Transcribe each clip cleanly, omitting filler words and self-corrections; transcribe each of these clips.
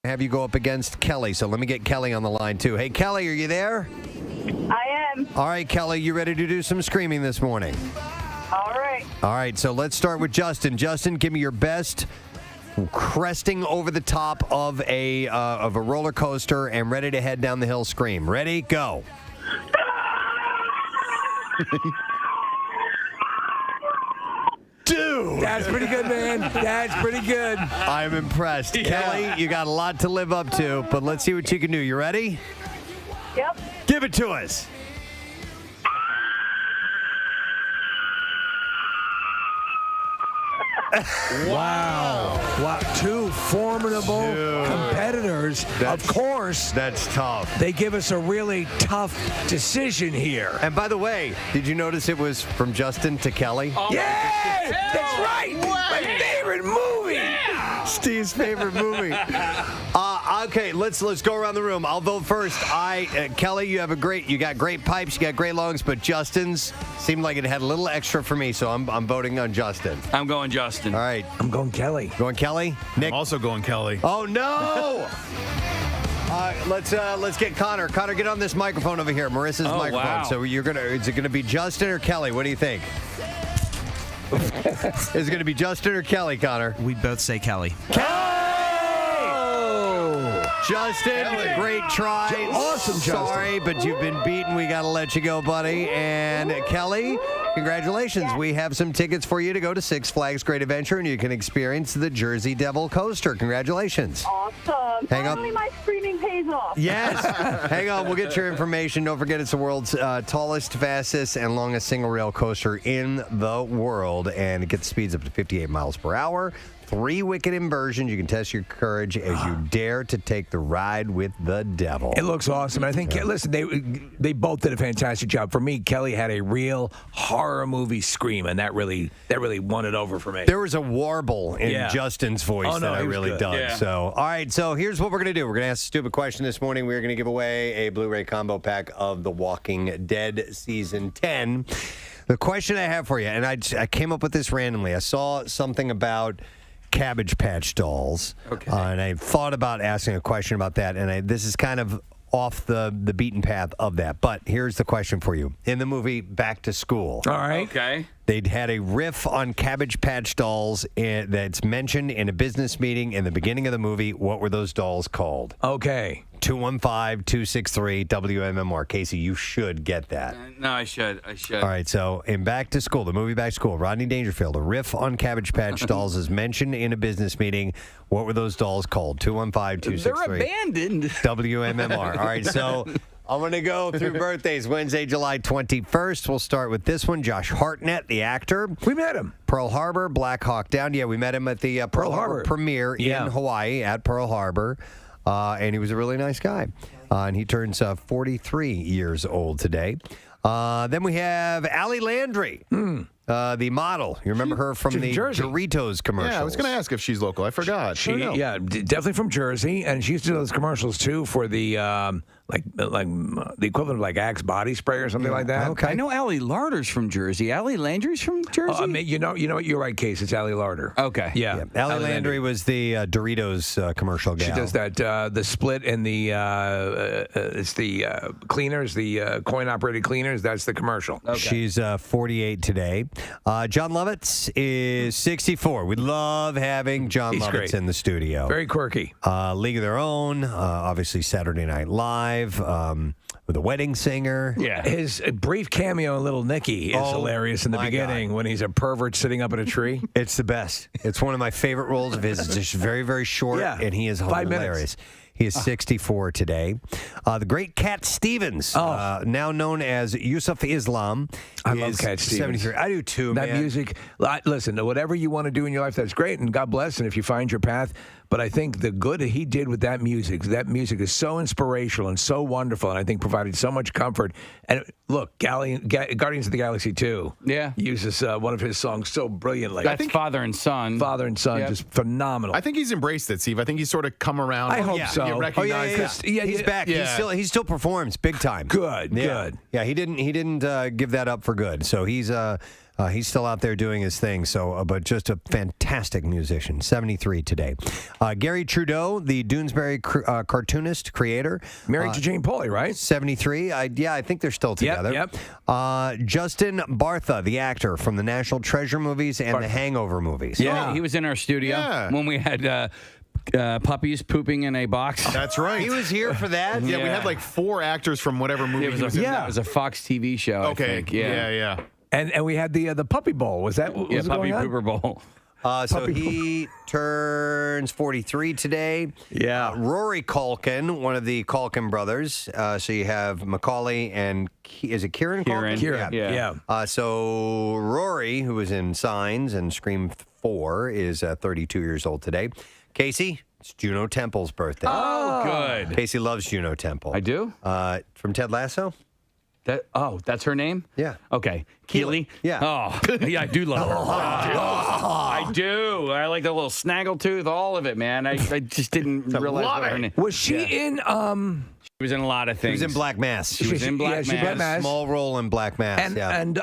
have you go up against Kelly. So let me get Kelly on the line, too. Hey, Kelly, are you there? I am. All right, Kelly, you ready to do some screaming this morning? All right. All right, so let's start with Justin. Justin, give me your best cresting over the top of a roller coaster and ready to head down the hill scream. Ready? Go. Dude. That's pretty good, man. That's pretty good. I'm impressed. Yeah. Kelly, you got a lot to live up to, but let's see what you can do. You ready? Yep. Give it to us. Wow. Two formidable competitors. Of course. That's tough. They give us a really tough decision here. And by the way, did you notice it was from Justin to Kelly? Oh, yeah! That's right! My favorite movie! Yeah. Steve's favorite movie. Okay, let's go around the room. I'll vote first. Kelly, you got great pipes, you got great lungs, but Justin's seemed like it had a little extra for me, so I'm voting on Justin. I'm going Justin. All right. I'm going Kelly. Going Kelly? Nick? I'm also going Kelly. Oh, no! Let's get Connor. Connor, get on this microphone over here. Marissa's microphone. Wow. So is it gonna be Justin or Kelly? What do you think? Is it gonna be Justin or Kelly, Connor? We both say Kelly. Justin, great try. Awesome, Justin. Sorry, but you've been beaten. We got to let you go, buddy. And Kelly, congratulations. We have some tickets for you to go to Six Flags Great Adventure, and you can experience the Jersey Devil Coaster. Congratulations. Awesome. Finally, my screaming pays off. Yes. Hang on. We'll get your information. Don't forget it's the world's tallest, fastest, and longest single-rail coaster in the world, and it gets speeds up to 58 miles per hour. 3 wicked inversions. You can test your courage as you dare to take the ride with the devil. It looks awesome. I think, listen, they both did a fantastic job. For me, Kelly had a real horror movie scream, and that really won it over for me. There was a warble in Justin's voice that I really dug. Yeah. So, all right, so here's what we're going to do. We're going to ask a stupid question this morning. We're going to give away a Blu-ray combo pack of The Walking Dead Season 10. The question I have for you, and I came up with this randomly. I saw something about Cabbage Patch Dolls. Okay. And I thought about asking a question about that, and this is kind of off the beaten path of that. But here's the question for you. In the movie Back to School. All right. Okay. They'd had a riff on Cabbage Patch Dolls that's mentioned in a business meeting in the beginning of the movie. What were those dolls called? Okay. 215-263-WMMR. Casey, you should get that. No, I should. All right, so in Back to School, the movie Back to School, Rodney Dangerfield, a riff on Cabbage Patch Dolls is mentioned in a business meeting. What were those dolls called? 215-263. They're abandoned. WMMR. All right, so I'm going to go through birthdays. Wednesday, July 21st. We'll start with this one. Josh Hartnett, the actor. We met him. Pearl Harbor, Black Hawk Down. Yeah, we met him at the Pearl Harbor premiere in Hawaii at Pearl Harbor. And he was a really nice guy. And he turns 43 years old today. Then we have Allie Landry, the model. You remember her from the Jersey. Doritos commercials? Yeah, I was going to ask if she's local. I forgot. Definitely from Jersey, and she used to do those commercials too for the like the equivalent of like Axe body spray or something like that. Okay. I know Allie Larder's from Jersey. Allie Landry's from Jersey? You know what? You're right, Case. It's Allie Larder. Okay. Yeah. Allie Landry was the Doritos commercial gal. She does that, the split and it's the cleaners, the coin-operated cleaners. That's the commercial. Okay. She's 48 today. John Lovitz is 64. We love having John Lovitz in the studio. Very quirky. League of Their Own, obviously Saturday Night Live, with a wedding singer. Yeah. His brief cameo in Little Nicky is hilarious in the beginning when he's a pervert sitting up in a tree. It's the best. It's one of my favorite roles of his. It's just very, very short, and he is hilarious. 5 minutes. He is 64 today. The great Cat Stevens, now known as Yusuf Islam. I love Cat Stevens. 73. I do too, that man. Music, listen, whatever you want to do in your life, that's great, and God bless, and if you find your path. But I think the good he did with that music is so inspirational and so wonderful, and I think provided so much comfort. And look, Guardians of the Galaxy 2 uses one of his songs so brilliantly. That's Father and Son. Father and Son, just phenomenal. I think he's embraced it, Steve. I think he's sort of come around. I hope so. You recognize he's back. Yeah. He still performs big time. Good. Yeah, he didn't give that up for good. So he's He's still out there doing his thing, so but just a fantastic musician. 73 today. Gary Trudeau, the Doonesbury cartoonist, creator. Married to Jane Pauley, right? 73. I think they're still together. Yep. Justin Bartha, the actor from the National Treasure movies and the Hangover movies. Yeah, he was in our studio when we had puppies pooping in a box. That's right. He was here for that? Yeah, we had like 4 actors from whatever movie It he was in. it was a Fox TV show. Okay. I think. Yeah. And we had the Puppy Bowl. Was that what was Puppy going on? Pooper Bowl. So he turns 43 today. Yeah. Rory Culkin, one of the Culkin brothers. So you have Macaulay and is it Kieran Culkin? Kieran, yeah. So Rory, who was in Signs and Scream 4, is 32 years old today. Casey, it's Juno Temple's birthday. Oh, good. Casey loves Juno Temple. I do? From Ted Lasso? That's her name? Yeah. Okay. Keely? Yeah. Oh, yeah, I do love her. I do. I like the little snaggletooth, all of it, man. I just didn't realize what her name. Was she in? She was in a lot of things. She was in Black Mass. She was in Black she Mass. Black Mass. Small role in Black Mass. And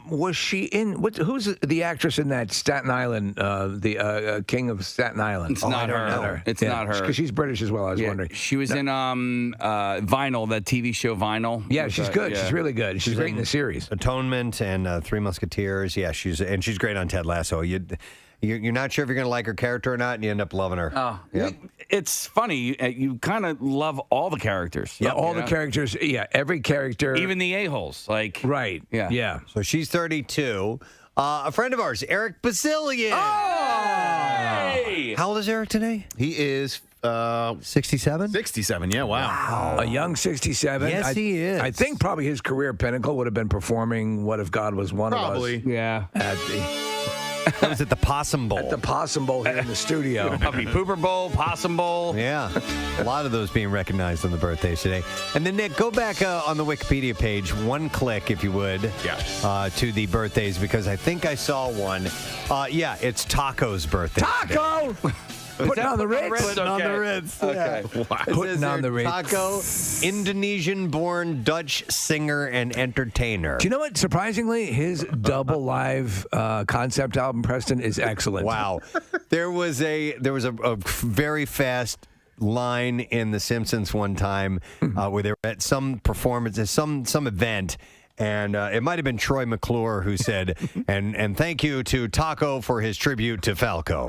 was she in? Who's the actress in that Staten Island? The King of Staten Island. It's not her. It's not her. Because she's British as well. I was wondering. She was in Vinyl, that TV show Vinyl. Yeah, she's good. She's really good. She's great in the series. Atonement and Three Musketeers. Yeah, she's great on Ted Lasso. You're not sure if you're going to like her character or not, and you end up loving her. Oh, yeah. It's funny. You kind of love all the characters. Yeah, all the characters. Yeah, every character. Even the a-holes. Right. Yeah. So she's 32. A friend of ours, Eric Basilian. Hey! How old is Eric today? He is 67? 67. Yeah, wow. A young 67. Yes, he is. I think probably his career pinnacle would have been performing What If God Was One of Us. Probably. Yeah. At the Was it the Possum Bowl? At the Possum Bowl here in the studio. Puppy Pooper Bowl, Possum Bowl. Yeah, a lot of those being recognized on the birthdays today. And then, Nick, go back on the Wikipedia page, one click, if you would, to the birthdays, because I think I saw one. It's Taco's birthday. Taco! Putting on the Ritz. Putting on the Ritz. Okay. Yeah. Putting on the Ritz. Taco, Indonesian-born Dutch singer and entertainer. Do you know what? Surprisingly, his double live concept album, Preston, is excellent. Wow. There was a very fast line in The Simpsons one time where they were at some performance, some event. And it might have been Troy McClure who said, and thank you to Taco for his tribute to Falco,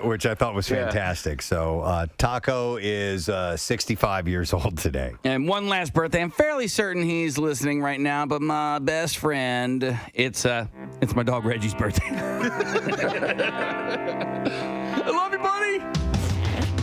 which I thought was fantastic. So Taco is 65 years old today. And one last birthday. I'm fairly certain he's listening right now, but my best friend, it's my dog Reggie's birthday. I love you, buddy.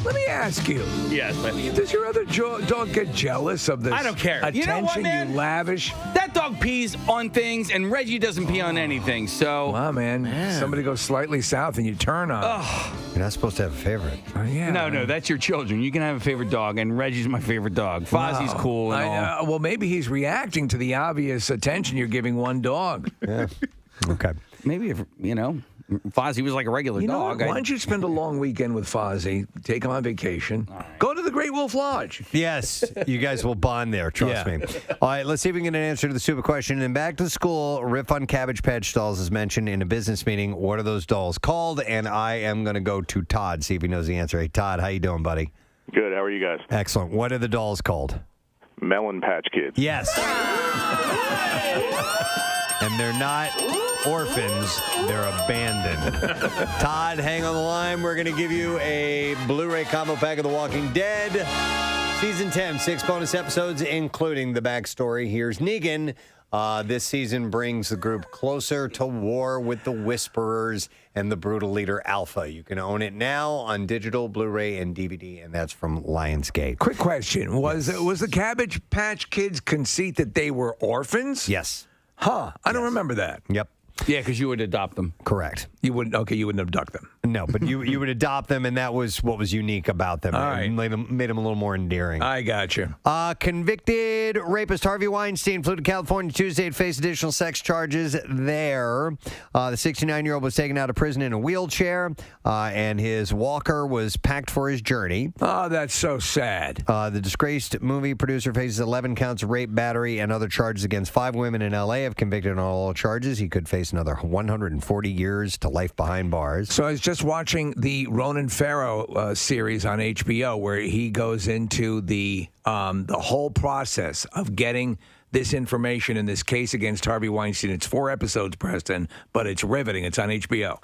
Let me ask you. Yes, buddy. Does your other dog get jealous of this I don't care. attention You know what, man? you lavish? That dog pees on things, and Reggie doesn't pee on anything. So, Wow, man. Somebody goes slightly south and you turn on. You're not supposed to have a favorite. Yeah. no, that's your children. You can have a favorite dog, and Reggie's my favorite dog. Fozzie's cool and all. Well, maybe he's reacting to the obvious attention you're giving one dog. Yeah. Okay. Maybe if Fozzie was like a regular You know dog. what? Why don't you spend a long weekend with Fozzie, take him on vacation, go to the Great Wolf Lodge. Yes, you guys will bond there, trust me. All right, let's see if we can get an answer to the stupid question. And back to school, riff on Cabbage Patch dolls is mentioned in a business meeting. What are those dolls called? And I am going to go to Todd, see if he knows the answer. Hey, Todd, how you doing, buddy? Good. How are you guys? Excellent. What are the dolls called? Melon Patch Kids. Yes. And they're not orphans, they're abandoned. Todd, hang on the line. We're going to give you a Blu-ray combo pack of The Walking Dead. Season 10, 6 bonus episodes, including the backstory. Here's Negan. This season brings the group closer to war with the Whisperers and the brutal leader Alpha. You can own it now on digital, Blu-ray, and DVD, and that's from Lionsgate. Quick question. Was the Cabbage Patch Kids conceit that they were orphans? Yes. Huh. I don't remember that. Yep. Yeah, because you would adopt them. Correct. You wouldn't abduct them. No, but you would adopt them, and that was what was unique about them. All It right. made them a little more endearing. I got you. Convicted rapist Harvey Weinstein flew to California Tuesday to face additional sex charges there. The 69-year-old was taken out of prison in a wheelchair, and his walker was packed for his journey. Oh, that's so sad. The disgraced movie producer faces 11 counts of rape, battery, and other charges against 5 women in L.A. If convicted on all charges, he could face another 140 years to life behind bars. So I was just watching the Ronan Farrow series on HBO, where he goes into the whole process of getting this information in this case against Harvey Weinstein. It's 4 episodes, Preston, but it's riveting. It's on HBO.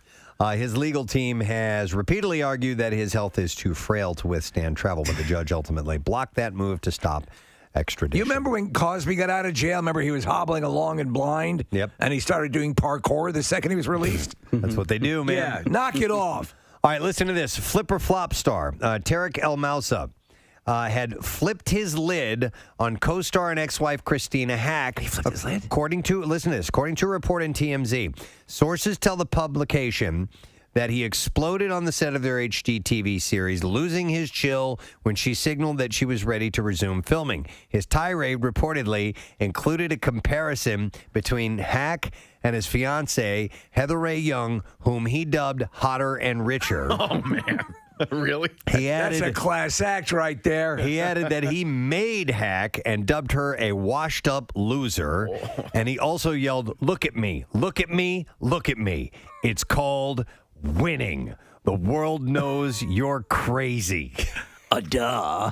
His legal team has repeatedly argued that his health is too frail to withstand travel, but the judge ultimately blocked that move to stop extradition. You remember when Cosby got out of jail? Remember he was hobbling along and blind? Yep. And he started doing parkour the second he was released? That's what they do, man. Yeah, knock it off. All right, listen to this. Flipper flop star Tarek El Moussa had flipped his lid on co-star and ex-wife Christina Hack. He flipped his lid? According to a report in TMZ, sources tell the publication that he exploded on the set of their HGTV series, losing his chill when she signaled that she was ready to resume filming. His tirade reportedly included a comparison between Hack and his fiancée, Heather Ray Young, whom he dubbed hotter and richer. Oh, man. Really? He added, That's a class act right there. He added that he made Hack and dubbed her a washed-up loser. And he also yelled, "Look at me, look at me, look at me. It's called winning. The world knows you're crazy." Duh.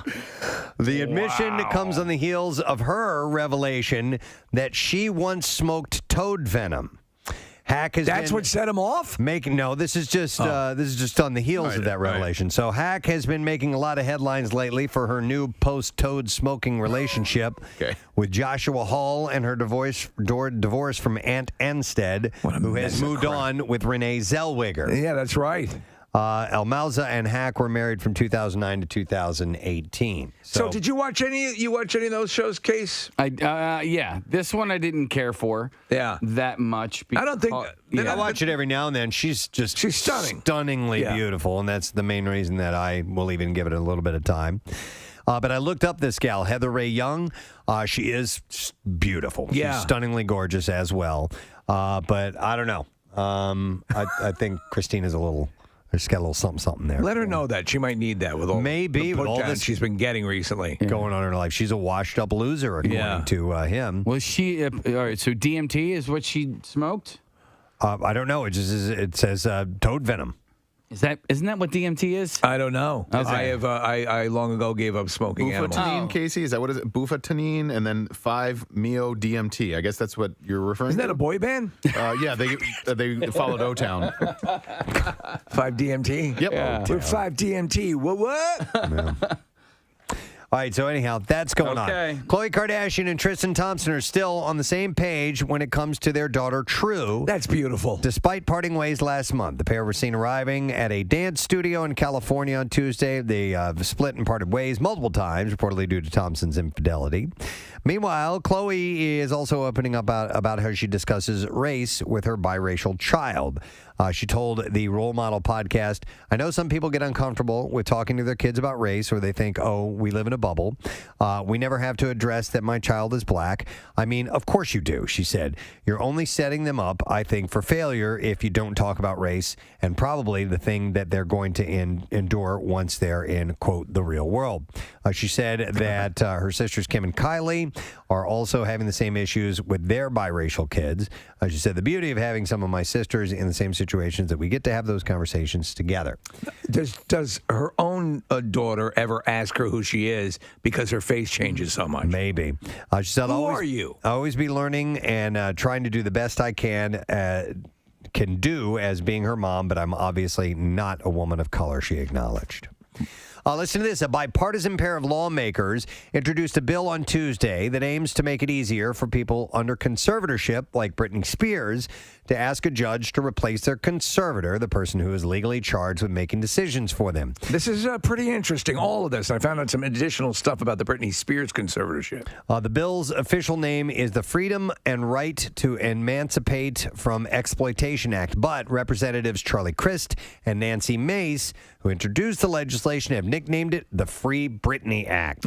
The admission comes on the heels of her revelation that she once smoked toad venom. Hack has That's been what set him off? this is just on the heels of that revelation. So Hack has been making a lot of headlines lately for her new post-toad smoking relationship with Joshua Hall and her divorce from Ant Enstead, who has moved on with Renee Zellweger. Yeah, that's right. El Moussa and Hack were married from 2009 to 2018. So did you watch any of those shows, Case? Yeah, this one I didn't care for. Yeah. That much. I don't think. I watch it every now and then. She's stunning. Stunningly beautiful, and that's the main reason that I will even give it a little bit of time. But I looked up this gal, Heather Ray Young. She is beautiful. Yeah. She's stunningly gorgeous as well. But I don't know. I think Christina's she's got a little something there. Let her know that. She might need that with all the with all put-downs this she's been getting recently. going on in her life. She's a washed-up loser, according to him. Was she? All right. So DMT is what she smoked. I don't know. It says toad venom. Isn't that what DMT is? I don't know. Okay. I long ago gave up smoking animals. Bufotenine, Casey? Is that what is it? Bufotenine and then 5-MeO-DMT. I guess that's what you're referring Isn't to? that a boy band? Yeah, they followed O-Town. 5-DMT? Yep. Yeah. We're 5-DMT. What? All right, so anyhow, that's going on. Khloe Kardashian and Tristan Thompson are still on the same page when it comes to their daughter, True. That's beautiful. Despite parting ways last month, the pair were seen arriving at a dance studio in California on Tuesday. They split and parted ways multiple times, reportedly due to Thompson's infidelity. Meanwhile, Khloe is also opening up about how she discusses race with her biracial child. She told the Role Model podcast, "I know some people get uncomfortable with talking to their kids about race, or they think, oh, we live in a bubble. We never have to address that my child is black. I mean, of course you do," she said. "You're only setting them up, I think, for failure if you don't talk about race, and probably the thing that they're going to endure once they're in, quote, the real world." She said that her sisters Kim and Kylie are also having the same issues with their biracial kids. She said, "The beauty of having some of my sisters in the same situations that we get to have those conversations together." Does her own daughter ever ask her who she is because her face changes so much? Maybe. She said, Who are you? Always be learning and trying to do the best I can do as being her mom, but I'm obviously not a woman of color, she acknowledged. Listen to this. A bipartisan pair of lawmakers introduced a bill on Tuesday that aims to make it easier for people under conservatorship, like Britney Spears, to ask a judge to replace their conservator, the person who is legally charged with making decisions for them. This is pretty interesting, all of this. I found out some additional stuff about the Britney Spears conservatorship. The bill's official name is the Freedom and Right to Emancipate from Exploitation Act, but Representatives Charlie Crist and Nancy Mace, who introduced the legislation, have nicknamed it the Free Britney Act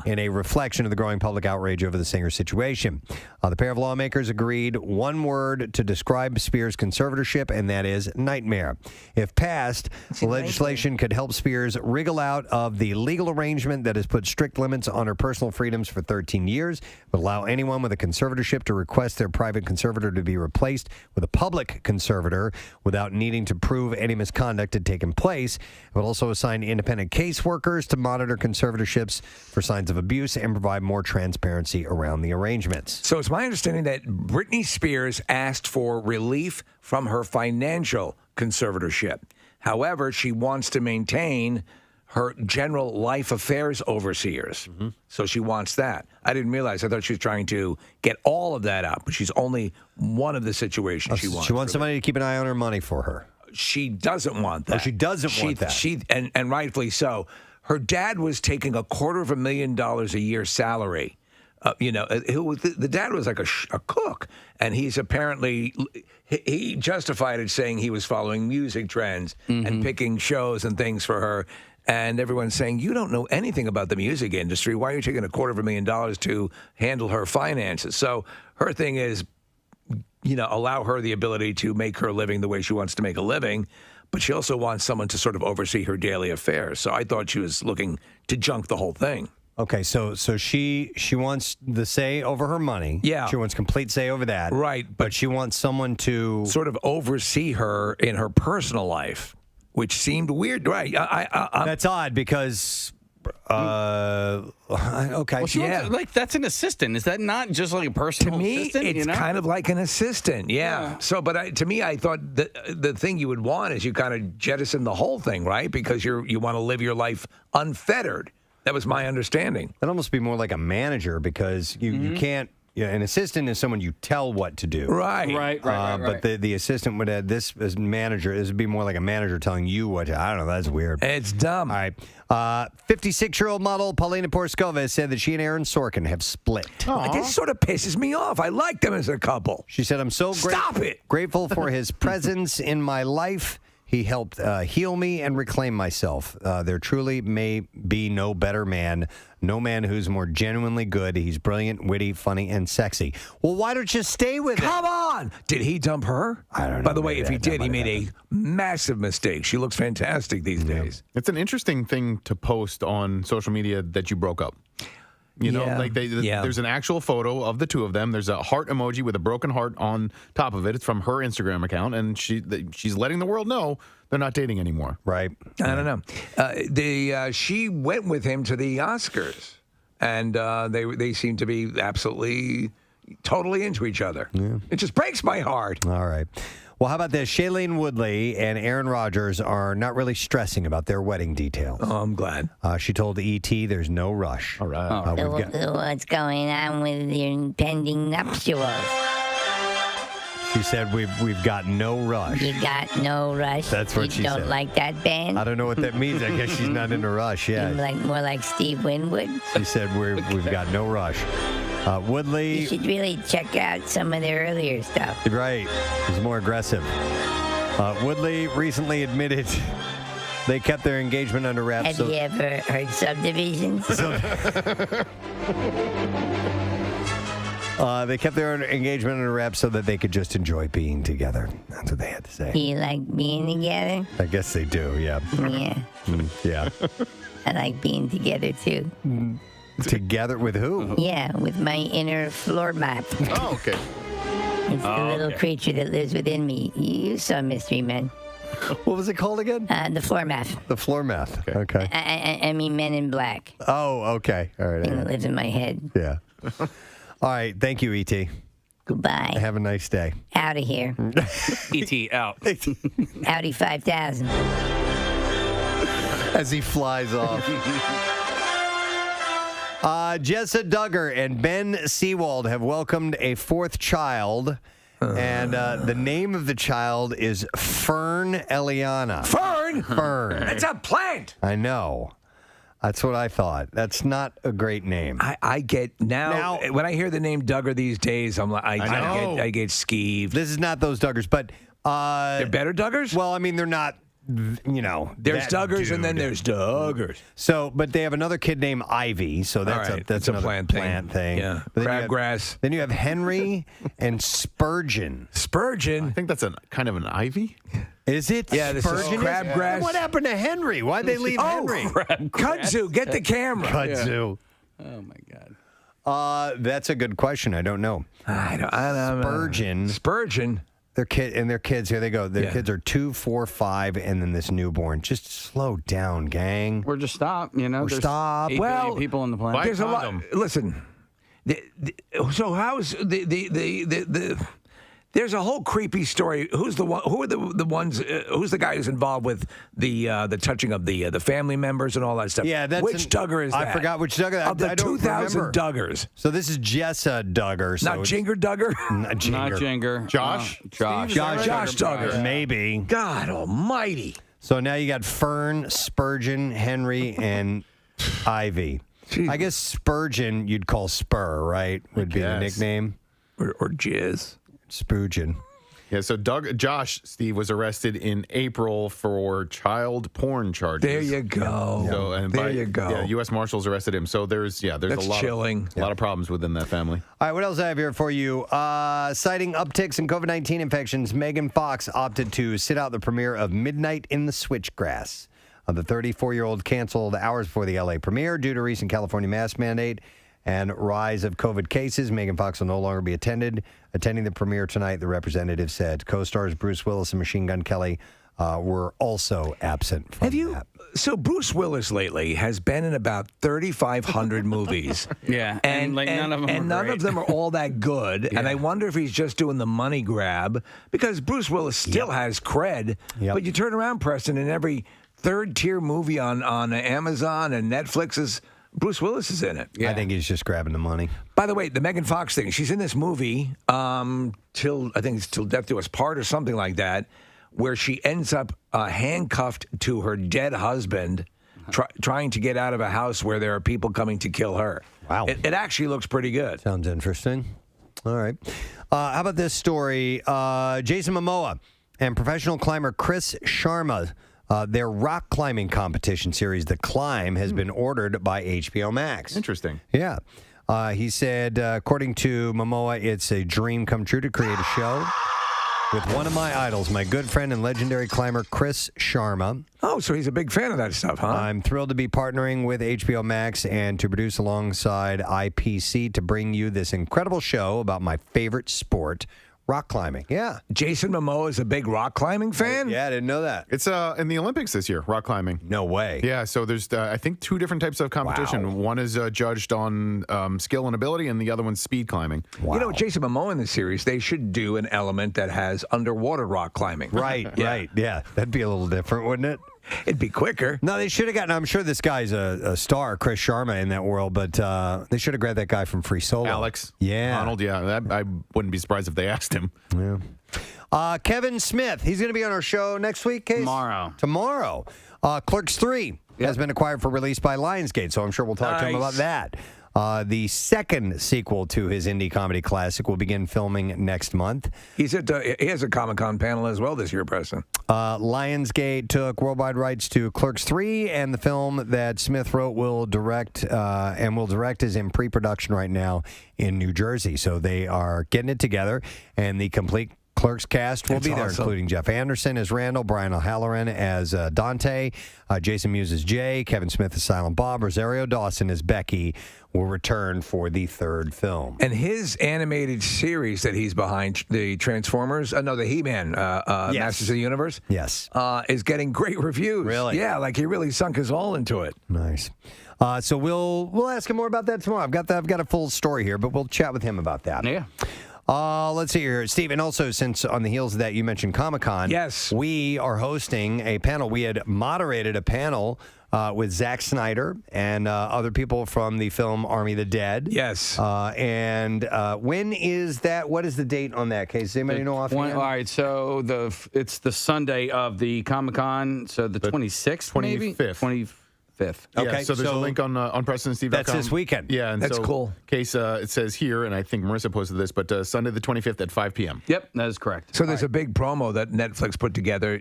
in a reflection of the growing public outrage over the singer's situation. The pair of lawmakers agreed one word to describe Spears' conservatorship, and that is nightmare. If passed, the legislation could help Spears wriggle out of the legal arrangement that has put strict limits on her personal freedoms for 13 years, would allow anyone with a conservatorship to request their private conservator to be replaced with a public conservator without needing to prove any misconduct had taken place. It would also assign independent caseworkers to monitor conservatorships for signs of abuse and provide more transparency around the arrangements. So it's my understanding that Britney Spears asked for relief from her financial conservatorship. However, she wants to maintain her general life affairs overseers. So she wants that. I didn't realize. I thought she was trying to get all of that out, but she's only one of the situations she wants. She wants somebody to keep an eye on her money for her. She doesn't want that. Oh, she doesn't want that. And rightfully so. Her dad was taking $250,000 a year salary. The dad was like a cook, and he's apparently he justified it, saying he was following music trends and picking shows and things for her. And everyone's saying, you don't know anything about the music industry. Why are you taking $250,000 to handle her finances? So her thing is, allow her the ability to make her living the way she wants to make a living. But she also wants someone to sort of oversee her daily affairs. So I thought she was looking to junk the whole thing. Okay, so she wants the say over her money. Yeah. She wants complete say over that. Right. But she wants someone to sort of oversee her in her personal life, which seemed weird. Right. That's odd because okay. Well, that's an assistant. Is that not just like a personal assistant? To me, it's kind of like an assistant. Yeah. So, but to me, I thought the thing you would want is you kind of jettison the whole thing, right? Because you want to live your life unfettered. That was my understanding. That'd almost be more like a manager because you can't. Yeah, an assistant is someone you tell what to do. Right. But the assistant would have this as manager. This would be more like a manager telling you what to. I don't know. That's weird. It's dumb. All right. 56-year-old model Paulina Porskova said that she and Aaron Sorkin have split. This sort of pisses me off. I like them as a couple. She said, I'm so grateful for his presence in my life. He helped heal me and reclaim myself. There truly may be no better man, no man who's more genuinely good. He's brilliant, witty, funny, and sexy. Well, why don't you stay with him? Come on! Did he dump her? I don't know. By the way, if he did, he made a massive mistake. She looks fantastic these days. It's an interesting thing to post on social media that you broke up. There's an actual photo of the two of them. There's a heart emoji with a broken heart on top of it. It's from her Instagram account, and she's letting the world know they're not dating anymore. Right. I don't know. She went with him to the Oscars, and they seem to be absolutely, totally into each other. Yeah. It just breaks my heart. All right. Well, how about this? Shailene Woodley and Aaron Rodgers are not really stressing about their wedding details. Oh, I'm glad. She told E.T. there's no rush. All right. What's going on with your impending nuptials? She said we've got no rush. You got no rush? That's what she said. You don't like that band? I don't know what that means. I guess she's not in a rush. Yeah. More like Steve Winwood? She said we've got no rush. Woodley. You should really check out some of their earlier stuff. Right. It was more aggressive. Woodley recently admitted they kept their engagement under wraps. Have you ever heard Subdivisions? They kept their engagement under wraps so that they could just enjoy being together. That's what they had to say. Do you like being together? I guess they do, yeah. Yeah. Yeah. I like being together, too. Together with who? Yeah, with my inner floor mat. Oh, okay. It's the little creature that lives within me. You saw Mystery Men. What was it called again? The floor mat. The floor mat. Okay. I mean Men in Black. Oh, okay. All right. Thing that lives in my head. Yeah. All right. Thank you, E.T. Goodbye. Have a nice day. Out of here. E.T. out. Audi 5000. as he flies off. Jessa Duggar and Ben Seawald have welcomed a fourth child, and the name of the child is Fern Eliana. Fern? Fern. It's a plant. I know. That's what I thought. That's not a great name. I get now when I hear the name Duggar these days, I'm like, I get skeeved. This is not those Duggars, but They're better Duggars? well, I mean, they're not. There's that Duggars dude. and then there's Duggars. So, but they have another kid named Ivy. So that's All right, that's it's a another plant thing. Yeah, But then you have- crabgrass. Then you have Henry and Spurgeon. Spurgeon. I think that's kind of an ivy. Is it? Yeah, this is Spurgeon crabgrass. What happened to Henry? Why'd they leave Henry? Kudzu, get the camera. Kudzu. Oh my God. That's a good question. I don't know. I don't know. Spurgeon. Their kids. Here they go. Their Yeah. kids are 2, 4, 5, and then this newborn. Just slow down, gang. We're just stop. There's stop. 8 billion people on the planet. There's a lot. condom. Listen. So how's the there's a whole creepy story. Who's the one? Who are the ones? Who's the guy who's involved with the touching of the family members and all that stuff? Yeah, that's which Duggar is that? I forgot which Duggar. Of the I don't 2,000 remember. Duggars. So this is Jessa Duggar. So Not Jinger Duggar. Not Jinger. Not Jinger. Josh? Josh. Josh Duggar. Maybe. God Almighty. So now you got Fern, Spurgeon, Henry, and Ivy. Jeez. I guess Spurgeon you'd call Spur, right? Would be the guess. nickname. Or Jizz. Spurgeon. Yeah, so Josh, Steve, was arrested in April for child porn charges. There you go. So, and there you go. Yeah, U.S. Marshals arrested him. So there's That's a lot chilling. a lot of problems within that family. All right, what else I have here for you? Citing upticks in COVID-19 infections, Megan Fox opted to sit out the premiere of Midnight in the Switchgrass. The 34-year-old canceled hours before the L.A. premiere due to recent California mask mandate and rise of COVID cases. Megan Fox will no longer be attending the premiere tonight, the representative said. Co-stars Bruce Willis and Machine Gun Kelly were also absent from that. So Bruce Willis lately has been in about 3,500 movies. Yeah, And none of them. and none of them are all that good. And I wonder if he's just doing the money grab because Bruce Willis still has cred. Yep. But you turn around, Preston, and every third-tier movie on Amazon and Netflix is Bruce Willis is in it. I think he's just grabbing the money. By the way, the Megan Fox thing, she's in this movie till Death Do Us Part or something like that, where she ends up handcuffed to her dead husband, trying to get out of a house where there are people coming to kill her. Wow. It actually looks pretty good. Sounds interesting. All right. How about this story? Jason Momoa and professional climber Chris Sharma, their rock climbing competition series, The Climb, has been ordered by HBO Max. Interesting. Yeah. He said, according to Momoa, it's a dream come true to create a show with one of my idols, my good friend and legendary climber Chris Sharma. Oh, so he's a big fan of that stuff, huh? I'm thrilled to be partnering with HBO Max and to produce alongside IPC to bring you this incredible show about my favorite sport, rock climbing. Yeah. Jason Momoa is a big rock climbing fan? Yeah, I didn't know that. It's in the Olympics this year, rock climbing. No way. Yeah, so there's, I think, 2 different types of competition. Wow. One is judged on skill and ability, and the other one's speed climbing. Wow. You know, Jason Momoa in the series, they should do an element that has underwater rock climbing. Right, right. Yeah, that'd be a little different, wouldn't it? It'd be quicker. No, they should have gotten, I'm sure this guy's a star, Chris Sharma, in that world, but they should have grabbed that guy from Free Solo. Alex. Yeah. Arnold, yeah. I wouldn't be surprised if they asked him. Yeah. Kevin Smith, he's going to be on our show next week, Case? Tomorrow. Clerks 3 has been acquired for release by Lionsgate, so I'm sure we'll talk to him about that. The second sequel to his indie comedy classic will begin filming next month. He has a Comic-Con panel as well this year, Preston. Lionsgate took worldwide rights to Clerks 3, and the film that Smith wrote will direct is in pre-production right now in New Jersey. So they are getting it together, and the complete Clerks cast will be there, including Jeff Anderson as Randall, Brian O'Halloran as Dante, Jason Mewes as Jay, Kevin Smith as Silent Bob, Rosario Dawson as Becky will return for the third film. And his animated series that he's behind, the Transformers, the He-Man, Masters of the Universe, yes, is getting great reviews. Really? Yeah, like he really sunk his all into it. Nice. So we'll ask him more about that tomorrow. I've got a full story here, but we'll chat with him about that. Yeah. Let's see here, Steve. And also, since on the heels of that, you mentioned Comic-Con. Yes. We are hosting a panel. We had moderated a panel with Zack Snyder and other people from the film Army of the Dead. Yes. And when is that? What is the date on that case? Does anybody know offhand? All right, so it's the Sunday of the Comic-Con, so the 26th, maybe? 25th. 25th. Okay, Yeah, so there's a link on PrestonandSteve.com. That's this weekend. Yeah, and That's so cool. Case it says here, and I think Marissa posted this, but Sunday the 25th at 5 p.m. Yep, that is correct. So there's a big promo that Netflix put together,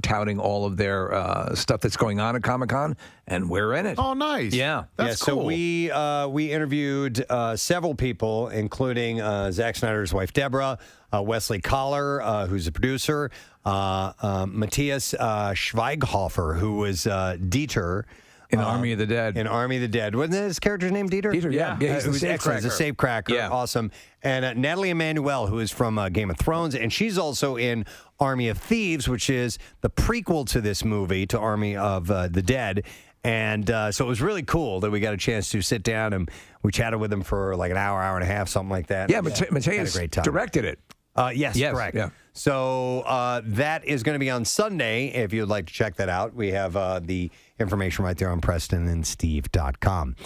touting all of their stuff that's going on at Comic-Con, and we're in it. Oh, nice. Yeah. That's So cool. we interviewed several people, including Zack Snyder's wife, Deborah, Wesley Collar, who's a producer, Matthias Schweighofer, who was Dieter. In Army of the Dead. In Army of the Dead. Wasn't his character's name Dieter? Dieter, yeah. Yeah, he's it the was excellent. He's a safecracker. Yeah. Awesome. And Natalie Emmanuel, who is from Game of Thrones, and she's also in Army of Thieves, which is the prequel to this movie, to Army of the Dead. And so it was really cool that we got a chance to sit down and we chatted with them for like an hour, hour and a half, something like that. Yeah, Matthias had a great time. directed it. Yes, correct. Yeah. So that is going to be on Sunday. If you'd like to check that out, we have the information right there on PrestonandSteve.com.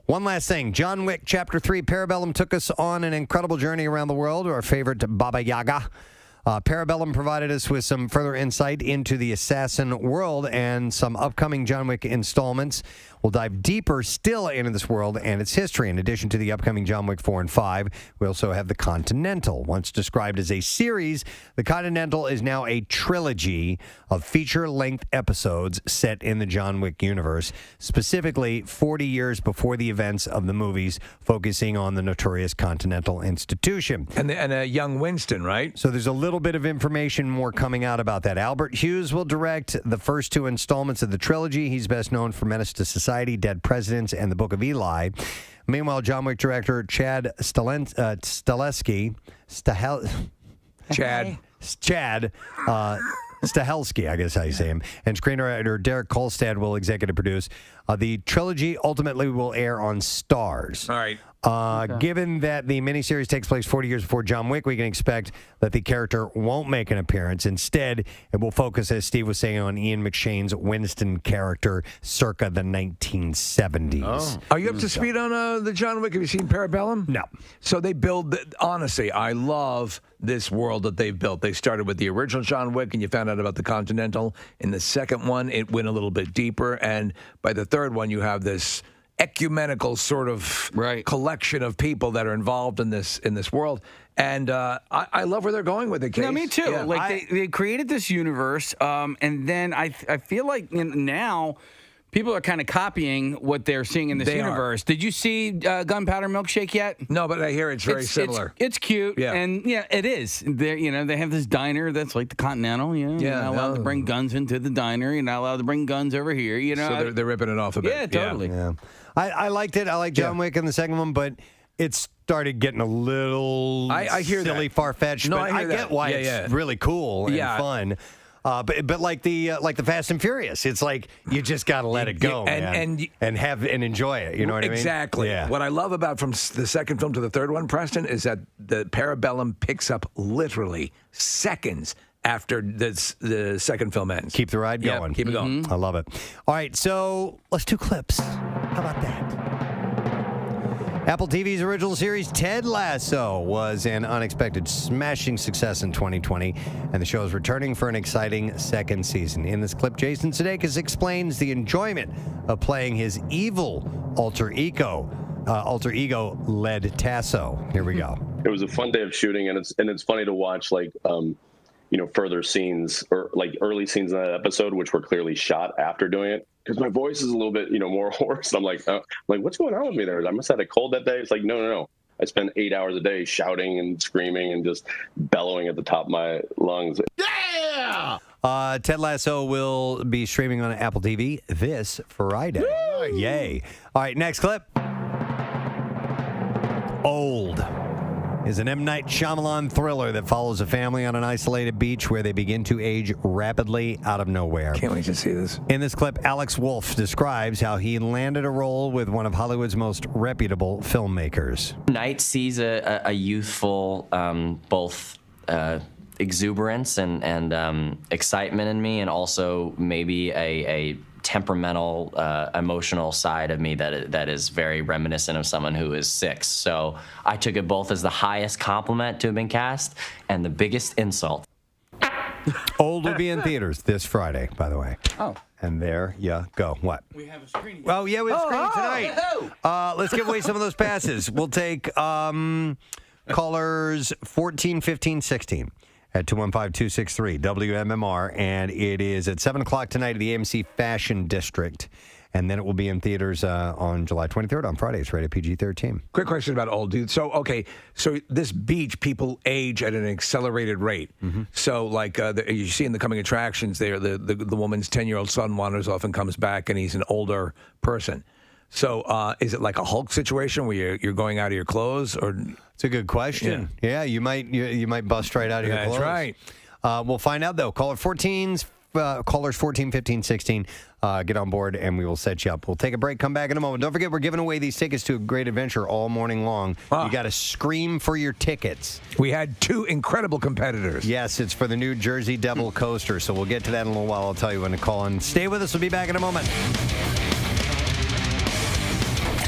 One last thing. John Wick Chapter 3 Parabellum took us on an incredible journey around the world. Our favorite Baba Yaga. Parabellum provided us with some further insight into the assassin world and some upcoming John Wick installments. We'll dive deeper still into this world and its history. In addition to the upcoming John Wick 4 and 5, we also have The Continental. Once described as a series, The Continental is now a trilogy of feature-length episodes set in the John Wick universe, specifically 40 years before the events of the movies, focusing on the notorious Continental Institution. And a young Winston, right? So there's a little bit of information more coming out about that. Albert Hughes will direct the first two installments of the trilogy. He's best known for Menace to Society, Dead Presidents, and The Book of Eli. Meanwhile, John Wick director Chad Stahelski, I guess how you say him, and screenwriter Derek Kolstad will executive produce. The trilogy ultimately will air on Starz. All right. Given that the miniseries takes place 40 years before John Wick, we can expect that the character won't make an appearance. Instead, it will focus, as Steve was saying, on Ian McShane's Winston character circa the 1970s. Oh. Are you up to speed on the John Wick? Have you seen Parabellum? No. So they build, honestly, I love this world that they've built. They started with the original John Wick, and you found out about the Continental. In the second one, it went a little bit deeper, and by the third one, you have this ecumenical sort of collection of people that are involved in this world. And I love where they're going with it, Case. No, me too. Yeah. Like they created this universe, and then I feel like now people are kind of copying what they're seeing in this universe. Did you see Gunpowder Milkshake yet? No, but I hear it's very similar. It's cute, Yeah. and yeah, it is. They have this diner that's like the Continental. You're not allowed to bring guns into the diner. You're not allowed to bring guns over here. So they're ripping it off a bit. Yeah, totally. Yeah. I liked it. I like John Wick in the second one, but it started getting a little I hear silly, that. far-fetched. No, but I hear get that. why Yeah, it's yeah. really cool and fun. But like the Fast and Furious, it's like you just got to let it go, man, and enjoy it. You know what I mean? Exactly. Yeah. What I love about from the second film to the third one, Preston, is that the Parabellum picks up literally seconds after the second film ends. Keep the ride going. Keep it going. I love it. All right, so let's do clips. How about that? Apple TV's original series Ted Lasso was an unexpected smashing success in 2020, and the show is returning for an exciting second season. In this clip, Jason Sudeikis explains the enjoyment of playing his evil alter ego, led Tasso. Here we go. It was a fun day of shooting, and it's funny to watch further scenes or like early scenes in that episode, which were clearly shot after doing it. Because my voice is a little bit, more hoarse. I'm like, what's going on with me there? I must have had a cold that day. It's like, no. I spend 8 hours a day shouting and screaming and just bellowing at the top of my lungs. Yeah! Ted Lasso will be streaming on Apple TV this Friday. Nice. Yay. All right, next clip. Old. is an M. Night Shyamalan thriller that follows a family on an isolated beach where they begin to age rapidly out of nowhere. Can't wait to see this. In this clip, Alex Wolff describes how he landed a role with one of Hollywood's most reputable filmmakers. Night sees a youthful, both exuberance and excitement in me, and also maybe a temperamental, emotional side of me that is very reminiscent of someone who is 6. So I took it both as the highest compliment to have been cast and the biggest insult. Old will be in theaters this Friday, by the way. Oh. And there you go. What? We have a screening. Oh, yeah, we have a screening tonight. Let's give away some of those passes. We'll take callers 14, 15, 16 at 215-263 WMMR, and it is at 7 o'clock tonight at the AMC Fashion District, and then it will be in theaters on July 23rd on Friday. It's rated PG-13. Quick question about old dude. So, okay, so this beach, people age at an accelerated rate. Mm-hmm. So, like you see in the coming attractions there, the woman's 10-year-old son wanders off and comes back, and he's an older person. So, is it like a Hulk situation where you're going out of your clothes, or? It's a good question. Yeah, you might bust right out of your clothes. That's right. We'll find out, though. Callers 14, 15, 16. Get on board, and we will set you up. We'll take a break, come back in a moment. Don't forget, we're giving away these tickets to a great adventure all morning long. You got to scream for your tickets. We had 2 incredible competitors. Yes, it's for the new Jersey Devil coaster, so we'll get to that in a little while. I'll tell you when to call in. Stay with us. We'll be back in a moment.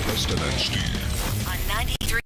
Preston and Steve on 93.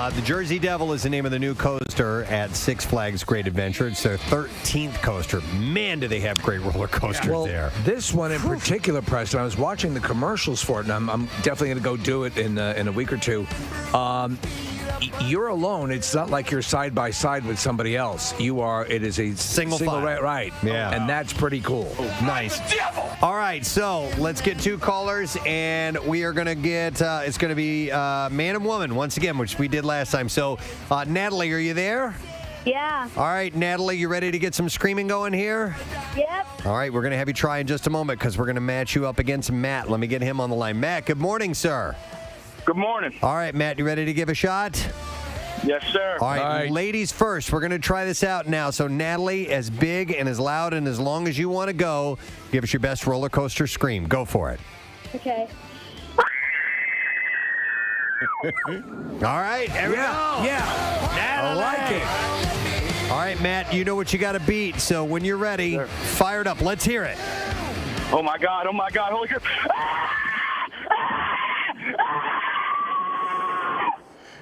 The Jersey Devil is the name of the new coaster at Six Flags Great Adventure. It's their 13th coaster. Man, do they have great roller coasters there. This one in particular, Preston, I was watching the commercials for it, and I'm definitely going to go do it in a week or two. You're alone. It's not like you're side by side with somebody else. It is a single file. Right. Yeah. And that's pretty cool. Nice. All right, so let's get 2 callers, and we are going to get, it's going to be man and woman once again, which we did last time. So, Natalie, are you there? Yeah. All right, Natalie, you ready to get some screaming going here? Yep. All right, we're going to have you try in just a moment because we're going to match you up against Matt. Let me get him on the line. Matt, good morning, sir. Good morning. All right, Matt, you ready to give a shot? Yes, sir. All right, ladies first. We're going to try this out now. So, Natalie, as big and as loud and as long as you want to go, give us your best roller coaster scream. Go for it. Okay. All right, there we go. Yeah. Natalie. I like it. All right, Matt, you know what you got to beat. So, when you're ready, fire it up. Let's hear it. Oh, my God. Holy crap.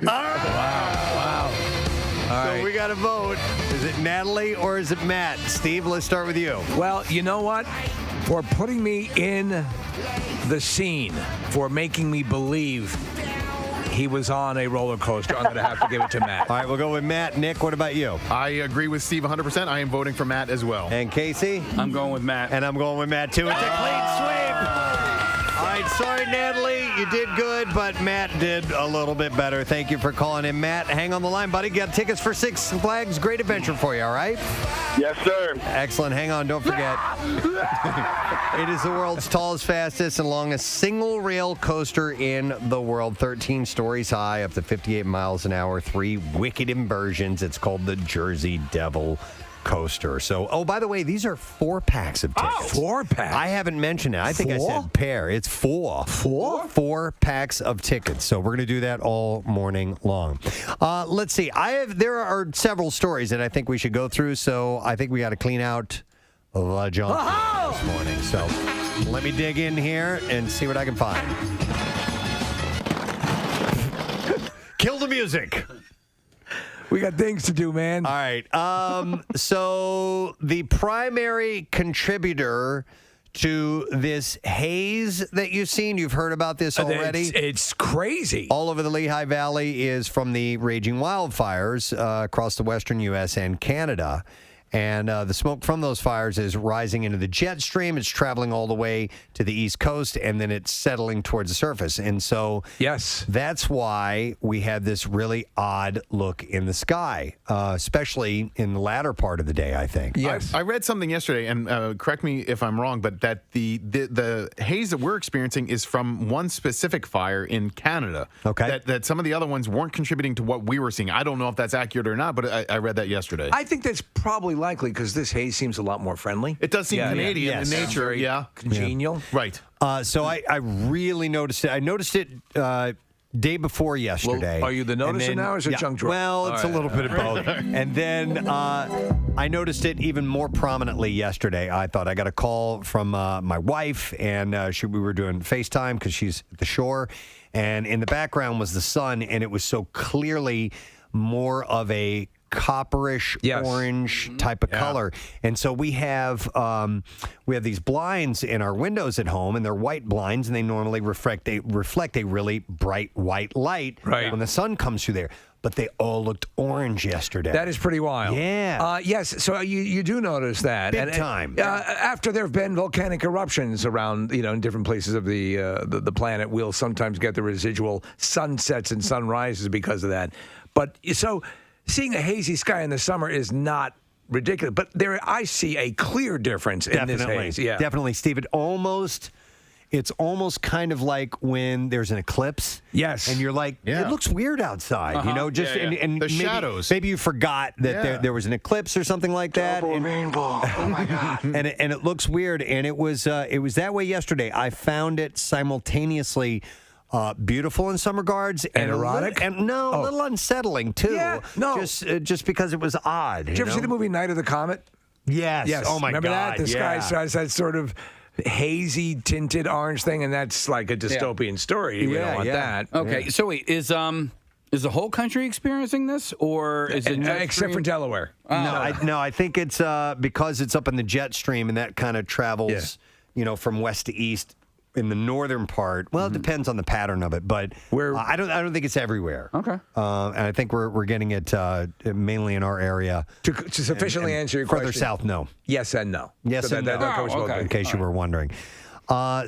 Wow. All So right. we got to vote. Is it Natalie or is it Matt? Steve, let's start with you. Well, you know what? For putting me in the scene, for making me believe he was on a roller coaster, I'm going to have to give it to Matt. All right, we'll go with Matt. Nick, what about you? I agree with Steve 100%. I am voting for Matt as well. And Casey? I'm going with Matt. And I'm going with Matt, too. It's a clean sweep. All right, sorry, Natalie. You did good, but Matt did a little bit better. Thank you for calling in, Matt. Hang on the line, buddy. Got tickets for Six Flags Great Adventure for you, all right? Yes, sir. Excellent. Hang on. Don't forget. It is the world's tallest, fastest, and longest single-rail coaster in the world. 13 stories high, up to 58 miles an hour, 3 wicked inversions. It's called the Jersey Devil coaster. So, oh, by the way, these are 4-packs of tickets. 4-pack? I haven't mentioned it. I think I 4? said pair. It's 4. 4? 4 packs of tickets. So we're going to do that all morning long. Let's see. There are several stories that I think we should go through. So I think we got to clean out the junk this morning. So let me dig in here and see what I can find. Kill the music. We got things to do, man. All right. So the primary contributor to this haze that you've seen, you've heard about this already? It's crazy. All over the Lehigh Valley is from the raging wildfires across the western U.S. and Canada. And the smoke from those fires is rising into the jet stream. It's traveling all the way to the East Coast, and then it's settling towards the surface. And so that's why we had this really odd look in the sky, especially in the latter part of the day, I think. Yes. I read something yesterday, and correct me if I'm wrong, but that the haze that we're experiencing is from one specific fire in Canada. Okay. That some of the other ones weren't contributing to what we were seeing. I don't know if that's accurate or not, but I read that yesterday. I think that's probably likely because this haze seems a lot more friendly. It does seem Canadian in nature. Very congenial. Right. So I really noticed it. I noticed it day before yesterday. Well, are you the noticer now or is it junk drawer? Well, it's a little bit of both. And then I noticed it even more prominently yesterday. I thought I got a call from my wife, and we were doing FaceTime because she's at the shore. And in the background was the sun, and it was so clearly more of a copperish orange type of color. And so we have these blinds in our windows at home, and they're white blinds, and they normally reflect a really bright white light when the sun comes through there. But they all looked orange yesterday. That is pretty wild. Yeah. Yes, so you do notice that. Big time. After there have been volcanic eruptions around, in different places of the planet, we'll sometimes get the residual sunsets and sunrises because of that. But so seeing a hazy sky in the summer is not ridiculous. But I see a clear difference in this haze. Yeah. Definitely, Steve. It's almost kind of like when there's an eclipse. Yes. And you're like, it looks weird outside, and the maybe, shadows. Maybe you forgot that there was an eclipse or something like that. Double rainbow. Oh my God. And it looks weird, and it was that way yesterday. I found it simultaneously beautiful in some regards and erotic, a little unsettling too. Yeah, just because it was odd. Did you ever see the movie Night of the Comet? Yes. Oh my Remember God. that? The sky has that sort of hazy tinted orange thing, and that's like a dystopian story. We don't want that. Okay, so wait, is Is the whole country experiencing this, or is it except for Delaware? No, I think it's because it's up in the jet stream and that kind of travels, from west to east in the northern part. Well, it depends on the pattern of it, but I don't think it's everywhere. Okay. And I think we're getting it mainly in our area. To sufficiently answer your question. Further south, no. Yes and no. Yes and no. That goes both ways. In case you were wondering.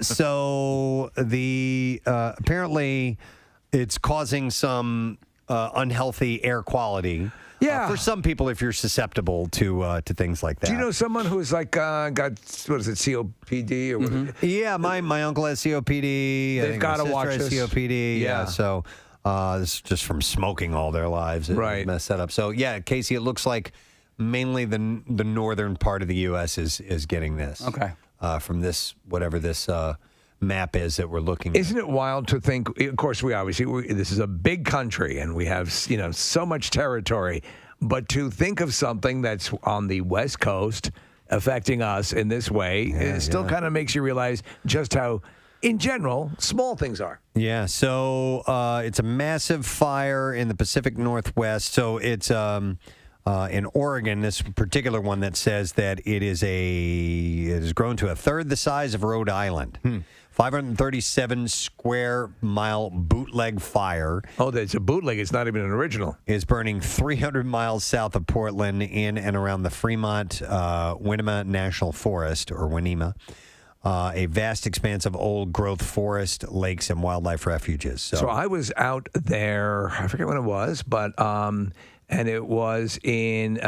So the apparently it's causing some unhealthy air quality. Yeah. For some people, if you're susceptible to things like that. Do you know someone who's like got what is it, COPD or what? Yeah, my uncle has COPD. They've got to watch has this. COPD. Yeah. So this is just from smoking all their lives. It messed that up. So yeah, Casey, it looks like mainly the northern part of the U.S. is getting this. Okay. From this whatever this map is that we're looking at. Isn't it wild to think, of course, this is a big country and we have, so much territory, but to think of something that's on the West Coast affecting us in this way, it still kind of makes you realize just how, in general, small things are. Yeah, so it's a massive fire in the Pacific Northwest. So it's in Oregon, this particular one that says that it has grown to a third the size of Rhode Island. 537 square mile bootleg fire. Oh, it's a bootleg. It's not even an original. Is burning 300 miles south of Portland in and around the Fremont Winema National Forest, or Winema, a vast expanse of old growth forest, lakes, and wildlife refuges. So I was out there, I forget when it was, but and it was in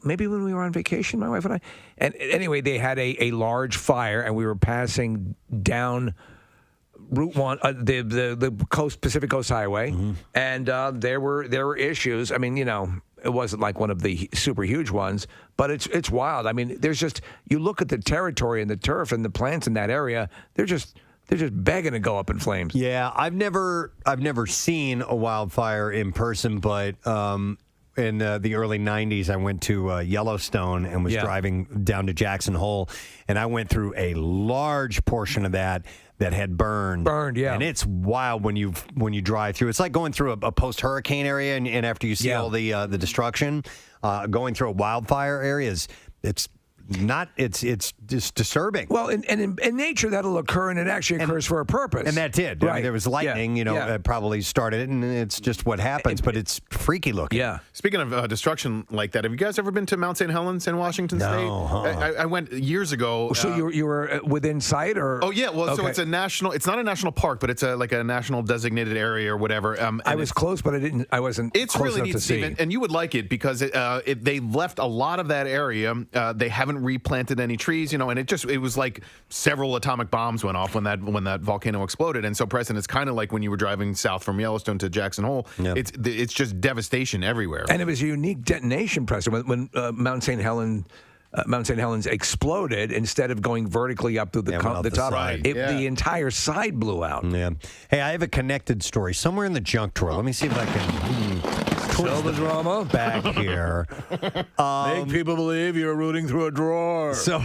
maybe when we were on vacation, my wife and I. And anyway, they had a large fire, and we were passing down Route 1, the Pacific Coast Highway, and there were issues. I mean, it wasn't like one of the super huge ones, but it's wild. I mean, there's just, you look at the territory and the turf and the plants in that area, they're just begging to go up in flames. Yeah, I've never seen a wildfire in person, but in the early 90s, I went to Yellowstone and was driving down to Jackson Hole, and I went through a large portion of that had burned. Yeah. And it's wild when you drive through. It's like going through a post-hurricane area, and after you see all the destruction, going through a wildfire area it's just disturbing. Well, in nature, that'll occur, and it actually occurs for a purpose. And that did. Right. I mean, there was lightning, it probably started it, and it's just what happens, but it's freaky looking. Yeah. Speaking of destruction like that, have you guys ever been to Mount St. Helens in Washington State? I went years ago. So you were within sight, or? Oh, yeah. Well, so it's it's not a national park, but it's like a national designated area or whatever. I was close, but I wasn't It's close really enough neat to see. and you would like it because they left a lot of that area. They haven't replanted any trees, and it was like several atomic bombs went off when that volcano exploded. And so, Preston, it's kind of like when you were driving south from Yellowstone to Jackson Hole. Yep. It's just devastation everywhere. And it was a unique detonation, Preston, when Mount St. Helens exploded. Instead of going vertically up to the top, the entire side blew out. Yeah. Hey, I have a connected story somewhere in the junk drawer. Let me see if I can. Show the drama back here. Make people believe you're rooting through a drawer. So.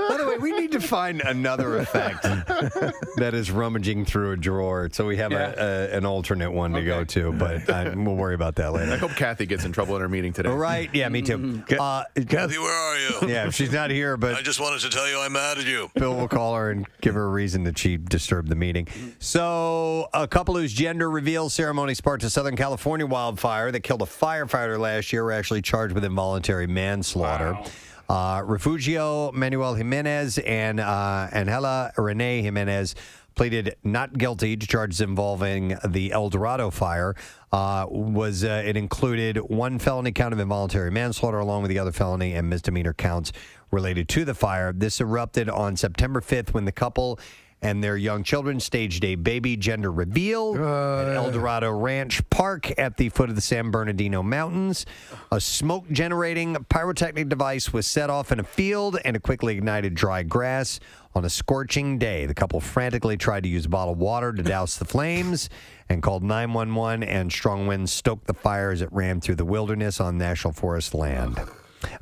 By the way, we need to find another effect that is rummaging through a drawer, so we have an alternate one to go to, but we'll worry about that later. I hope Kathy gets in trouble in her meeting today. Right? Yeah, me too. Kathy, where are you? Yeah, she's not here, but I just wanted to tell you I'm mad at you. Bill will call her and give her a reason that she disturbed the meeting. So, a couple whose gender reveal ceremony sparked a Southern California wildfire that killed a firefighter last year were actually charged with involuntary manslaughter. Refugio Manuel Jimenez and Angela Renee Jimenez pleaded not guilty to charges involving the El Dorado fire. It included one felony count of involuntary manslaughter along with the other felony and misdemeanor counts related to the fire. This erupted on September 5th when the couple and their young children staged a baby gender reveal at El Dorado Ranch Park at the foot of the San Bernardino Mountains. A smoke-generating pyrotechnic device was set off in a field and it quickly ignited dry grass. On a scorching day, the couple frantically tried to use bottled water to douse the flames and called 911, and strong winds stoked the fire as it ran through the wilderness on National Forest land.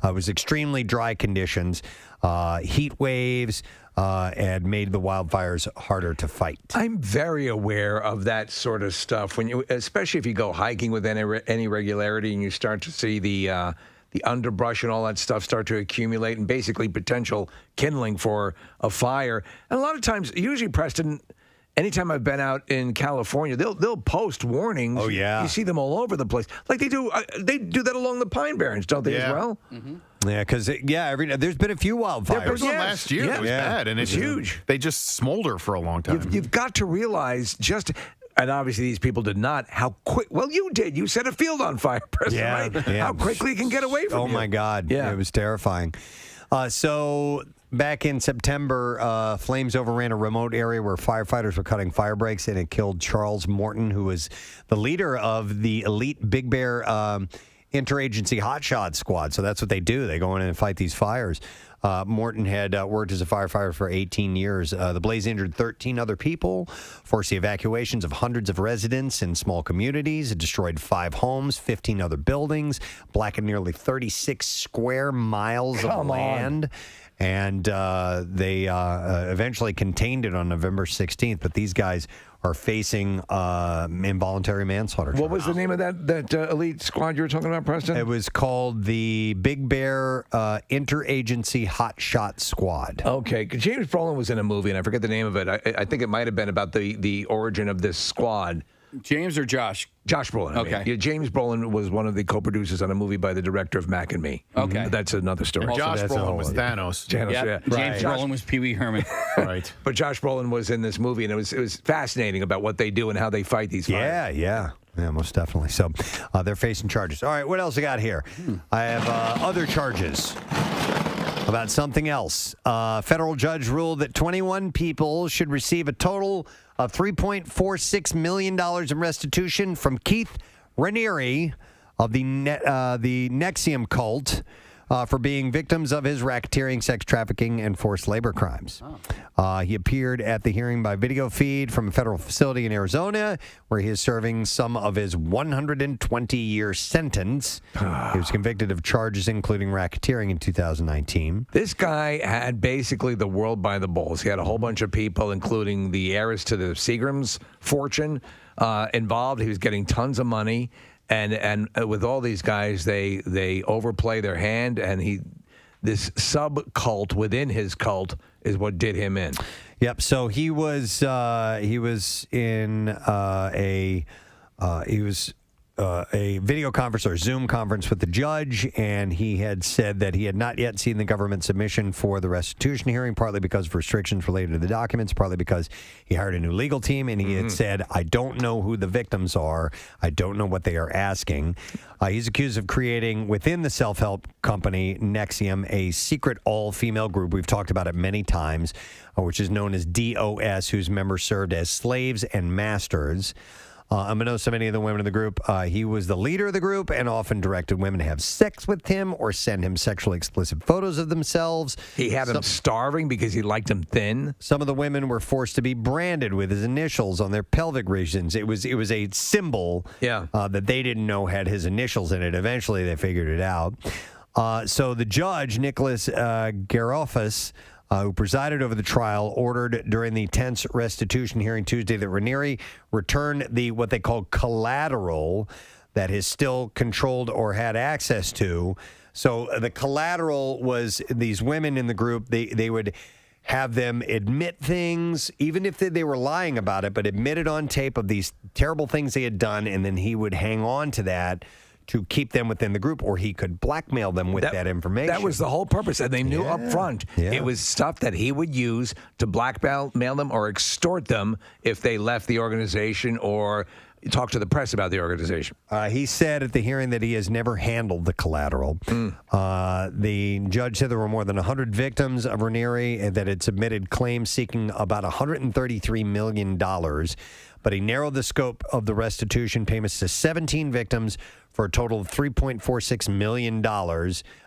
It was extremely dry conditions, heat waves, and made the wildfires harder to fight. I'm very aware of that sort of stuff especially if you go hiking with any regularity and you start to see the underbrush and all that stuff start to accumulate and basically potential kindling for a fire. And a lot of times, usually, Preston, anytime I've been out in California, they'll post warnings. Oh, yeah. You see them all over the place. Like they do that along the Pine Barrens, don't they, as well? Mm-hmm. Yeah, because there's been a few wildfires. There was one last year that was bad, and it's huge. They just smolder for a long time. You've got to realize and obviously these people did not, how quick. Well, you did. You set a field on fire, Preston, right? Yeah. How quickly it can get away from you. Oh, my God. Yeah. It was terrifying. So back in September, flames overran a remote area where firefighters were cutting fire breaks, and it killed Charles Morton, who was the leader of the elite Big Bear interagency hotshot squad. So that's what they do. They go in and fight these fires. Morton had worked as a firefighter for 18 years. The blaze injured 13 other people, forced the evacuations of hundreds of residents in small communities. It destroyed 5 homes, 15 other buildings, blackened nearly 36 square miles of land. And they eventually contained it on November 16th. But these guys are facing involuntary manslaughter. What was the name of that elite squad you were talking about, Preston? It was called the Big Bear Interagency Hotshot Squad. Okay. James Brolin was in a movie, and I forget the name of it. I think it might have been about the origin of this squad. James or Josh? Josh Brolin. Okay. Yeah, James Brolin was one of the co-producers on a movie by the director of Mac and Me. Okay. That's another story. And Josh Brolin was Thanos. Yep. James Brolin was Pee Wee Herman. Right. But Josh Brolin was in this movie, and it was fascinating about what they do and how they fight these fires. Yeah, most definitely. So they're facing charges. All right, what else I got here? I have other charges about something else. Federal judge ruled that 21 people should receive a total of $3.46 million in restitution from Keith Raniere of the NXIVM cult for being victims of his racketeering, sex trafficking, and forced labor crimes. He appeared at the hearing by video feed from a federal facility in Arizona, where he is serving some of his 120-year sentence. He was convicted of charges including racketeering in 2019. This guy had basically the world by the balls. He had a whole bunch of people, including the heiress to the Seagram's fortune, involved. He was getting tons of money. And with all these guys, they overplay their hand, and this sub-cult within his cult is what did him in. Yep. So he was in a video conference or Zoom conference with the judge, and he had said that he had not yet seen the government submission for the restitution hearing, partly because of restrictions related to the documents, partly because he hired a new legal team, and he had said, I don't know who the victims are. I don't know what they are asking. He's accused of creating, within the self-help company NXIVM, a secret all-female group. We've talked about it many times, which is known as DOS, whose members served as slaves and masters. Unbeknownst to many of the women in the group, he was the leader of the group and often directed women to have sex with him or send him sexually explicit photos of themselves. He had them starving because he liked them thin. Some of the women were forced to be branded with his initials on their pelvic regions. It was a symbol that they didn't know had his initials in it. Eventually, they figured it out. So the judge, Nicholas Garofas, who presided over the trial, ordered during the tense restitution hearing Tuesday that Raniere return what they call collateral that is still controlled or had access to. So the collateral was these women in the group. They would have them admit things, even if they were lying about it, but admit it on tape of these terrible things they had done, and then he would hang on to that to keep them within the group, or he could blackmail them with that information. That was the whole purpose, and they knew up front it was stuff that he would use to blackmail them or extort them if they left the organization or talk to the press about the organization. He said at the hearing that he has never handled the collateral. The judge said there were more than 100 victims of Raniere and that had submitted claims seeking about $133 million, but he narrowed the scope of the restitution payments to 17 victims for a total of $3.46 million,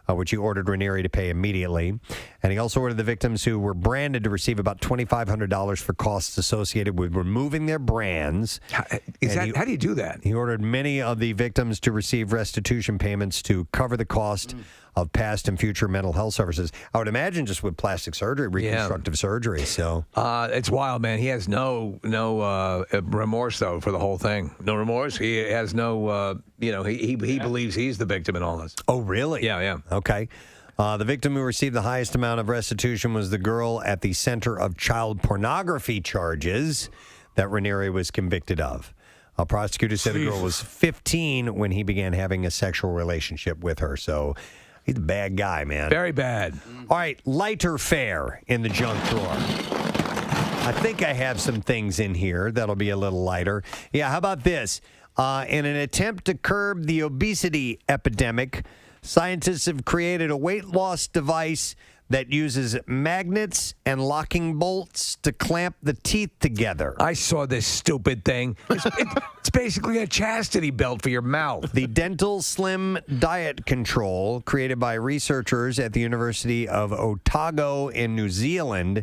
which he ordered Raniere to pay immediately. And he also ordered the victims who were branded to receive about $2,500 for costs associated with removing their brands. How do you do that? He ordered many of the victims to receive restitution payments to cover the cost of past and future mental health services. I would imagine just with plastic surgery, reconstructive surgery. So it's wild, man. He has no remorse though for the whole thing. No remorse. He has no. He believes he's the victim in all this. Oh, really? Yeah. Okay. The victim who received the highest amount of restitution was the girl at the center of child pornography charges that Raniere was convicted of. A prosecutor said the girl was 15 when he began having a sexual relationship with her. So he's a bad guy, man. Very bad. All right, lighter fare in the junk drawer. I think I have some things in here that'll be a little lighter. Yeah, how about this? In an attempt to curb the obesity epidemic, scientists have created a weight loss device that uses magnets and locking bolts to clamp the teeth together. I saw this stupid thing. It's basically a chastity belt for your mouth. The Dental Slim Diet Control, created by researchers at the University of Otago in New Zealand,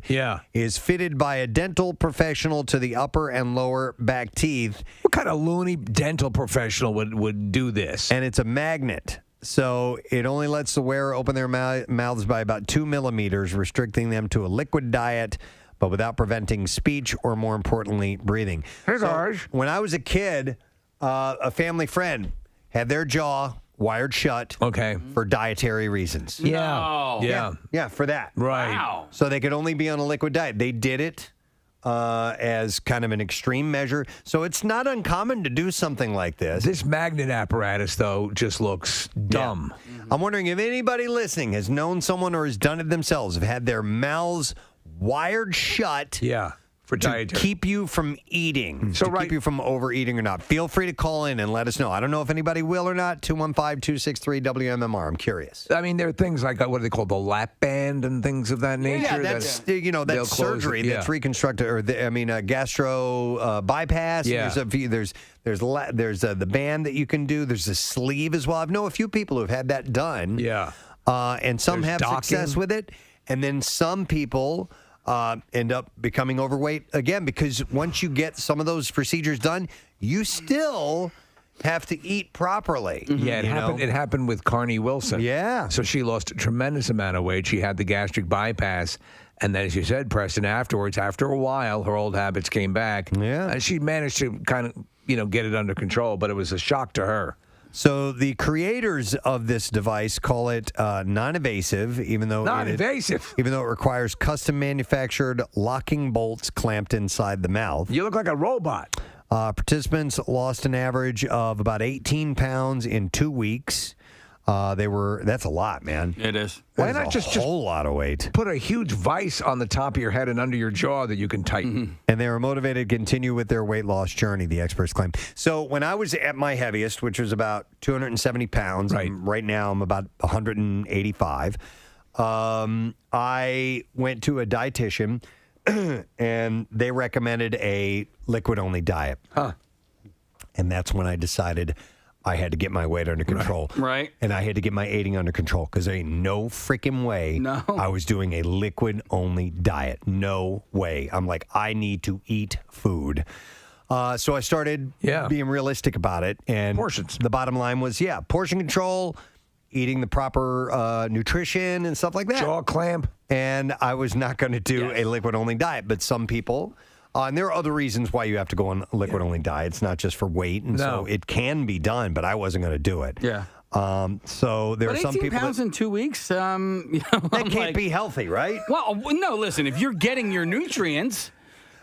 is fitted by a dental professional to the upper and lower back teeth. What kind of loony dental professional would do this? And it's a magnet. So it only lets the wearer open their mouths by about 2 millimeters, restricting them to a liquid diet, but without preventing speech or, more importantly, breathing. Hey, guys. When I was a kid, a family friend had their jaw wired shut for dietary reasons. Yeah, for that. Right. Wow. So they could only be on a liquid diet. They did it as kind of an extreme measure. So it's not uncommon to do something like this. This magnet apparatus, though, just looks dumb. Yeah. I'm wondering if anybody listening has known someone or has done it themselves, have had their mouths wired shut. For to dietary. keep you from eating, So to keep you from overeating or not. Feel free to call in and let us know. I don't know if anybody will or not. 215-263-WMMR. I'm curious. I mean, there are things like, what do they call the lap band and things of that nature? Yeah, that's they'll surgery. close it. That's reconstructed, or gastro bypass. Yeah. There's the band that you can do. There's a sleeve as well. I know a few people who have had that done. Yeah. And some There's have docking. success with it, and then some people end up becoming overweight again, because once you get some of those procedures done, you still have to eat properly. Yeah, it happened with Carney Wilson. Yeah. So she lost a tremendous amount of weight. She had the gastric bypass. And then, as you said, Preston, afterwards, after a while, her old habits came back. Yeah. And she managed to kind of, get it under control, but it was a shock to her. So the creators of this device call it non-invasive, even though it requires custom manufactured locking bolts clamped inside the mouth. You look like a robot. Participants lost an average of about 18 pounds in 2 weeks. That's a lot, man. It is. Why not just a whole lot of weight? Put a huge vise on the top of your head and under your jaw that you can tighten. And they were motivated to continue with their weight loss journey, the experts claim. So when I was at my heaviest, which was about 270 pounds, right now I'm about 185, I went to a dietitian, and they recommended a liquid-only diet. And that's when I decided I had to get my weight under control. Right. And I had to get my eating under control, because there ain't no freaking way I was doing a liquid-only diet. No way. I'm like, I need to eat food. So I started being realistic about it. And portions. The bottom line was, portion control, eating the proper nutrition and stuff like that. Jaw clamp. And I was not going to do a liquid-only diet. But some people... and there are other reasons why you have to go on a liquid-only diet. It's not just for weight, and so it can be done, but I wasn't going to do it. Yeah. So there are some people 18 pounds in 2 weeks, that can't be healthy, right? Well, no, listen, if you're getting your nutrients,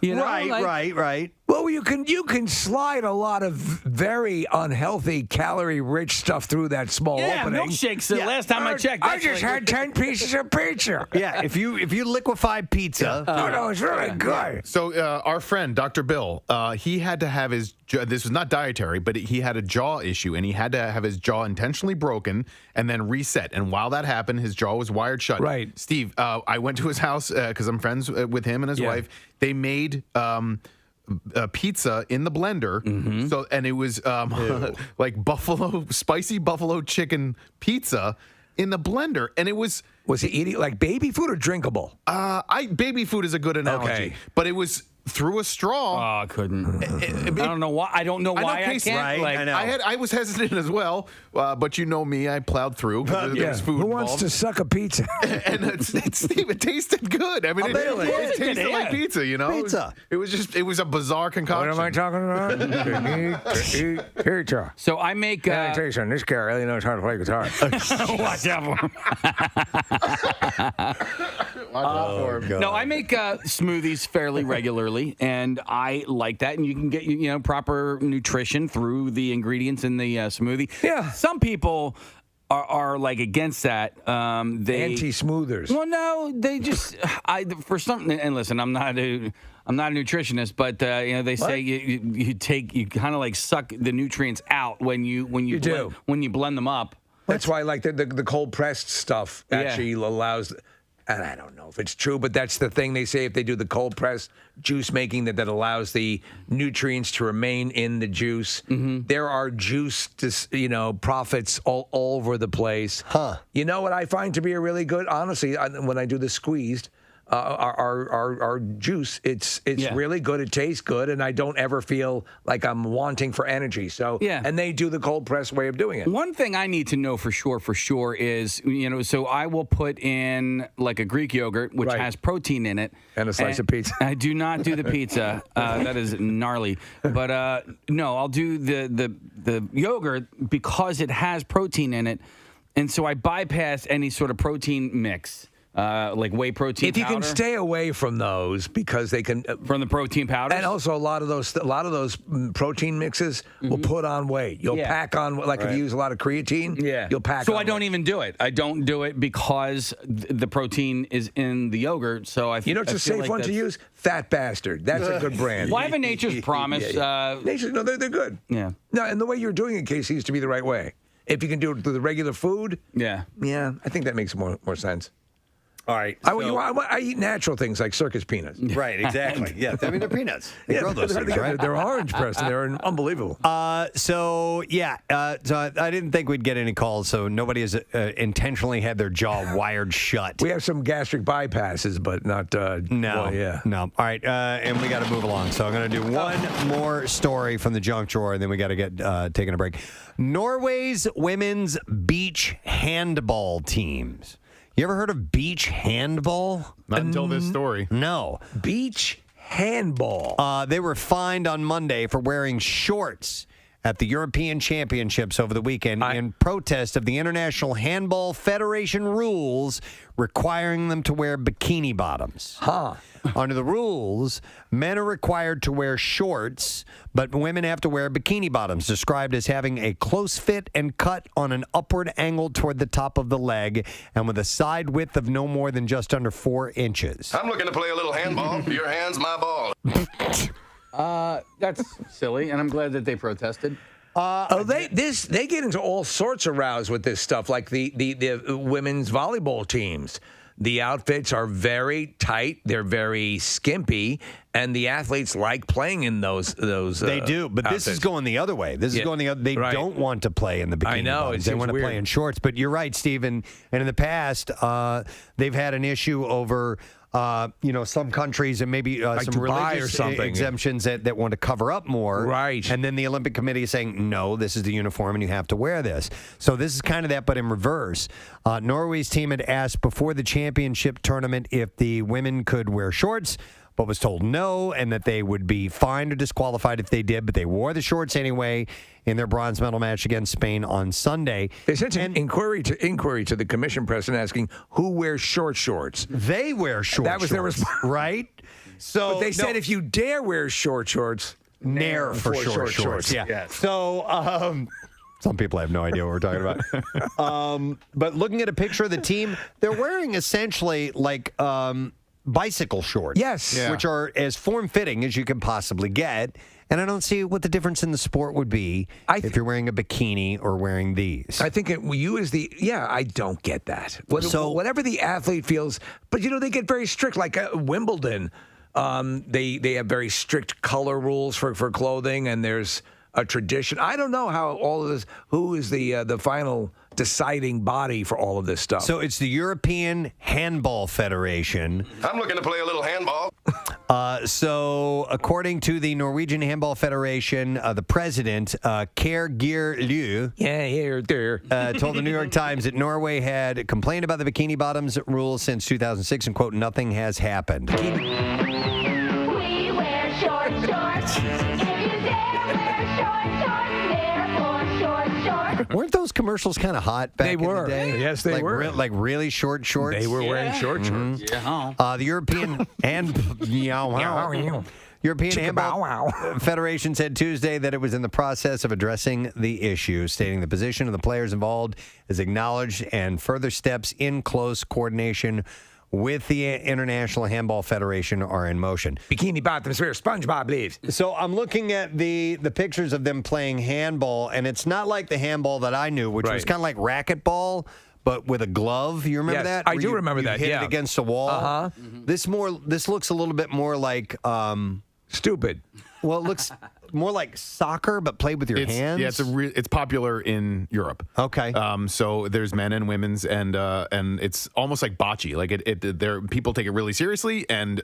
right. Well, you can slide a lot of very unhealthy, calorie-rich stuff through that small opening. Milkshakes. The last time I checked, I just had 10 pieces of pizza. Yeah, if you liquefy pizza, it's really good. So our friend Dr. Bill, he had to have his. This was not dietary, but he had a jaw issue, and he had to have his jaw intentionally broken and then reset. And while that happened, his jaw was wired shut. Right. Steve, I went to his house because I'm friends with him and his wife. They made. Pizza in the blender, so and it was like spicy buffalo chicken pizza in the blender, and it was. Was he eating like baby food or drinkable? Baby food is a good analogy, but it was through a straw. Oh, I couldn't. I don't know why. I don't know why I Casey, can't. right? Like, I know. I was hesitant as well, but you know me, I plowed through. There was food Who wants involved. to suck a pizza? And Steve, it tasted good. I mean, it tasted like pizza. You know, Pizza. It was a bizarre concoction. What am I talking about? Eat pizza. So I make. Let me tell you something. This guy really knows how to play guitar. Watch out for him. No, I make smoothies fairly regularly, and I like that. And you can get proper nutrition through the ingredients in the smoothie. Yeah. Some people are like against that. They Anti-smoothers. Well, no, they just for something. And listen, I'm not a nutritionist, but they say you kind of like suck the nutrients out when you blend them up. That's why I like the cold pressed stuff actually allows. And I don't know if it's true, but that's the thing they say if they do the cold press juice making that allows the nutrients to remain in the juice. Mm-hmm. There are juice, profits all over the place. Huh? You know what I find to be a really good, honestly, when I do the squeezed. Our juice, it's really good. It tastes good, and I don't ever feel like I'm wanting for energy. So and they do the cold press way of doing it. One thing I need to know for sure is so I will put in like a Greek yogurt which has protein in it and a slice of pizza. I do not do the pizza. That is gnarly. But no, I'll do the yogurt because it has protein in it, and so I bypass any sort of protein mix. Like whey protein if you powder. can stay away from those because they can from the protein powders, and also a lot of those protein mixes will put on weight. You'll pack on if you use a lot of creatine. You'll pack. So on I don't weight. even do it. I don't do it because the protein is in the yogurt. So it's a safe one to use. Fat Bastard. That's a good brand. Well, I have a Nature's Promise. Nature's they're good. Yeah. No, and the way you're doing it, Casey, seems to be the right way. If you can do it through the regular food. Yeah, I think that makes more sense. All right. I eat natural things like circus peanuts. Right, exactly. Yeah, I mean, they're peanuts. They grow those things, right? They're orange, Preston. They're unbelievable. So I didn't think we'd get any calls, so nobody has intentionally had their jaw wired shut. We have some gastric bypasses, but not... No. All right, and we got to move along. So I'm going to do one more story from the junk drawer, and then we got to get taking a break. Norway's women's beach handball teams. You ever heard of beach handball? Not until this story. No. Beach handball. They were fined on Monday for wearing shorts at the European Championships over the weekend in protest of the International Handball Federation rules requiring them to wear bikini bottoms. Under the rules, men are required to wear shorts, but women have to wear bikini bottoms, described as having a close fit and cut on an upward angle toward the top of the leg and with a side width of no more than just under 4 inches. I'm looking to play a little handball. Your hand's my ball. that's silly, and I'm glad that they protested. They get into all sorts of rows with this stuff, like the women's volleyball teams. The outfits are very tight. They're very skimpy, and the athletes like playing in those. They do, but outfits. This is going the other way. This is going the other. They don't want to play in the bikini. I know. bottoms. They want to play in shorts. But you're right, Stephen. And in the past, they've had an issue over. Some countries and maybe like some Dubai religious or something. exemptions that want to cover up more. Right. And then the Olympic Committee is saying, no, this is the uniform and you have to wear this. So this is kind of that, but in reverse. Norway's team had asked before the championship tournament if the women could wear shorts, but was told no, and that they would be fined or disqualified if they did, but they wore the shorts anyway in their bronze medal match against Spain on Sunday. They sent an inquiry to the commission, Preston, asking who wears shorts. They wear shorts. That was their response, right? So but they said if you dare wear shorts, nair for short shorts. Yeah. Yes. So. Some people have no idea what we're talking about. But looking at a picture of the team, they're wearing essentially like bicycle shorts. Yes. Yeah. Which are as form-fitting as you can possibly get. And I don't see what the difference in the sport would be if you're wearing a bikini or wearing these. I think I don't get that. Whatever the athlete feels, but they get very strict. Like Wimbledon, they have very strict color rules for clothing, and there's a tradition. I don't know how all of this. Who is the final deciding body for all of this stuff? So it's the European Handball Federation. I'm looking to play a little handball. So, according to the Norwegian Handball Federation, the president, Kjær Liu, told the New York Times that Norway had complained about the bikini bottoms rule since 2006, and, quote, nothing has happened. We wear short shorts. If you dare wear short shorts, therefore short shorts. Weren't those commercials kind of hot back in the day? Yes, they were. Like really short shorts? They were wearing short shorts. Yeah. The European European Handball Federation said Tuesday that it was in the process of addressing the issue, stating the position of the players involved is acknowledged and further steps in close coordination with the International Handball Federation are in motion. Bikini bottoms where SpongeBob lives. So I'm looking at the pictures of them playing handball, and it's not like the handball that I knew, which was kind of like racquetball, but with a glove. You remember that? I do remember that. Hit it against a wall. Uh-huh. This looks a little bit more like stupid. Well, it looks more like soccer, but played with your hands. Yeah, it's popular in Europe. Okay. So there's men and women's, and it's almost like bocce. Like people take it really seriously, and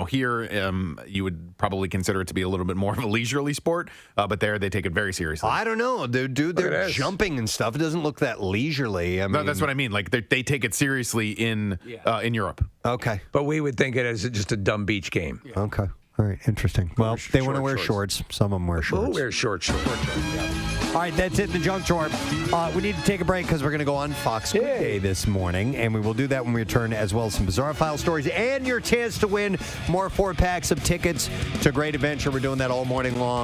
here you would probably consider it to be a little bit more of a leisurely sport, but there they take it very seriously. I don't know, dude. They're jumping and stuff. It doesn't look that leisurely. I mean, no, that's what I mean. Like they take it seriously in Europe. Okay. But we would think it as just a dumb beach game. Yeah. Okay. All right, interesting. Well, they want to wear shorts. Some of them wear shorts. We'll wear shorts. All right, that's it in the junk drawer. We need to take a break because we're going to go on Fox Squid Day this morning, and we will do that when we return, as well as some Bizarre File stories and your chance to win more 4-packs of tickets to Great Adventure. We're doing that all morning long.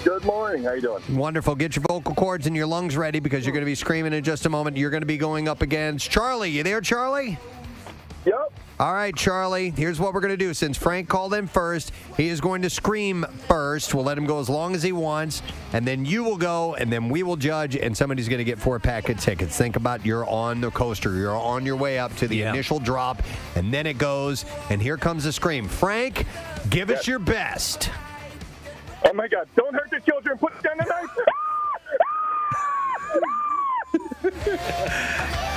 Good morning. How you doing? Wonderful. Get your vocal cords and your lungs ready because you're going to be screaming in just a moment. You're going to be going up against Charlie. You there, Charlie? Yep. All right, Charlie, here's what we're going to do. Since Frank called in first, he is going to scream first. We'll let him go as long as he wants, and then you will go, and then we will judge, and somebody's going to get 4-pack of tickets. Think about you're on the coaster. You're on your way up to the initial drop, and then it goes, and here comes the scream. Frank, give us your best. Oh, my God. Don't hurt the children. Put down the knife.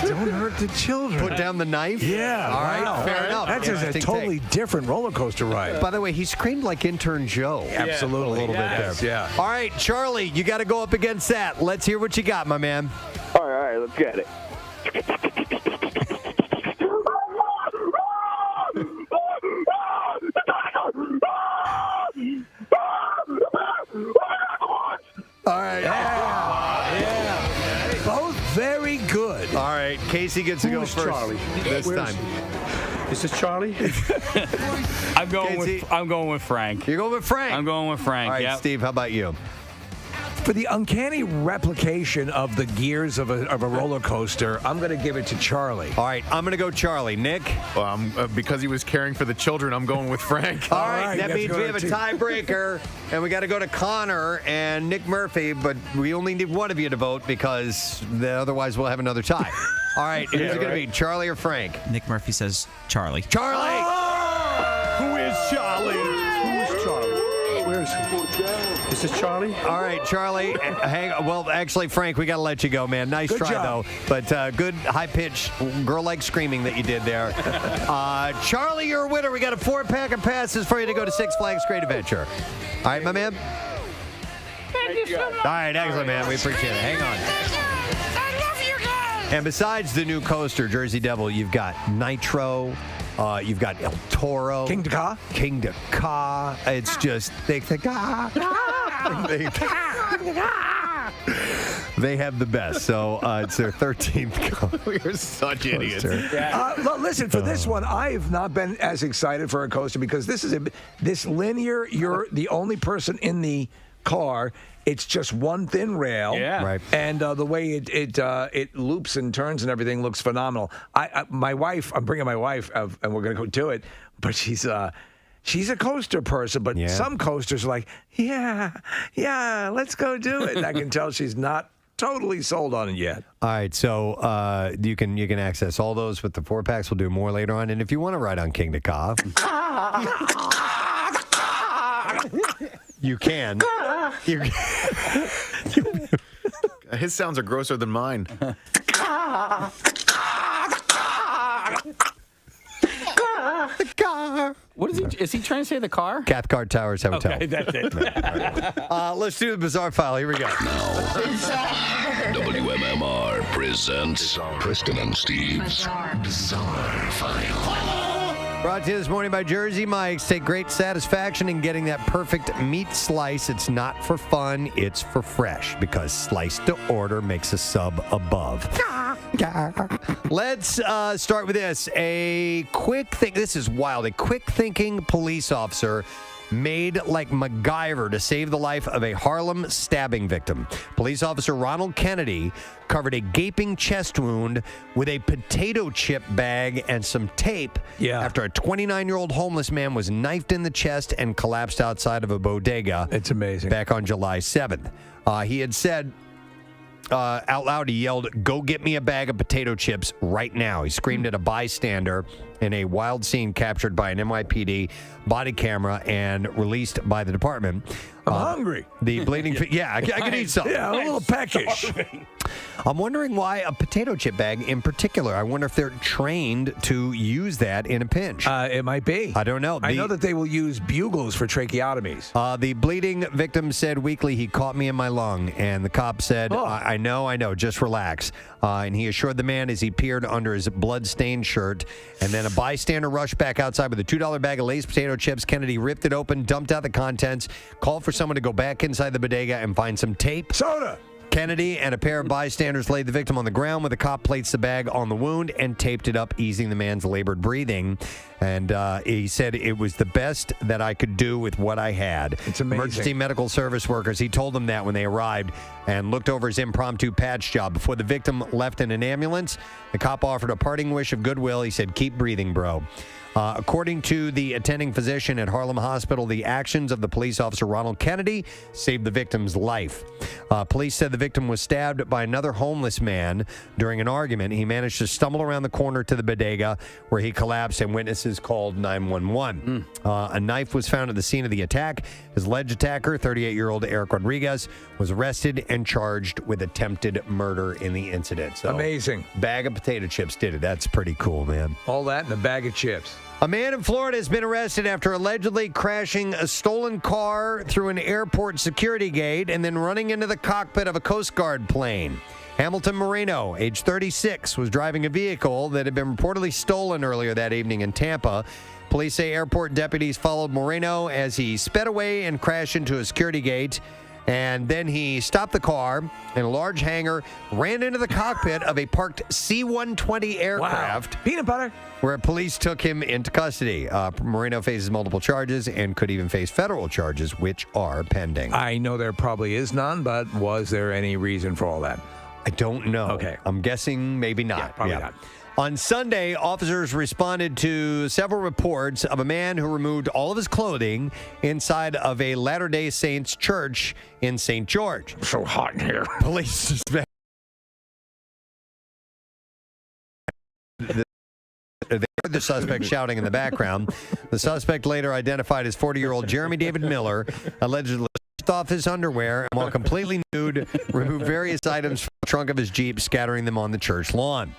Don't hurt the children. Put down the knife? Yeah. All right, wow. fair enough. That's just a Interesting totally take. different roller coaster ride. By the way, he screamed like Intern Joe. Absolutely. A little bit there. Yeah. All right, Charlie, you got to go up against that. Let's hear what you got, my man. All right, let's get it. All right. Yeah. Both very good. All right, Casey gets to go Who's first Charlie? this Where's- time. Is this Charlie? I'm going Casey? with Frank. You're going with Frank. I'm going with Frank. All right, yep. Steve, how about you? For the uncanny replication of the gears of a roller coaster, I'm going to give it to Charlie. All right, I'm going to go Charlie. Nick? Well, because he was caring for the children, I'm going with Frank. All right, you that have to means go we to have a two. tiebreaker, and we got to go to Connor and Nick Murphy, but we only need one of you to vote because otherwise we'll have another tie. All right, who's it going to be, Charlie or Frank? Nick Murphy says Charlie. Charlie! Who is Charlie? Who's Charlie? Where's Is this Charlie? All right, Charlie. Well, actually, Frank, we got to let you go, man. Nice Good try, job. though. But good high-pitched, girl-like screaming that you did there. Charlie, you're a winner. We got a 4-pack of passes for you to go to Six Flags Great Adventure. All right, my man? Thank you so much. All right, excellent, man. We appreciate it. Hang on. I love you guys. And besides the new coaster, Jersey Devil, you've got Nitro. You've got El Toro. King Ka. King Ka. It's just they have the best. So it's their 13th. We're such idiots. Listen, for this one, I've not been as excited for a coaster because this is this linear. You're the only person in the car. It's just one thin rail. Yeah. Right. And the way it loops and turns and everything looks phenomenal. My wife, I'm bringing my wife, and we're going to go do it, but she's a coaster person, but some coasters are like, yeah, let's go do it. And I can tell she's not totally sold on it yet. All right, so you can access all those with the 4-packs. We'll do more later on. And if you want to ride on King Ka, you can. His sounds are grosser than mine. What is he? Is he trying to say the car? Cathcart Towers Hotel. Okay, that's it. Let's do the bizarre file. Here we go. WMMR presents Preston and Steve's Bizarre File. Brought to you this morning by Jersey Mike's. Take great satisfaction in getting that perfect meat slice. It's not for fun, it's for fresh, because slice to order makes a sub above. Let's start with this. A quick thing. This is wild. A quick thinking police officer made like MacGyver to save the life of a Harlem stabbing victim. Police officer Ronald Kennedy covered a gaping chest wound with a potato chip bag and some tape after a 29-year-old homeless man was knifed in the chest and collapsed outside of a bodega. It's amazing. Back on July 7th. He had said out loud, he yelled, "Go get me a bag of potato chips right now." He screamed at a bystander in a wild scene captured by an NYPD body camera and released by the department. I'm hungry. The bleeding... I can eat something. Yeah, a little peckish. I'm wondering why a potato chip bag in particular. I wonder if they're trained to use that in a pinch. It might be. I don't know. I know that they will use bugles for tracheotomies. The bleeding victim said weekly, "He caught me in my lung." And the cop said, I know, just relax. And he assured the man as he peered under his blood-stained shirt. And then a bystander rushed back outside with a $2 bag of Lay's potato chips. Kennedy ripped it open, dumped out the contents, called for someone to go back inside the bodega and find some tape. Soda! Kennedy and a pair of bystanders laid the victim on the ground, where the cop placed the bag on the wound and taped it up, easing the man's labored breathing. And he said it was the best that I could do with what I had. It's amazing. Emergency medical service workers, he told them that when they arrived and looked over his impromptu patch job. Before the victim left in an ambulance, the cop offered a parting wish of goodwill. He said, "Keep breathing, bro." According to the attending physician at Harlem Hospital, the actions of the police officer Ronald Kennedy saved the victim's life. Police said the victim was stabbed by another homeless man during an argument. He managed to stumble around the corner to the bodega where he collapsed, and witnesses called 911. A knife was found at the scene of the attack. His alleged attacker, 38-year-old Eric Rodriguez, was arrested and charged with attempted murder in the incident. So, amazing. Bag of potato chips did it. That's pretty cool, man. All that in a bag of chips. A man in Florida has been arrested after allegedly crashing a stolen car through an airport security gate and then running into the cockpit of a Coast Guard plane. Hamilton Moreno, age 36, was driving a vehicle that had been reportedly stolen earlier that evening in Tampa. Police say airport deputies followed Moreno as he sped away and crashed into a security gate. And then he stopped the car in a large hangar, ran into the cockpit of a parked C-120 aircraft. Wow. Peanut butter. Where police took him into custody. Moreno faces multiple charges and could even face federal charges, which are pending. I know there probably is none, but was there any reason for all that? I don't know. Okay. I'm guessing maybe not. Yeah, probably not. On Sunday, officers responded to several reports of a man who removed all of his clothing inside of a Latter-day Saints church in St. George. So hot in here. Police suspect they heard the suspect shouting in the background. The suspect, later identified as 40-year-old Jeremy David Miller, allegedly stripped off his underwear and, while completely nude, removed various items from the trunk of his Jeep, scattering them on the church lawn.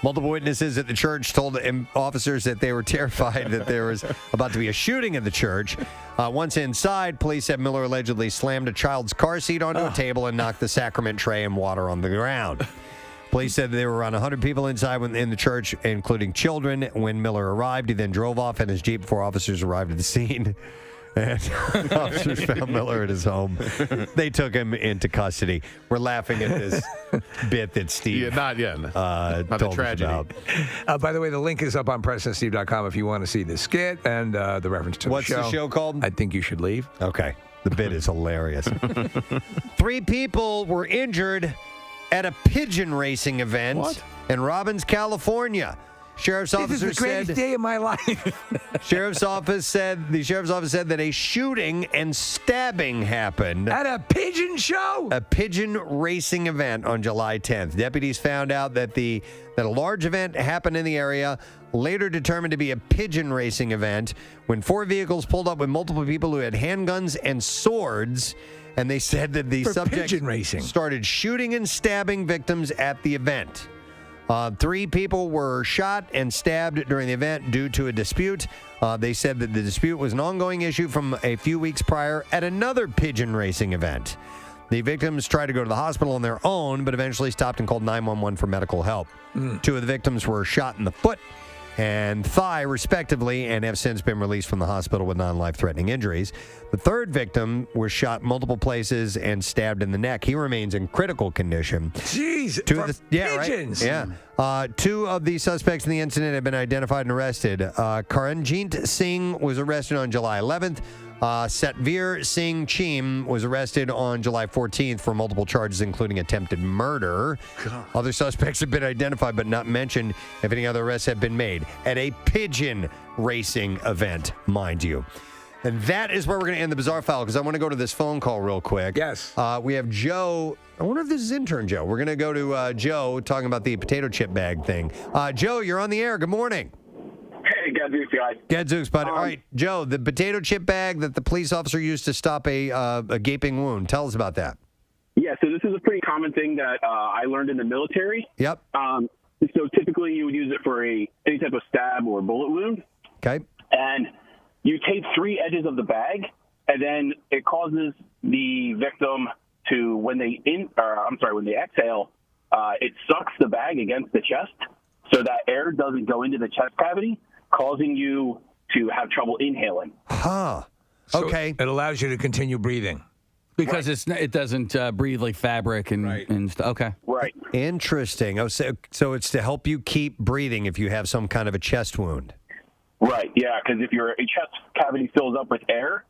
Multiple witnesses at the church told officers that they were terrified that there was about to be a shooting at the church. Once inside, police said Miller allegedly slammed a child's car seat onto a table and knocked the sacrament tray and water on the ground. Police said there were around 100 people inside in the church, including children. When Miller arrived, he then drove off in his Jeep before officers arrived at the scene. And officers found Miller at his home. They took him into custody. We're laughing at this bit that Steve not told tragedy. us about. By the way, the link is up on PrestonandSteve.com if you want to see the skit and the reference to What's the show called? I Think You Should Leave. Okay. The bit is hilarious. 3 people were injured at a pigeon racing event in Robbins, California. Sheriff's officer This is the greatest day of my life. the sheriff's office said that a shooting and stabbing happened at a pigeon show, a pigeon racing event on July 10th. Deputies found out that a large event happened in the area, later determined to be a pigeon racing event, when 4 vehicles pulled up with multiple people who had handguns and swords. And they said that the subject started shooting and stabbing victims at the event. 3 people were shot and stabbed during the event due to a dispute. They said that the dispute was an ongoing issue from a few weeks prior at another pigeon racing event. The victims tried to go to the hospital on their own, but eventually stopped and called 911 for medical help. 2 of the victims were shot in the foot and thigh, respectively, and have since been released from the hospital with non-life-threatening injuries. The 3rd victim was shot multiple places and stabbed in the neck. He remains in critical condition. Jeez, pigeons. Right? Yeah. 2 of the suspects in the incident have been identified and arrested. Karanjit Singh was arrested on July 11th. Satvir Singh Cheem was arrested on July 14th for multiple charges, including attempted murder. God. Other suspects have been identified but not mentioned if any other arrests have been made at a pigeon racing event, mind you. And that is where we're going to end the Bizarre File, because I want to go to this phone call real quick. Yes. We have Joe. I wonder if this is intern Joe. We're going to go to Joe talking about the potato chip bag thing. Joe, you're on the air. Good morning. Hey, Gadzooks, guys. Gadzooks, bud. All right, Joe, the potato chip bag that the police officer used to stop a gaping wound. Tell us about that. Yeah, so this is a pretty common thing that I learned in the military. Yep. So typically you would use it for any type of stab or bullet wound. Okay. And you tape 3 edges of the bag, and then it causes the victim to, when they exhale, it sucks the bag against the chest so that air doesn't go into the chest cavity, causing you to have trouble inhaling. Huh. So okay. It allows you to continue breathing. Because it doesn't breathe like fabric and stuff. Okay. Right. Interesting. Oh, so it's to help you keep breathing if you have some kind of a chest wound. Right, yeah, because if your chest cavity fills up with air,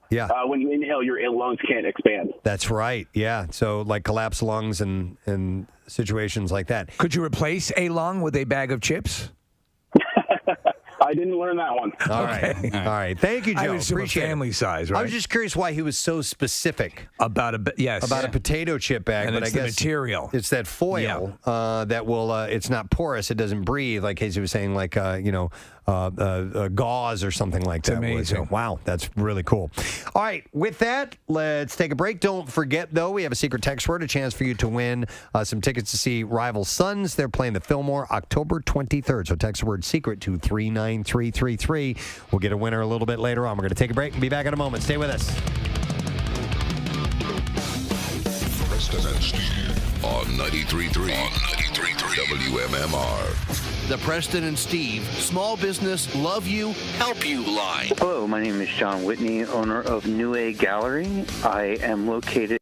when you inhale, your lungs can't expand. That's right. Yeah. So like collapsed lungs and situations like that. Could you replace a lung with a bag of chips? I didn't learn that one. All right. All right. Thank you, Joe. I would assume Appreciate it. family size, right? I was just curious why he was so specific about a potato chip bag, And but it's I the guess material. it's that foil that will. It's not porous. It doesn't breathe, like Casey was saying, like gauze or something like that. amazing. Wow, that's really cool. All right, with that, let's take a break. Don't forget, though, we have a secret text word, a chance for you to win some tickets to see Rival Sons. They're playing the Fillmore October 23rd. So text the word secret to 39333. We'll get a winner a little bit later on. We're going to take a break and be back in a moment. Stay with us. Preston and Steve on 93.3 WMMR. The Preston and Steve Small Business Love You, Help You line. Hello, my name is John Whitney, owner of New A Gallery. I am located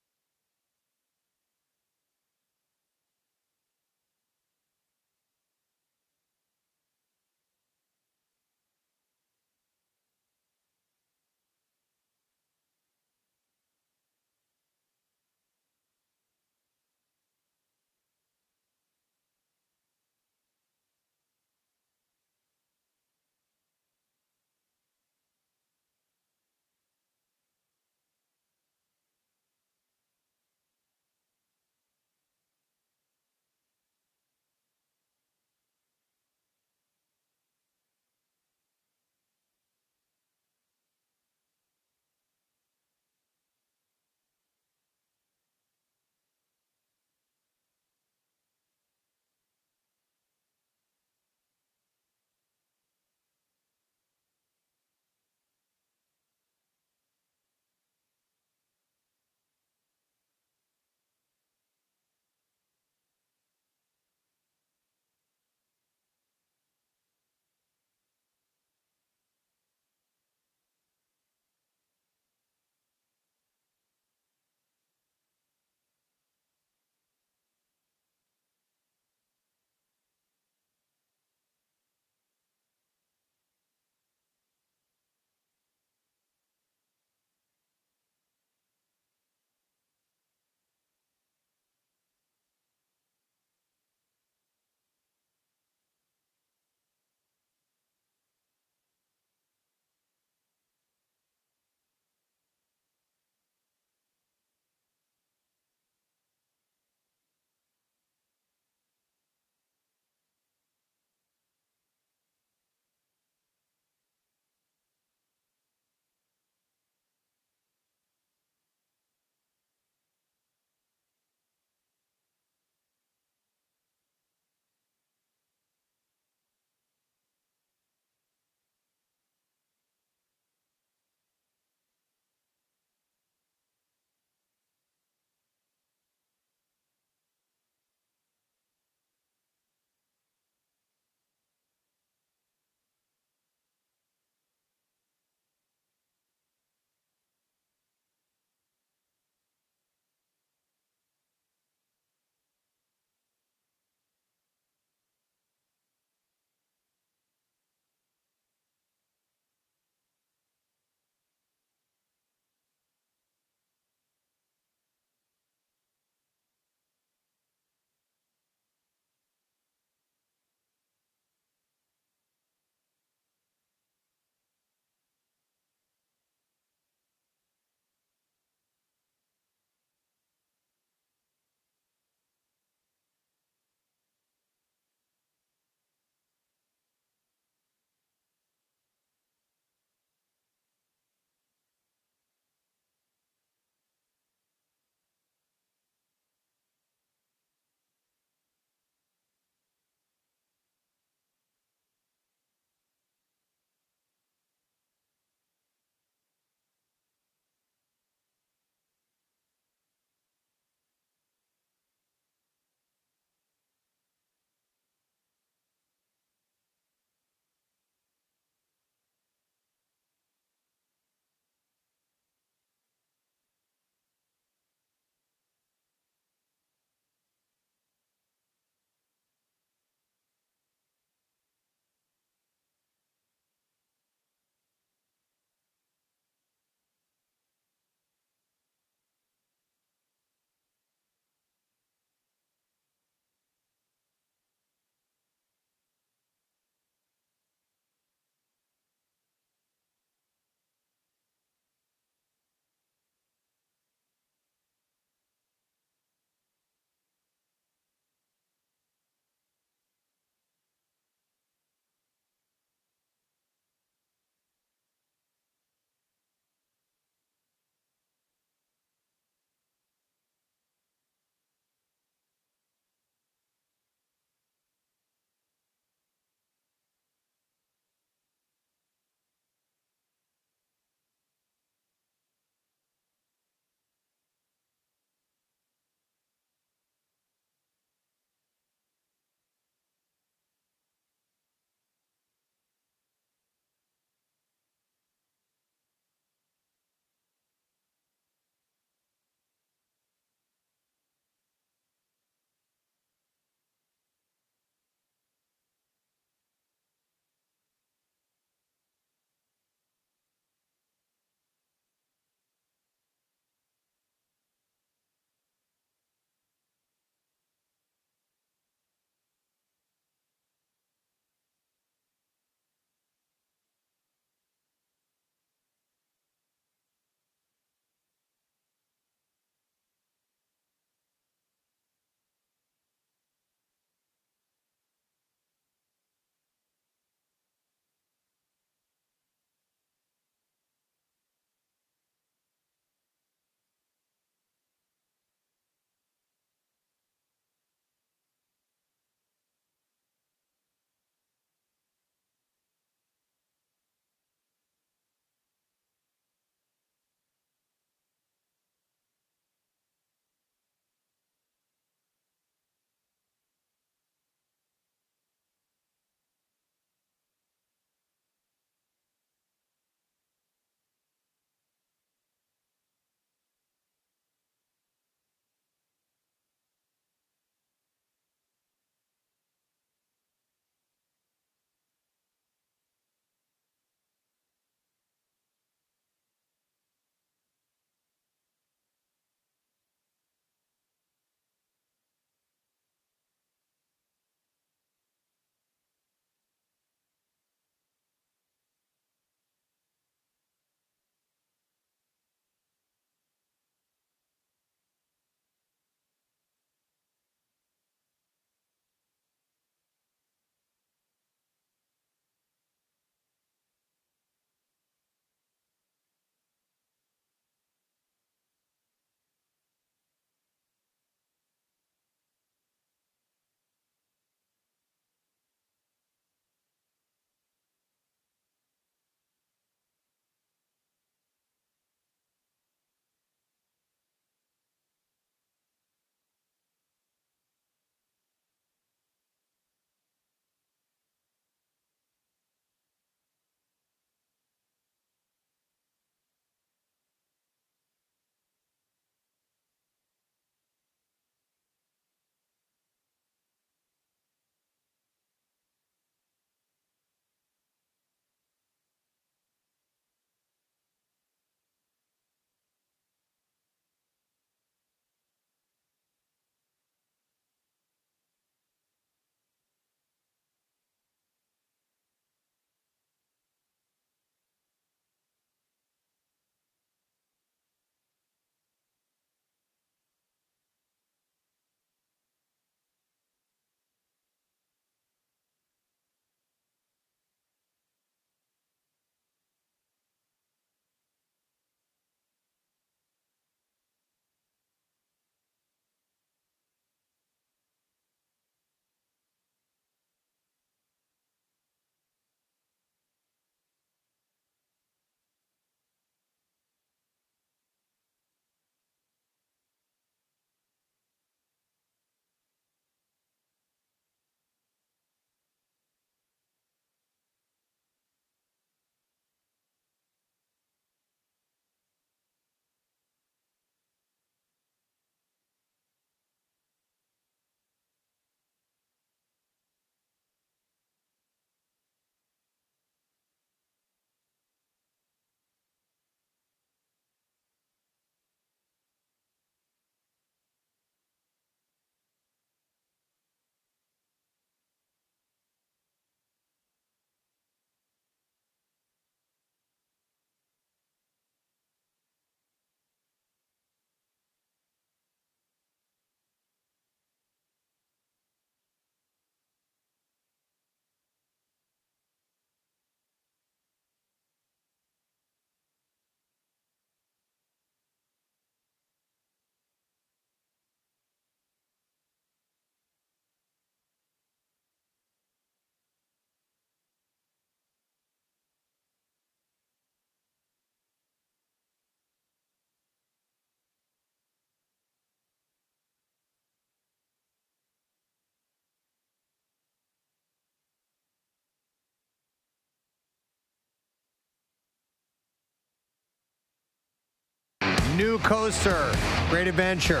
new coaster, Great Adventure,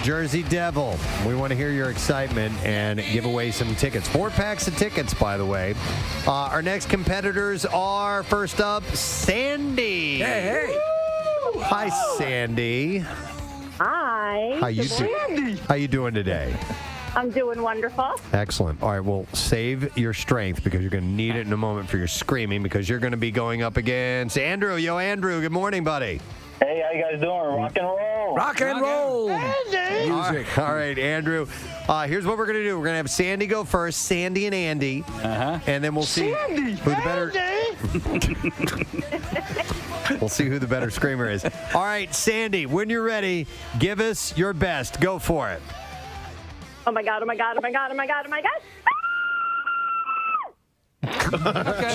Jersey Devil. We want to hear your excitement and give away some tickets. 4 packs of tickets, by the way. Our next competitors are, first up, Sandy. Hey. Hi, Sandy. Hi. How you doing today? I'm doing wonderful. Excellent. All right, well, save your strength because you're going to need it in a moment for your screaming because you're going to be going up against Andrew. Yo, Andrew, good morning, buddy. Hey, how you guys doing? Rock and roll. Rock and roll. Music. All right, Andrew. Here's what we're going to do. We're going to have Sandy go first, Sandy and Andy. And then we'll see who the better... We'll see who the better screamer is. All right, Sandy, when you're ready, give us your best. Go for it. Oh my God, oh my God, oh my God, oh my God, oh my God.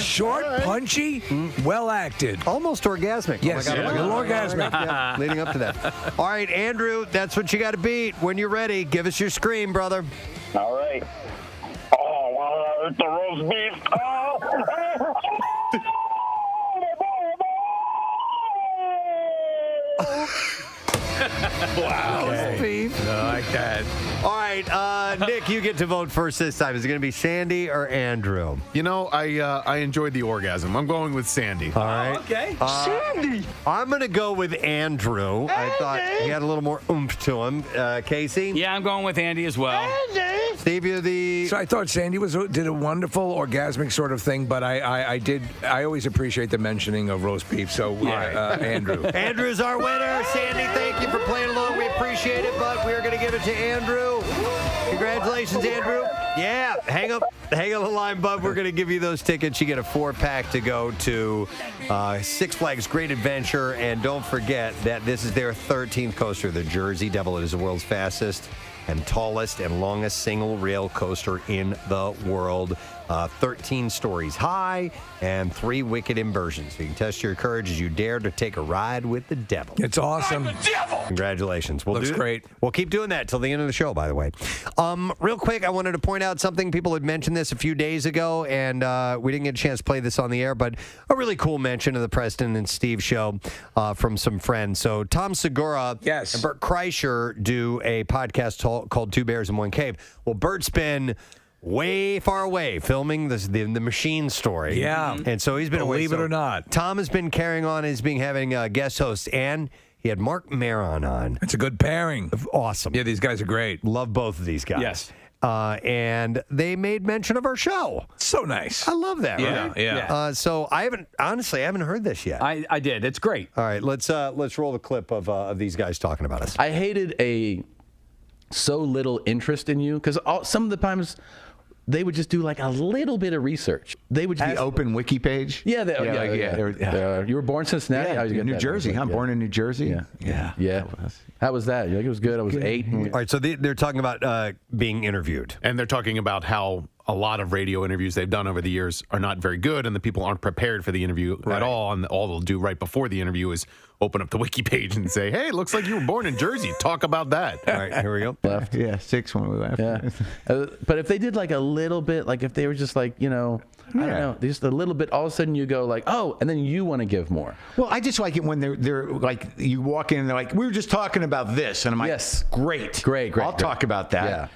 Short, punchy, well acted. Almost orgasmic. Yes, oh my God, a little orgasmic. Yeah, leading up to that. All right, Andrew, that's what you got to beat. When you're ready, give us your scream, brother. All right. Oh, well, it's the roast beef. Wow. Okay. I like that. All right, Nick, you get to vote first this time. Is it going to be Sandy or Andrew? You know, I enjoyed the orgasm. I'm going with Sandy. All right. Okay. Sandy. I'm going to go with Andrew. I thought he had a little more oomph to him. Casey? Yeah, I'm going with Andy as well. Steve, you're the... So I thought Sandy did a wonderful orgasmic sort of thing, but I always appreciate the mentioning of roast beef. So Andrew. Andrew's our winner. Sandy, thank you for playing along. We appreciate it, but we're going to give it to Andrew. Congratulations, Andrew. Yeah, hang up the line, bud. We're going to give you those tickets. You get a 4-pack to go to Six Flags Great Adventure. And don't forget that this is their 13th coaster, the Jersey Devil. It is the world's fastest and tallest and longest single rail coaster in the world. 13 stories high and 3 wicked inversions. So you can test your courage as you dare to take a ride with the devil. It's awesome. I'm the devil! Congratulations. Looks great. We'll keep doing that till the end of the show, by the way. Real quick, I wanted to point out something. People had mentioned this a few days ago, and we didn't get a chance to play this on the air, but a really cool mention of the Preston and Steve show from some friends. So Tom Segura and Bert Kreischer do a podcast called Two Bears in One Cave. Well, Bert's been way far away filming the machine story. Yeah. And so he's been away. Believe it or not. Tom has been carrying on as having guest hosts, and he had Mark Maron on. It's a good pairing. Awesome. Yeah, these guys are great. Love both of these guys. Yes. And they made mention of our show. So nice. I love that. Yeah, right? yeah. So I haven't heard this yet. I did. It's great. All right, let's roll the clip of these guys talking about us. I hated so little interest in you because some of the times they would just do like a little bit of research. They would just the open wiki page. Yeah. Yeah. You were born in Cincinnati. Yeah, How'd you get New that? Jersey. I'm born in New Jersey. Yeah. How was that? It was good. I was 8. All right, so they're talking about being interviewed. And they're talking about how a lot of radio interviews they've done over the years are not very good, and the people aren't prepared for the interview at all. And all they'll do right before the interview is open up the wiki page and say, "Hey, it looks like you were born in Jersey. Talk about that." All right, here we go. Left. Yeah, 6 when we left. Yeah. But if they did like a little bit, like if they were just like, I don't know, just a little bit, all of a sudden you go like, oh, and then you want to give more. Well, I just like it when they're like, you walk in and they're like, we were just talking about this. And I'm like, yes, great. I'll talk about that. Yeah.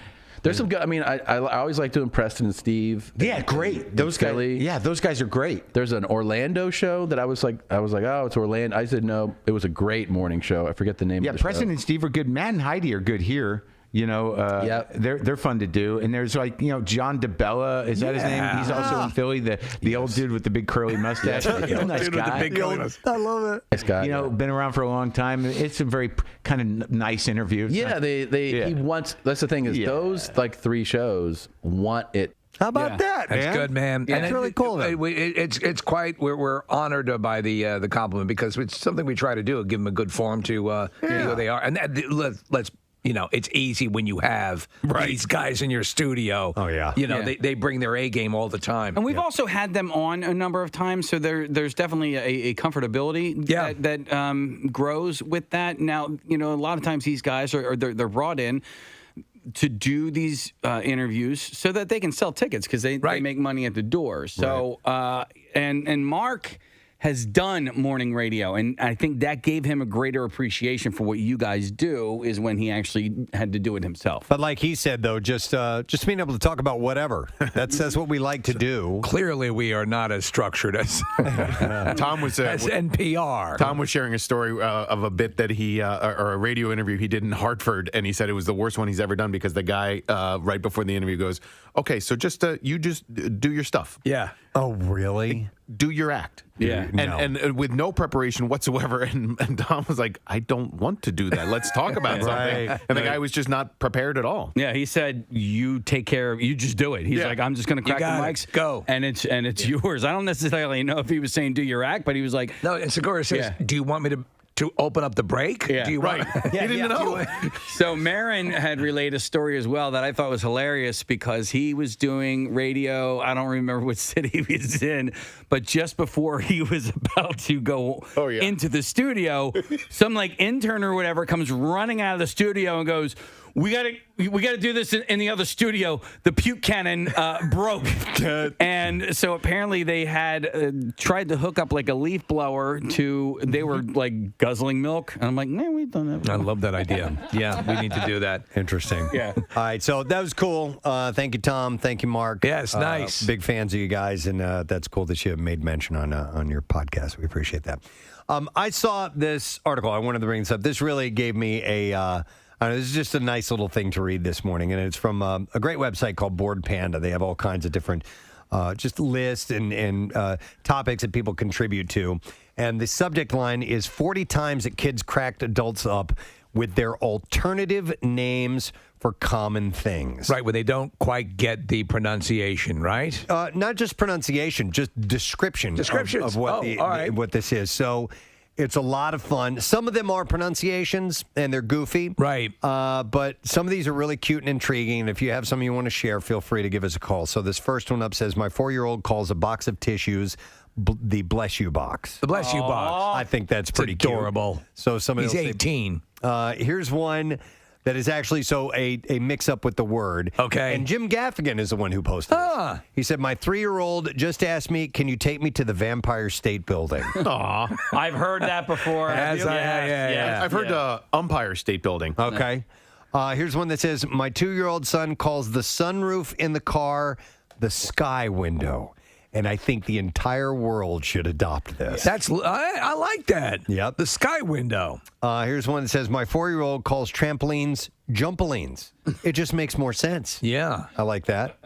There's some good. I mean, I always like doing Preston and Steve. Yeah, great. Those guys. Yeah, those guys are great. There's an Orlando show that I was like, oh, it's Orlando. I said no. It was a great morning show. I forget the name. of the Preston show. and Steve are good. Matt and Heidi are good here. They're fun to do. And there's like, John DeBella, is that his name? He's also in Philly, the old dude with the big curly mustache. He's a nice guy. I love it. Nice guy. Been around for a long time. It's a very kind of nice interview. Yeah, he wants. That's the thing is those like 3 shows want it. How about that, man? That's good, man. Yeah. That's really cool. It's quite. We're honored by the compliment because it's something we try to do. Give them a good forum to be who they are, and let's. It's easy when you have these guys in your studio. Oh, yeah. They bring their A game all the time. And we've also had them on a number of times, so there's definitely a comfortability that grows with that. Now, a lot of times these guys they're brought in to do these interviews so that they can sell tickets because they make money at the door. So, and Mark has done morning radio, and I think that gave him a greater appreciation for what you guys do is when he actually had to do it himself. But like he said, though, just being able to talk about whatever. That's what we like to do. Clearly, we are not as structured as Tom was as NPR. Tom was sharing a story of a bit that he or a radio interview he did in Hartford, and he said it was the worst one he's ever done because the guy right before the interview goes, "Okay, so you just do your stuff." Yeah. Oh, really? Do your act. Yeah. And with no preparation whatsoever. And Tom was like, I don't want to do that. Let's talk about something. Right. And the guy was just not prepared at all. Yeah, he said, "You take care of. You just do it." He's like, "I'm just going to crack the mics, go, and it's yours." I don't necessarily know if he was saying "do your act," but he was like, "No." And Segura says, "Do you want me to open up the break?" Yeah, do you right. Want, He didn't know. So Marin had relayed a story as well that I thought was hilarious because he was doing radio. I don't remember what city he was in, but just before he was about to go into the studio, some like intern or whatever comes running out of the studio and goes, We gotta do this in the other studio. The puke cannon broke, and so apparently they had tried to hook up like a leaf blower to. They were like guzzling milk, and I'm like, man, we've done that. I love that idea. Yeah, we need to do that. Interesting. Yeah. All right, so that was cool. Thank you, Tom. Thank you, Mark. Yes, nice. Big fans of you guys, and that's cool that you made mention on your podcast. We appreciate that. I saw this article. I wanted to bring this up. This really gave me a. This is just a nice little thing to read this morning, and it's from a great website called Board Panda. They have all kinds of different just lists and topics that people contribute to. And the subject line is 40 times that kids cracked adults up with their alternative names for common things. Right, when they don't quite get the pronunciation, right? Not just pronunciation, just description Descriptions. of what, all right. what this is. So it's a lot of fun. Some of them are pronunciations, and they're goofy. Right. But some of these are really cute and intriguing. And if you have some you want to share, feel free to give us a call. So this first one up says, my 4-year-old calls a box of tissues the Bless You box. The Bless You box. I think that's pretty adorable. Cute. So somebody He's 18. Here's one that is actually a mix-up with the word. Okay. And Jim Gaffigan is the one who posted this. He said, my 3-year-old just asked me, can you take me to the Vampire State Building? Aw. I've heard that before. I've heard Umpire State Building. Okay. Here's one that says, my 2-year-old son calls the sunroof in the car the sky window. And I think the entire world should adopt this. I like that. Yep. The sky window. Here's one that says, my 4-year-old calls trampolines jumpolines. It just makes more sense. Yeah. I like that.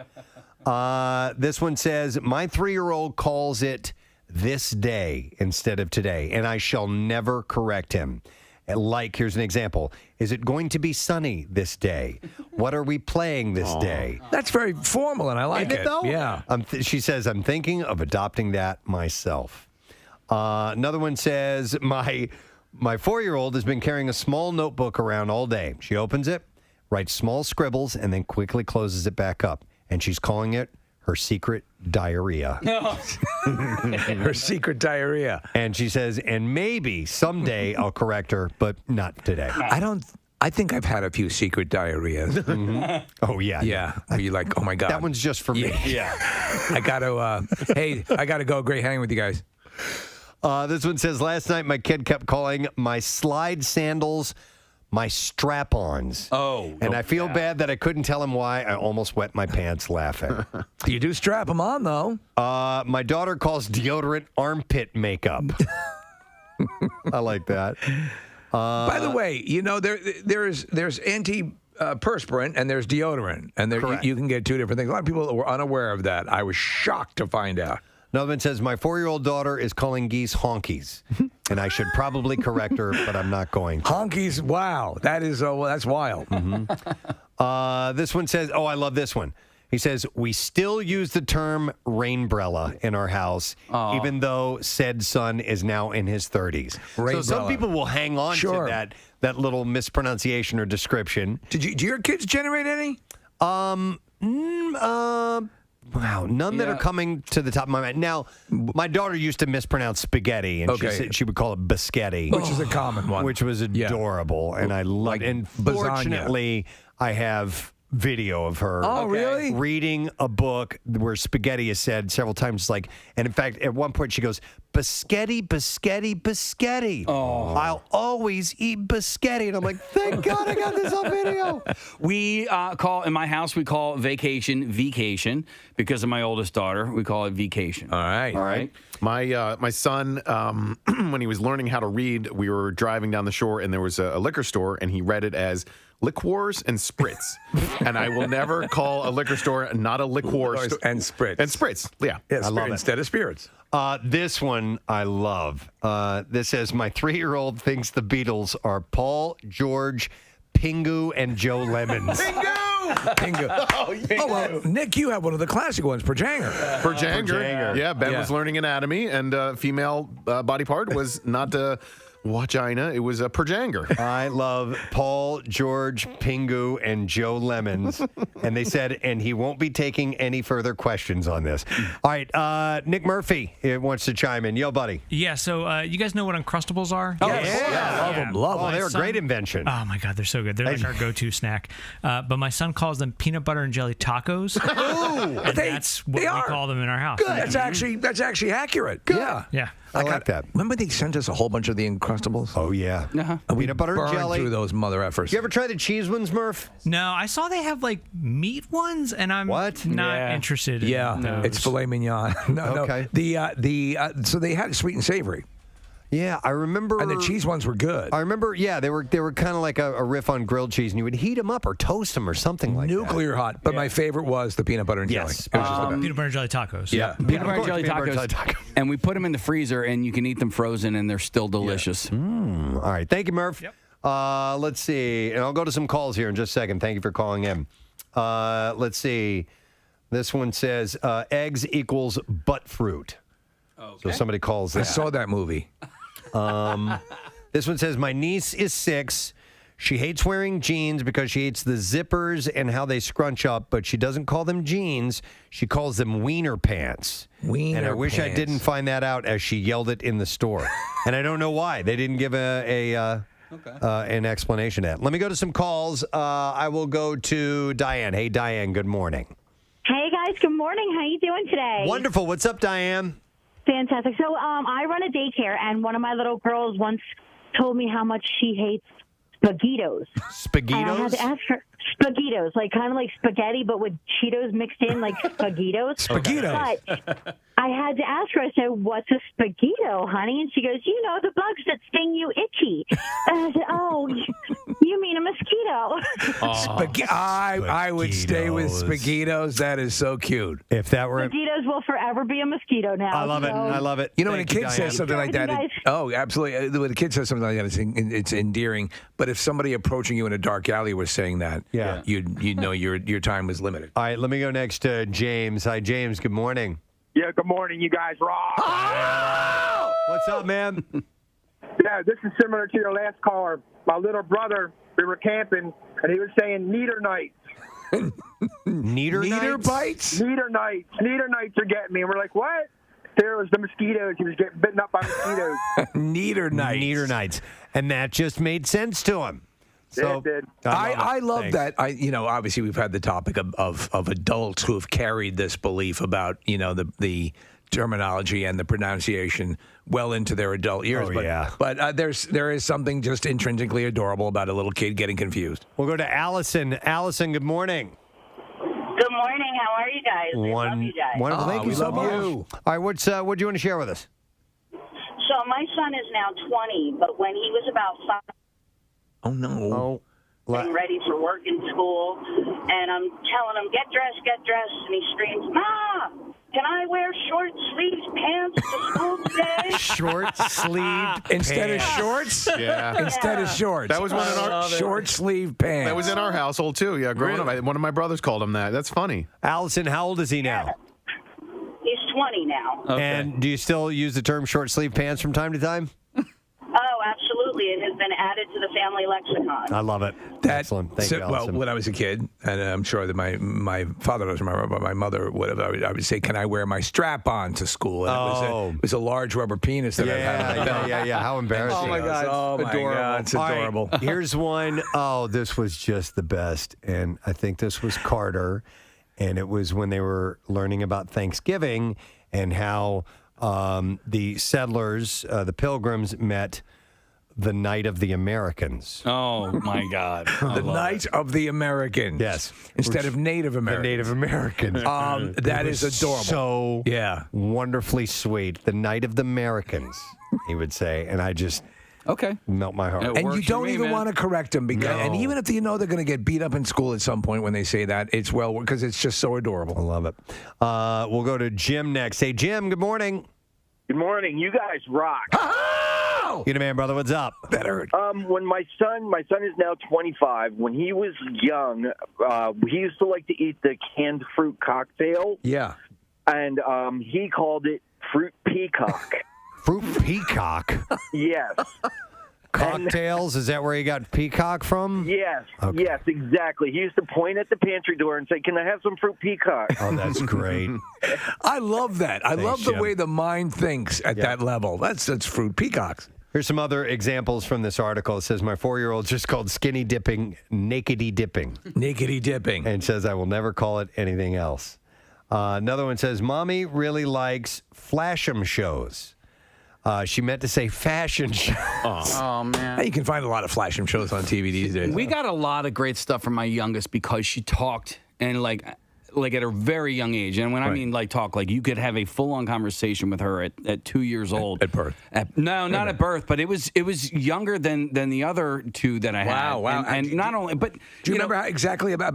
This one says, my 3-year-old calls it this day instead of today, and I shall never correct him. Like, here's an example. Is it going to be sunny this day? What are we playing this day? That's very formal, and I like Isn't it, though? Yeah. She says, I'm thinking of adopting that myself. Another one says, my 4-year-old has been carrying a small notebook around all day. She opens it, writes small scribbles, and then quickly closes it back up. And she's calling it her secret diarrhea. Her secret diarrhea. And she says, and maybe someday I'll correct her, but not today. I think I've had a few secret diarrheas. Mm-hmm. Oh, yeah. Yeah. Where you're like, oh, my God. That one's just for me. Yeah. I got to go. Great hanging with you guys. This one says, last night my kid kept calling my slide sandals my strap-ons. And I feel bad that I couldn't tell him why. I almost wet my pants laughing. You do strap them on, though. My daughter calls deodorant armpit makeup. I like that. By the way, you know, there's antiperspirant and there's deodorant, and you can get two different things. A lot of people were unaware of that. I was shocked to find out. Another one says, my 4-year-old daughter is calling geese honkies, and I should probably correct her, but I'm not going to. Honkies, wow. That's wild. Mm-hmm. This one says, I love this one. He says, we still use the term rainbrella in our house, even though said son is now in his 30s. So some people will hang on to that little mispronunciation or description. Do your kids generate any? Wow, none that are coming to the top of my mind. Now, my daughter used to mispronounce spaghetti, and she would call it biscotti. Which is a common one. Which was adorable, and I loved it. And lasagna. fortunately, I have video of her. Oh, really? Reading a book where spaghetti is said several times. Like, and in fact, at one point she goes, "Biscotti, biscotti, biscotti. Oh. I'll always eat biscotti." And I'm like, thank God I got this on video. We in my house, we call vacation because of my oldest daughter. We call it vacation. All right. My son, when he was learning how to read, we were driving down the shore and there was a liquor store, and he read it as liqueurs and spritz. And I will never call a liquor store not a liqueur and spritz. And spritz, yeah. I love it. Instead of spirits. This one I love. This says, my 3-year-old thinks the Beatles are Paul, George, Pingu, and Joe Lemons. Pingu. Oh, well, Nick, you have one of the classic ones, Perjanger. Perjanger. Yeah, Ben was learning anatomy, and female body part was not vagina. It was a perjanger. I love Paul, George, Pingu, and Joe Lemons. And they said, and he won't be taking any further questions on this. All right, Nick Murphy wants to chime in. Yo, buddy. Yeah, so you guys know what Uncrustables are? Oh, yeah. Love them. They're a great invention. Oh, my God, they're so good. They're like our go-to snack. But my son calls them peanut butter and jelly tacos. Ooh, and that's what we call them in our house. Good. That's actually accurate. Good. Yeah. I like that. Remember they sent us a whole bunch of the Uncrustables? Oh, yeah. And we Peanut butter and burned jelly. through those mother effers. You ever try the cheese ones, Murph? No, I saw they have like meat ones, and I'm not interested in those. It's filet mignon. Okay. No. So they had sweet and savory. Yeah, I remember. And the cheese ones were good. I remember, they were kind of like a riff on grilled cheese, and you would heat them up or toast them or something like Nuclear hot. But my favorite was the peanut butter and jelly. Yes. It was just the best. Peanut butter and jelly tacos. Yeah. Peanut butter and jelly tacos. And we put them in the freezer, and you can eat them frozen, and they're still delicious. All right. Thank you, Murph. Yep. Let's see. And I'll go to some calls here in just a second. Thank you for calling in. Let's see. This one says eggs equals butt fruit. Okay. So somebody calls that. I saw that movie. This one says, my niece is 6. She hates wearing jeans because she hates the zippers and how they scrunch up, but she doesn't call them jeans. She calls them wiener pants. And I wish I didn't find that out as she yelled it in the store. And I don't know why. They didn't give an explanation to that. Let me go to some calls. I will go to Diane. Hey, Diane, good morning. Hey, guys. Good morning. How you doing today? Wonderful. What's up, Diane? Fantastic. So I run a daycare, and one of my little girls once told me how much she hates spaghettos. Spaghettos? And I had to ask her. Spaghettos, like kind of like spaghetti, but with Cheetos mixed in, like spaghettos. Spaghettos. But I had to ask her, I said, what's a spaghetto, honey? And she goes, the bugs that sting you itchy. And I said, oh, you mean a mosquito. I would stay with spaghettos. That is so cute. If that were... Spaghettos will forever be a mosquito now. I love it. I love it. You know, when a kid says something like that, absolutely. When a kid says something like that, it's endearing. But if somebody approaching you in a dark alley was saying that, you'd know your time was limited. All right, let me go next to James. Hi, James. Good morning. Yeah, good morning. You guys rock. Oh! What's up, man? Yeah, this is similar to your last caller. My little brother, we were camping, and he was saying neater nights. Neater bites? Neater nights. Neater nights are getting me. And we're like, what? There was the mosquitoes. He was getting bitten up by mosquitoes. Neater nights. And that just made sense to him. So, yeah, it did. I love that. Obviously we've had the topic of adults who have carried this belief about, the terminology and the pronunciation well into their adult years. But there is something just intrinsically adorable about a little kid getting confused. We'll go to Allison. Allison, good morning. Good morning. How are you guys? I love you guys. Wonderful. Thank you so much. All right, what do you want to share with us? So my son is now 20, but when he was about 5, oh no. getting ready for work and school, and I'm telling him, get dressed, and he screams, Ma, can I wear short-sleeved pants to school today? Short-sleeved Instead of shorts? Yeah. Instead of shorts. That was one of our short-sleeved pants. That was in our household, too. Yeah, growing up. One of my brothers called him that. That's funny. Allison, how old is he now? He's 20 now. Okay. And do you still use the term short-sleeved pants from time to time? Oh, absolutely. It has been added to the family lexicon. I love it. Excellent. Thank you, Well, Allison. when I was a kid, and I'm sure that my father doesn't remember, but my mother would have. I would say, "Can I wear my strap on to school?" And it was a large rubber penis that I had. Yeah. How embarrassing. Oh my God! Oh my adorable. God. It's All right, adorable. here's one. Oh, this was just the best. And I think this was Carter. And it was when they were learning about Thanksgiving and how the settlers, the Pilgrims, met the Night of the Americans. Oh, my God. The Night of the Americans. Yes. Instead of Native Americans. The Native Americans. That It is was adorable. So Yeah. wonderfully sweet. The Night of the Americans, he would say. And I just melt my heart. And you don't even want to correct them because, No. and even if you know they're going to get beat up in school at some point when they say that, it's because it's just so adorable. I love it. We'll go to Jim next. Hey, Jim. Good morning. Good morning. You guys rock. You the man, brother. What's up? Better. When my son is now 25. When he was young, he used to like to eat the canned fruit cocktail. Yeah. And he called it fruit peacock. Fruit peacock? Yes. Cocktails? Is that where you got peacock from? Yes. Okay. Yes, exactly. He used to point at the pantry door and say, "Can I have some fruit peacock?" Oh, that's great. I love that. I love the Jim. way the mind thinks at that level. That's fruit peacocks. Here's some other examples from this article. It says, my 4-year-old just called skinny dipping nakedy dipping. Nakedy dipping. And says, I will never call it anything else. Another one says, Mommy really likes Flash'em shows. She meant to say fashion shows. Oh, man. You can find a lot of Flash'em shows on TV these days. We got a lot of great stuff from my youngest because she talked and like at a very young age. And when I mean like talk, like you could have a full-on conversation with her at 2 years old. At birth. No, not at birth, but it was younger than the other two that I had. Wow. And not only, but do you remember exactly about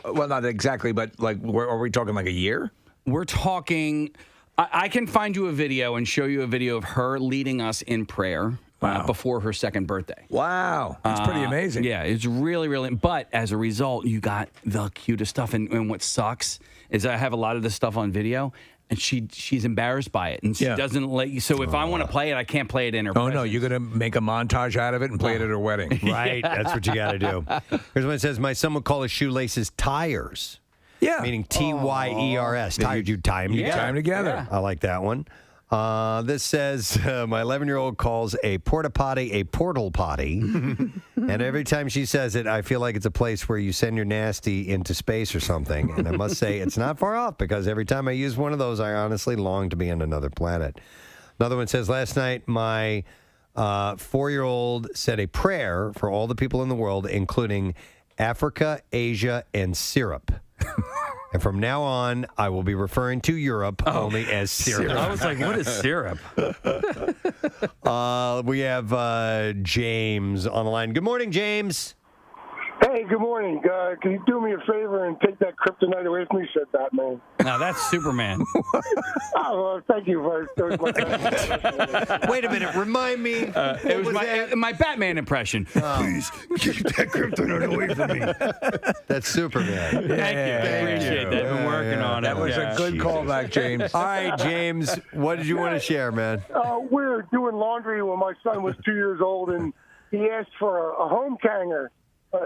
well, not exactly, but like, are we talking like a year? We're talking. I can find you a video and show you a video of her leading us in prayer before her second birthday. Wow. That's pretty amazing. Yeah, it's really, really. But as a result, you got the cutest stuff. And what sucks is I have a lot of this stuff on video, and she's embarrassed by it. And she doesn't let you. So if I want to play it, I can't play it in her presence. No, you're going to make a montage out of it and play it at her wedding. Right. That's what you got to do. Here's what it says. My son would call his shoelaces tires. Yeah. Meaning T-Y-E-R-S. Tires, you tie them together. Tie them together. I like that one. This says, my 11-year-old calls a porta potty a portal potty. And every time she says it, I feel like it's a place where you send your nasty into space or something. And I must say, it's not far off because every time I use one of those, I honestly long to be on another planet. Another one says, last night, my 4-year-old said a prayer for all the people in the world, including Africa, Asia, and syrup. And from now on, I will be referring to Europe only as syrup. I was like, what is syrup? We have James on the line. Good morning, James. Hey, good morning. Can you do me a favor and take that kryptonite away from me? Said Batman. No, that's Superman. Oh, well, thank you for Wait a minute. Remind me. It was my Batman impression. Please keep that kryptonite away from me. That's Superman. Thank you. I appreciate that. I've been working on it. That was a good callback, James. All right, James. What did you want to share, man? We were doing laundry when my son was 2 years old, and he asked for a home hanger.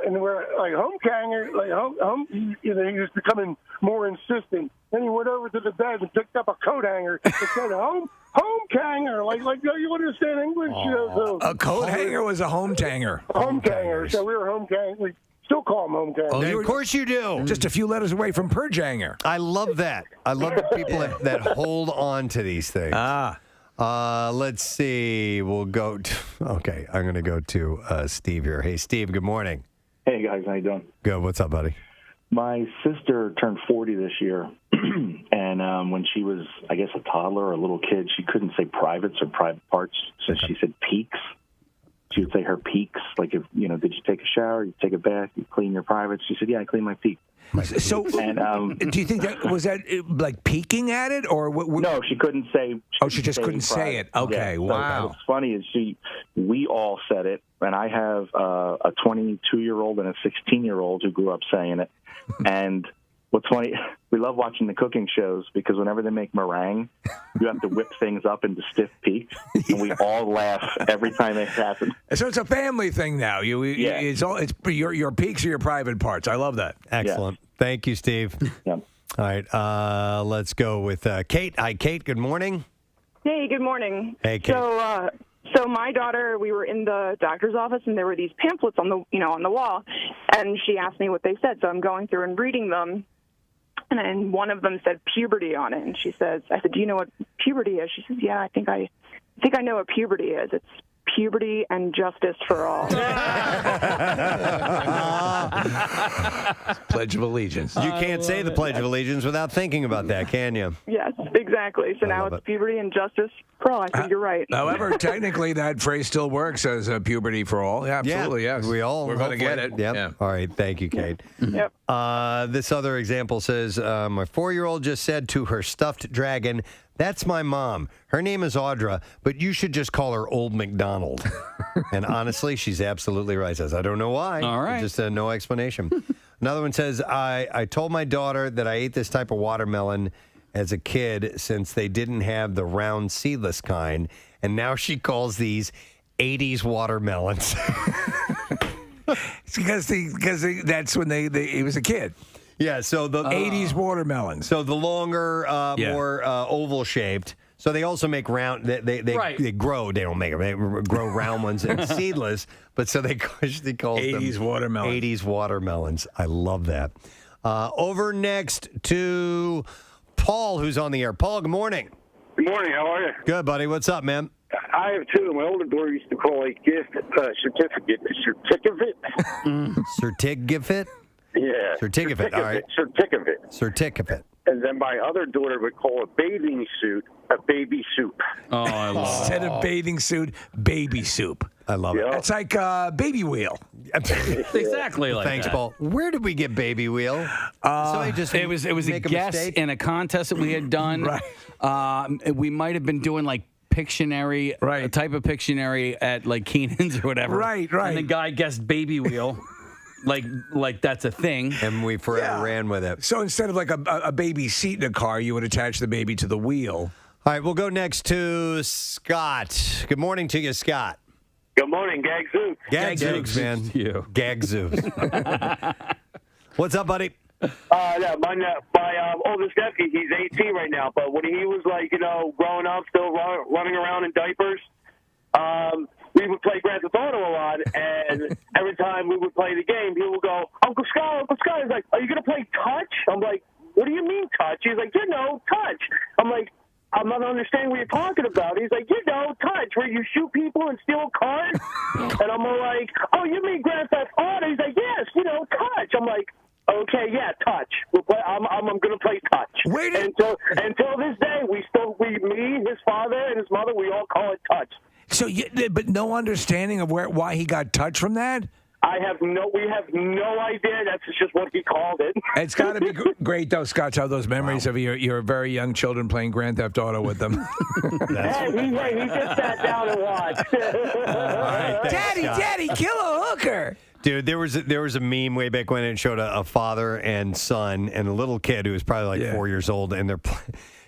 And we're like, home hanger, like home. He was becoming more insistent. Then he went over to the bed and picked up a coat hanger and said, home hanger. Like you understand English? So, A coat hanger was a home tanger. Home hanger. So we were home hanger. We still call them home hanger. Of course you do. Just a few letters away from purge hanger. I love that. I love the people that hold on to these things. Let's see. We'll go to, okay, I'm going to go to Steve here. Hey, Steve, good morning. Hey, guys. How you doing? Good. What's up, buddy? My sister turned 40 this year, and when she was, I guess, a toddler or a little kid, she couldn't say privates or private parts, so she said peaks. She would say her peaks, like, if did you take a shower, you take a bath, you clean your privates? She said, yeah, I clean my peak. So, do you think was that like peeking at it, or what? No, she couldn't say. She just couldn't say it. Okay, yeah. wow. So what's funny is we all said it, and I have a 22-year-old and a 16-year-old who grew up saying it. And what's funny, we love watching the cooking shows because whenever they make meringue, you have to whip things up into stiff peaks, and we all laugh every time it happens. So it's a family thing now. It's your peaks are your private parts. I love that. Excellent. Thank you, Steve. Yeah. All right, let's go with Kate. Hi, Kate. Good morning. Hey, good morning. Hey, Kate. So my daughter, we were in the doctor's office, and there were these pamphlets on the wall, and she asked me what they said. So I'm going through and reading them, and then one of them said puberty on it, and I said, "Do you know what puberty is?" She says, "Yeah, I think I know what puberty is. It's puberty and justice for all." Pledge of Allegiance. You can't say the Pledge of Allegiance without thinking about that, can you? Yes, exactly. So now it's puberty and justice for all. I think you're right. However, technically that phrase still works as puberty for all. Yeah, absolutely, yes. We're going to get it. Yep. Yeah. All right. Thank you, Kate. Yep. This other example says, my 4-year-old just said to her stuffed dragon, "That's my mom. Her name is Audra, but you should just call her Old McDonald." And honestly, she's absolutely right. Says, I don't know why. All right. Just no explanation. Another one says, I told my daughter that I ate this type of watermelon as a kid since they didn't have the round seedless kind, and now she calls these 80s watermelons. It's because that's when he was a kid. Yeah, so the 80s watermelons. So the longer, more oval shaped. So they also make round. They grow. They don't make them. They grow round ones and seedless. But so they calls 80s them watermelons. 80s watermelons. I love that. Over next to Paul, who's on the air. Paul, good morning. Good morning. How are you? Good, buddy. What's up, man? I have two. My older daughter used to call a gift certificate. Certificate? Yeah. Certificate. All right. Certificate. And then my other daughter would call a bathing suit a baby soup. Oh, I love it. Instead of bathing suit, baby soup. I love it. That's like baby wheel. Exactly like Thanks, that. Paul. Where did we get baby wheel? Somebody just it was a guess mistake? in a contest that we had done. Right. We might have been doing like Pictionary, a type of Pictionary at like Keenan's or whatever. Right. And the guy guessed baby wheel. Like that's a thing. And we forever ran with it. So instead of like a baby seat in a car, you would attach the baby to the wheel. All right, we'll go next to Scott. Good morning to you, Scott. Good morning, Gagzooks. Gagzooks, man. Gagzooks. What's up, buddy? My oldest nephew, he's 18 right now, but when he was growing up, still running around in diapers, we would play Grand Theft Auto a lot, and every time we would play the game, he would go, Uncle Scott. He's like, are you going to play touch? I'm like, what do you mean touch? He's like, touch. I'm like, I'm not understanding what you're talking about. He's like, touch, where you shoot people and steal cars? And I'm all like, oh, you mean Grand Theft Auto? He's like, yes, touch. I'm like, okay, yeah, touch. I'm going to play touch. Until this day, me, his father, and his mother, we all call it touch. So, but no understanding of why he got touch from that? We have no idea. That's just what he called it. It's got to be great, though, Scott, to have those memories of your very young children playing Grand Theft Auto with them. He just sat down and watched. Right, thanks, Daddy, kill a hooker. Dude, there was a meme way back when it showed a father and son and a little kid who was probably 4 years old, and they're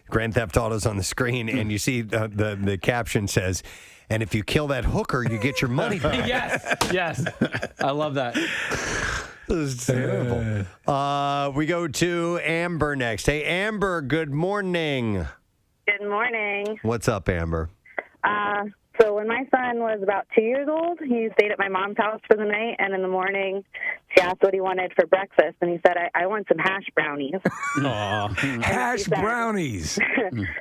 Grand Theft Auto's on the screen, and you see the caption says, "And if you kill that hooker, you get your money back." Yes. I love that. This is terrible. We go to Amber next. Hey, Amber, good morning. Good morning. What's up, Amber? So when my son was about 2 years old, he stayed at my mom's house for the night, and in the morning, she asked what he wanted for breakfast, and he said, I want some hash brownies. Hash brownies.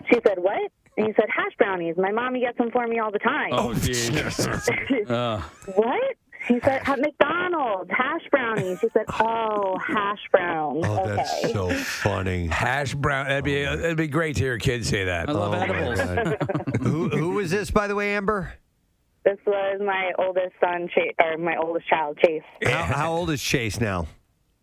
She said, what? And he said, hash brownies. My mommy gets them for me all the time. Oh, Jesus. What? He said, at McDonald's, hash brownies. She said, oh, hash browns. Oh, okay. that's so funny. Hash brown. It'd be great to hear kids say that. I love edibles. Who was this, by the way, Amber? This was my oldest son, my oldest child, Chase. How old is Chase now?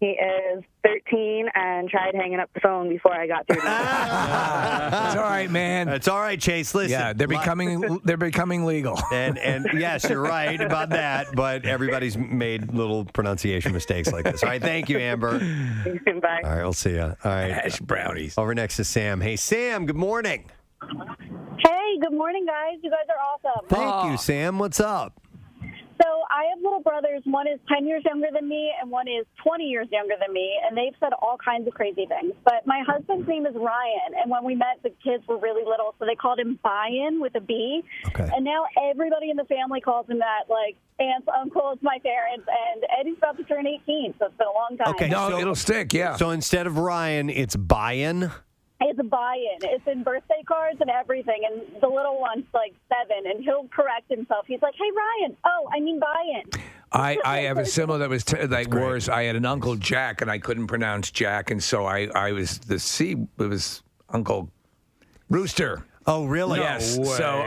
He is 13 and tried hanging up the phone before I got through to him. It's all right, man. It's all right, Chase. Listen. Yeah, they're becoming legal. And yes, you're right about that, but everybody's made little pronunciation mistakes like this. All right, thank you, Amber. Bye. All right, we'll see you. All right. Hash brownies. Over next to Sam. Hey, Sam, good morning. Hey, good morning, guys. You guys are awesome. Thank you, Sam. What's up? So I have little brothers. One is 10 years younger than me, and one is 20 years younger than me, and they've said all kinds of crazy things. But my husband's name is Ryan, and when we met, the kids were really little, so they called him Brian with a B. Okay. And now everybody in the family calls him that, like aunts, uncles, my parents, and Eddie's about to turn 18, so it's been a long time. Okay, No, it'll stick, yeah. So instead of Ryan, it's Brian. It's a buy-in. It's in birthday cards and everything. And the little one's like 7, and he'll correct himself. He's like, "Hey, Ryan. Oh, I mean buy-in." I have a similar that was like worse. I had an Uncle Jack, and I couldn't pronounce Jack, and so I was the C. It was Uncle Rooster. Oh, really? Yes. No way. So,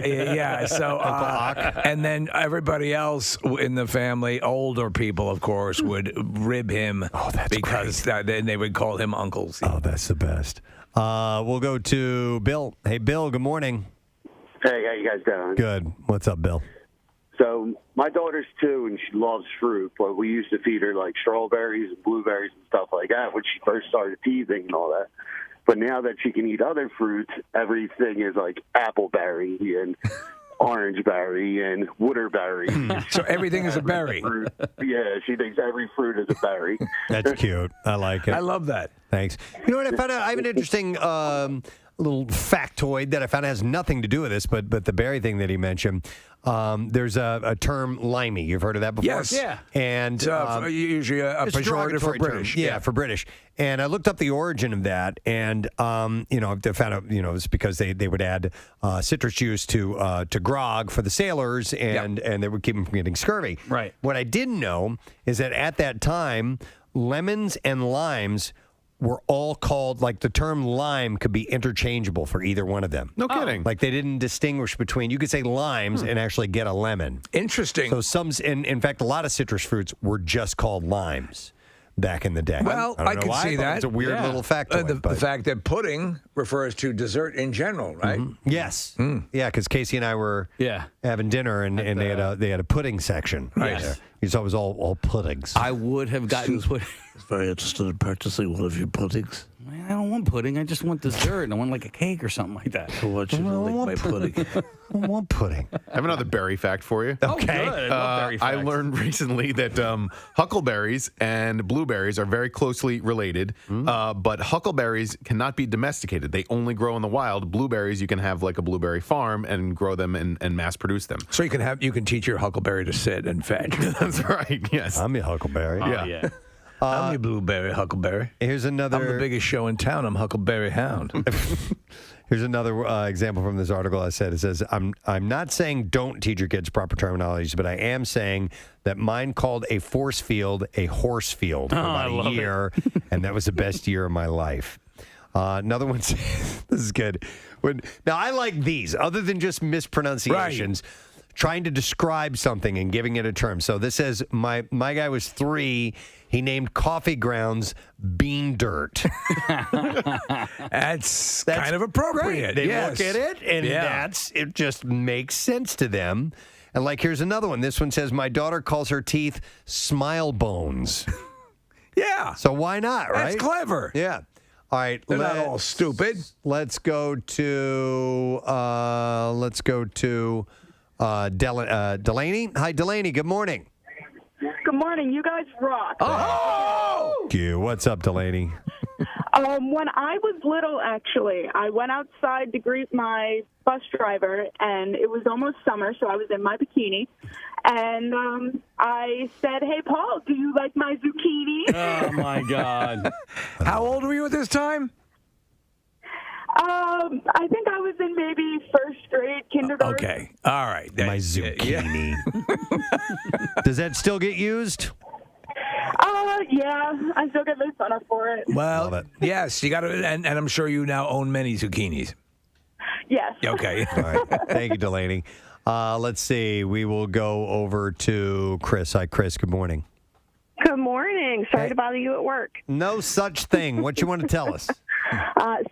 yeah. So, and then everybody else in the family, older people, of course, would rib him because then they would call him Uncle C. Oh, that's the best. We'll go to Bill. Hey, Bill, good morning. Hey, how you guys doing? Good. What's up, Bill? So my daughter's 2, and she loves fruit, but we used to feed her like strawberries and blueberries and stuff like that when she first started teething and all that. But now that she can eat other fruits, everything is like appleberry and orangeberry and waterberry. So everything is a berry. Yeah, she thinks every fruit is a berry. That's cute. I like it. I love that. Thanks. You know what I found out? I have an interesting little factoid that I found has nothing to do with this, but the berry thing that he mentioned. There's a term limey. You've heard of that before? Yes. Yeah. And usually a it's pejorative for British. Yeah, for British. And I looked up the origin of that, and I found out it's because they would add citrus juice to grog for the sailors, and they would keep them from getting scurvy. Right. What I didn't know is that at that time, lemons and limes were all called, like the term lime could be interchangeable for either one of them. No kidding. Like they didn't distinguish between, you could say limes and actually get a lemon. Interesting. So in fact, a lot of citrus fruits were just called limes back in the day. Well, I I don't know can why, see but that. It's a weird little factoid. The fact that pudding refers to dessert in general, right? Yes. Yeah, because Casey and I were having dinner, and they had a pudding section. Right. There. You saw it was all puddings. I would have gotten pudding. Very interested in purchasing one of your puddings. I don't want pudding. I just want dessert. I want like a cake or something like that. I want you to lick my pudding. I don't want pudding. I have another berry fact for you. Okay. Good. I love berry I facts. learned recently that huckleberries and blueberries are very closely related, but huckleberries cannot be domesticated. They only grow in the wild. Blueberries, you can have like a blueberry farm and grow them and mass produce them. So you can teach your huckleberry to sit and fetch. That's right. Yes. I'm your huckleberry. Yeah. I'm your blueberry huckleberry. Here's another. I'm the biggest show in town. I'm Huckleberry Hound. Here's another example from this article. I said, it says, I'm not saying don't teach your kids proper terminologies, but I am saying that mine called a force field a horse field for about a year, and that was the best year of my life. Another one says, this is good. Now, I like these, other than just mispronunciations. Right. Trying to describe something and giving it a term. So this says, my guy was 3. He named coffee grounds bean dirt. That's kind of appropriate. They yes. look at it, and it just makes sense to them. And like, here's another one. This one says, my daughter calls her teeth smile bones. Yeah. So why not, right? That's clever. Yeah. All right. They're not all stupid. Let's go to Delaney. Hi, Delaney. Good morning. Good morning. You guys rock. Oh! Thank you. What's up, Delaney? When I was little, actually, I went outside to greet my bus driver, and it was almost summer, so I was in my bikini. And I said, "Hey, Paul, do you like my zucchini?" Oh, my God. How old were you at this time? I think I was in maybe first grade, kindergarten. Okay. All right. My zucchini. Does that still get used? Yeah, I still get made fun of for it. Well, yes, you got to, and I'm sure you now own many zucchinis. Yes. Okay. All right. Thank you, Delaney. Let's see. We will go over to Chris. Hi, Chris. Good morning. Good morning. morning. Sorry to bother you at work. No such thing. What you want to tell us?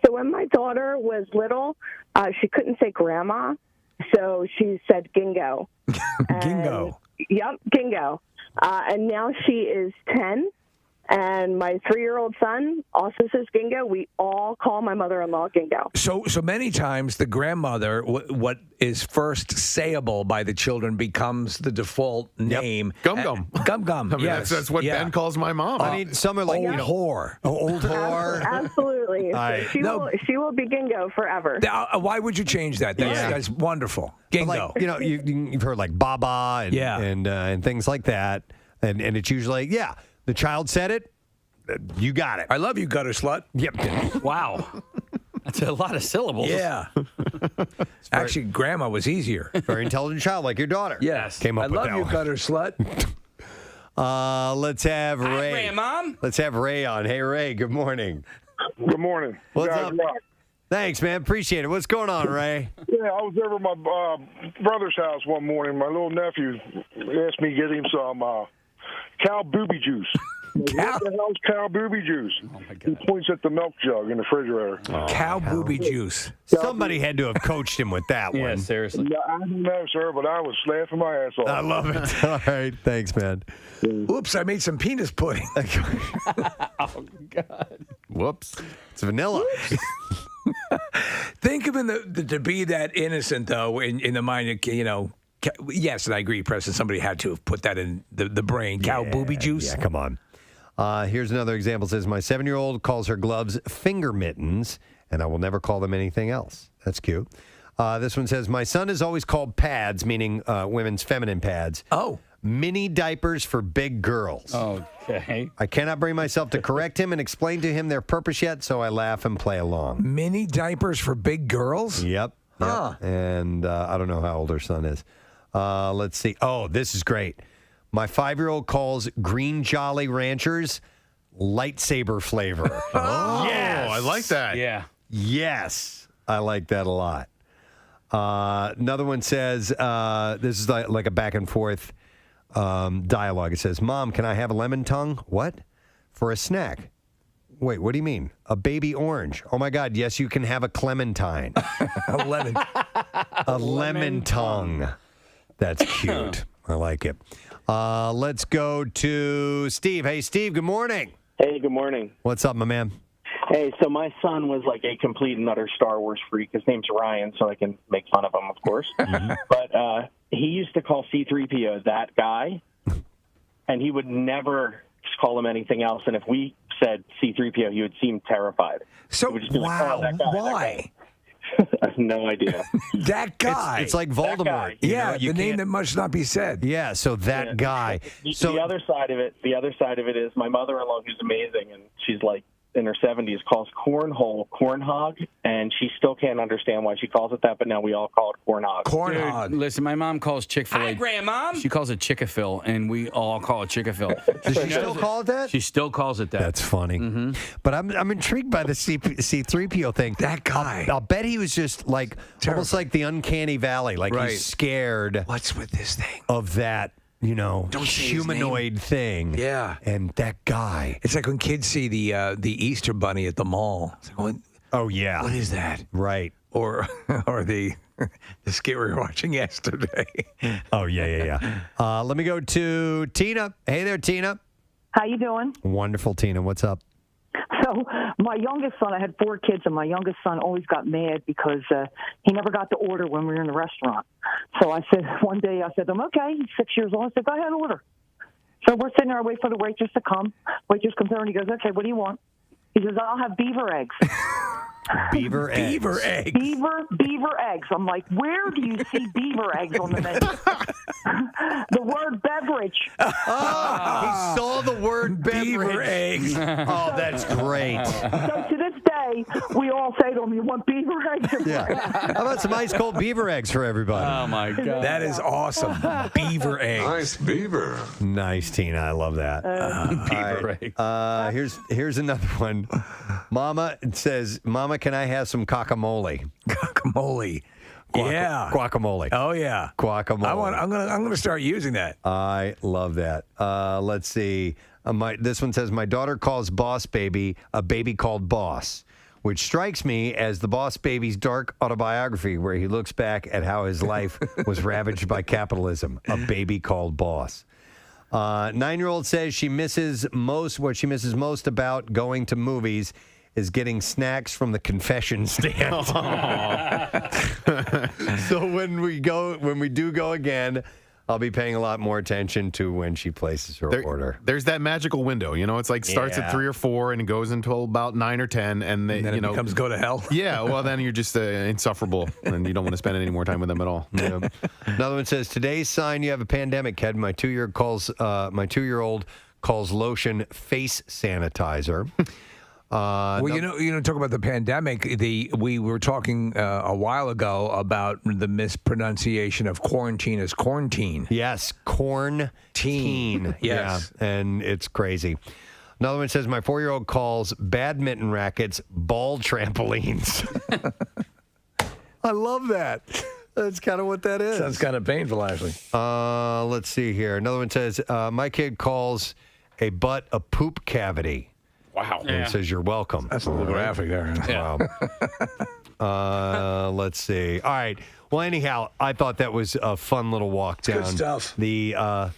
So when my daughter was little, she couldn't say grandma, so she said Gingo. Gingo. Yep, Gingo. And now she is 10, and my 3-year-old son also says Gingo. We all call my mother-in-law Gingo. So many times the grandmother, what is first sayable by the children becomes the default name. Gum Gum. Gum Gum. I mean, Yes. that's what Ben calls my mom. I mean, some are like Old whore. Old whore. Absolutely. Right. She will be Gingo forever. Why would you change that? That's wonderful. Gingo. Like, you've heard like Baba and things like that, and it's usually the child said it, you got it. I love you, gutter slut. Yep. Wow. That's a lot of syllables. Yeah. Actually, grandma was easier. Very intelligent child like your daughter. Yes. Came up I with love that you, one. gutter slut. Let's have Ray. Grandmom. Let's have Ray on. Hey, Ray, good morning. Good morning. What's You guys up? rock. Thanks, man. Appreciate it. What's going on, Ray? Yeah, I was over at my brother's house one morning. My little nephew asked me to get him some cow booby juice. What the hell's cow booby juice? Oh my God. He points at the milk jug in the refrigerator. Cow booby juice. Somebody had to have coached him with that one. Yeah, seriously. Yeah, I don't know, sir, but I was laughing my ass off. I love it. All right. Thanks, man. Oops, I made some penis pudding. Oh, God. Whoops. It's vanilla. Think of him to be that innocent, though, in the mind of, yes, and I agree, Preston, somebody had to have put that in the brain. Cow booby juice. Yeah, come on. Here's another example. It says, my 7-year-old calls her gloves finger mittens, and I will never call them anything else. That's cute. This one says, my son is always called pads, meaning women's feminine pads. Oh. Mini diapers for big girls. Okay. I cannot bring myself to correct him and explain to him their purpose yet, so I laugh and play along. Mini diapers for big girls? Yep. Huh. And I don't know how old her son is. Let's see. Oh, this is great. My 5-year-old calls Green Jolly Ranchers lightsaber flavor. Oh, yes. I like that. Yeah. Yes. I like that a lot. Another one says, this is like a back and forth dialogue. It says, Mom, can I have a lemon tongue? What? For a snack. Wait, what do you mean? A baby orange. Oh, my God. Yes, you can have a clementine. A lemon. A lemon tongue. That's cute. I like it. Let's go to Steve. Hey, Steve, good morning. Hey, good morning. What's up, my man? Hey, so my son was like a complete and utter Star Wars freak. His name's Ryan, so I can make fun of him, of course. But he used to call C-3PO that guy, and he would never call him anything else. And if we said C-3PO, he would seem terrified. So, he would just be wow, like, oh, that guy, why? I have no idea. That guy. It's like Voldemort. Yeah, you the name can't- that must not be said. Yeah, so that guy. The other side of it is my mother-in-law, who's amazing, and she's like in her 70s, calls cornhole cornhog, and she still can't understand why she calls it that, but now we all call it cornhog. Dude, listen, my mom calls Chick-fil-A. Hi, Grandmom. She calls it Chick-a-Phil, and we all call it Chick-a-Phil. Does she still call it that? She still calls it that. That's funny. But I'm intrigued by the C-3PO thing. That guy. I'll bet he was just like almost like the uncanny valley. Like Right. he's scared. What's with this thing? Of that, Don't say his humanoid thing. Yeah. And that guy. It's like when kids see the Easter bunny at the mall. It's like, Oh, yeah. what is that? Right. Or the skit we were watching yesterday. Oh, yeah. Let me go to Tina. Hey there, Tina. How you doing? Wonderful, Tina. What's up? So my youngest son, I had 4 kids, and my youngest son always got mad because he never got to order when we were in the restaurant. So I said, one day, I said to him, okay, he's 6 years old. I said, go ahead and order. So we're sitting there, I wait for the waitress to come. Waitress comes over, and he goes, okay, what do you want? He says, I'll have beaver eggs. Beaver eggs. Beaver eggs. Beaver eggs. I'm like, where do you see beaver eggs on the menu? The word beverage. He saw the word beverage. Beaver eggs. Oh, that's great. So to this day, we all say to him, you want beaver eggs? Yeah. How about some ice cold beaver eggs for everybody? Oh, my God. That is awesome. Beaver eggs. Nice beaver. Nice, Tina. I love that. Beaver eggs. Here's another one. Mama says, Mama, can I have some guacamole? Guacamole. Yeah. Guacamole. Oh yeah. Guacamole. I'm gonna start using that. I love that. Let's see. This one says, my daughter calls Boss Baby a baby called Boss, which strikes me as the Boss Baby's dark autobiography where he looks back at how his life was ravaged by capitalism. A baby called Boss. 9-year-old says what she misses most about going to movies is getting snacks from the concession stand. So when we do go again, I'll be paying a lot more attention to when she places her order. There's that magical window, it's like starts at 3 or 4 and it goes until about 9 or 10, and then it becomes go to hell. Yeah, well then you're just insufferable, and you don't want to spend any more time with them at all. Yeah. Another one says, today's sign you have a pandemic, Ked. My 2-year-old calls lotion face sanitizer. Well, talk about the pandemic. We were talking a while ago about the mispronunciation of quarantine as quarantine. Yes, quarantine. Yes. Yeah, and it's crazy. Another one says, my 4-year-old calls badminton rackets ball trampolines. I love that. That's kind of what that is. Sounds kind of painful, actually. Let's see here. Another one says, my kid calls a butt a poop cavity. Wow. And it says, you're welcome. That's a little graphic there. Yeah. Wow. Let's see. All right. Well, anyhow, I thought that was a fun little walk down. Good stuff. The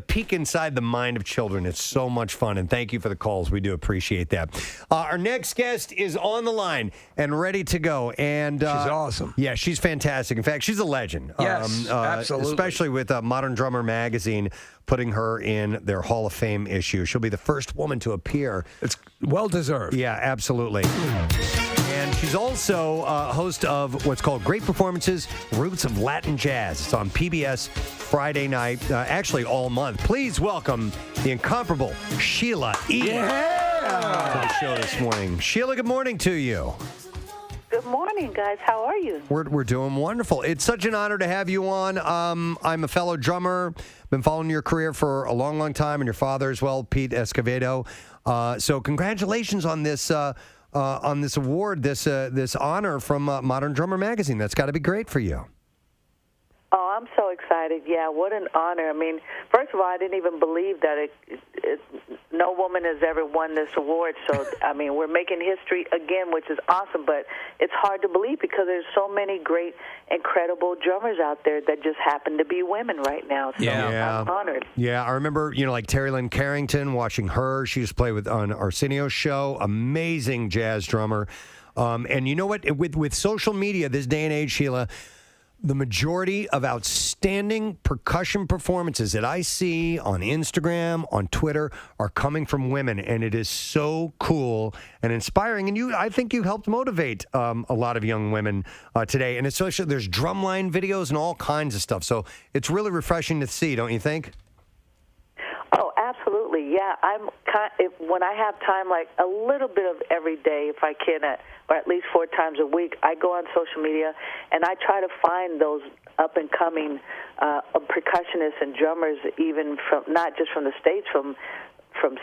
peek inside the mind of children. It's so much fun, and thank you for the calls. We do appreciate that. Our next guest is on the line and ready to go. And she's awesome. Yeah, she's fantastic. In fact, she's a legend. Yes, absolutely. Especially with Modern Drummer magazine putting her in their Hall of Fame issue. She'll be the first woman to appear. It's well-deserved. Yeah, absolutely. And she's also host of what's called Great Performances, Roots of Latin Jazz. It's on PBS Friday night, actually all month. Please welcome the incomparable Sheila E. Yeah! To the show this morning. Sheila, good morning to you. Good morning, guys. How are you? We're doing wonderful. It's such an honor to have you on. I'm a fellow drummer. Been following your career for a long, long time, and your father as well, Pete Escovedo. So congratulations on this award, this honor from Modern Drummer magazine. That's got to be great for you. Oh, I'm so excited. Yeah, what an honor. I mean, first of all, I didn't even believe that no woman has ever won this award. So, I mean, we're making history again, which is awesome, but it's hard to believe because there's so many great, incredible drummers out there that just happen to be women right now. So I'm honored. Yeah, I remember, like Terry Lynn Carrington, watching her. She used to play on Arsenio's show. Amazing jazz drummer. And you know what? With social media this day and age, Sheila, the majority of outstanding percussion performances that I see on Instagram, on Twitter, are coming from women, and it is so cool and inspiring. And I think you helped motivate a lot of young women today, and especially there's drumline videos and all kinds of stuff. So it's really refreshing to see, don't you think? Oh, absolutely. Yeah, when I have time, like a little bit of every day, if I can, or at least 4 times a week, I go on social media and I try to find those up and coming percussionists and drummers, even from not just from the States, from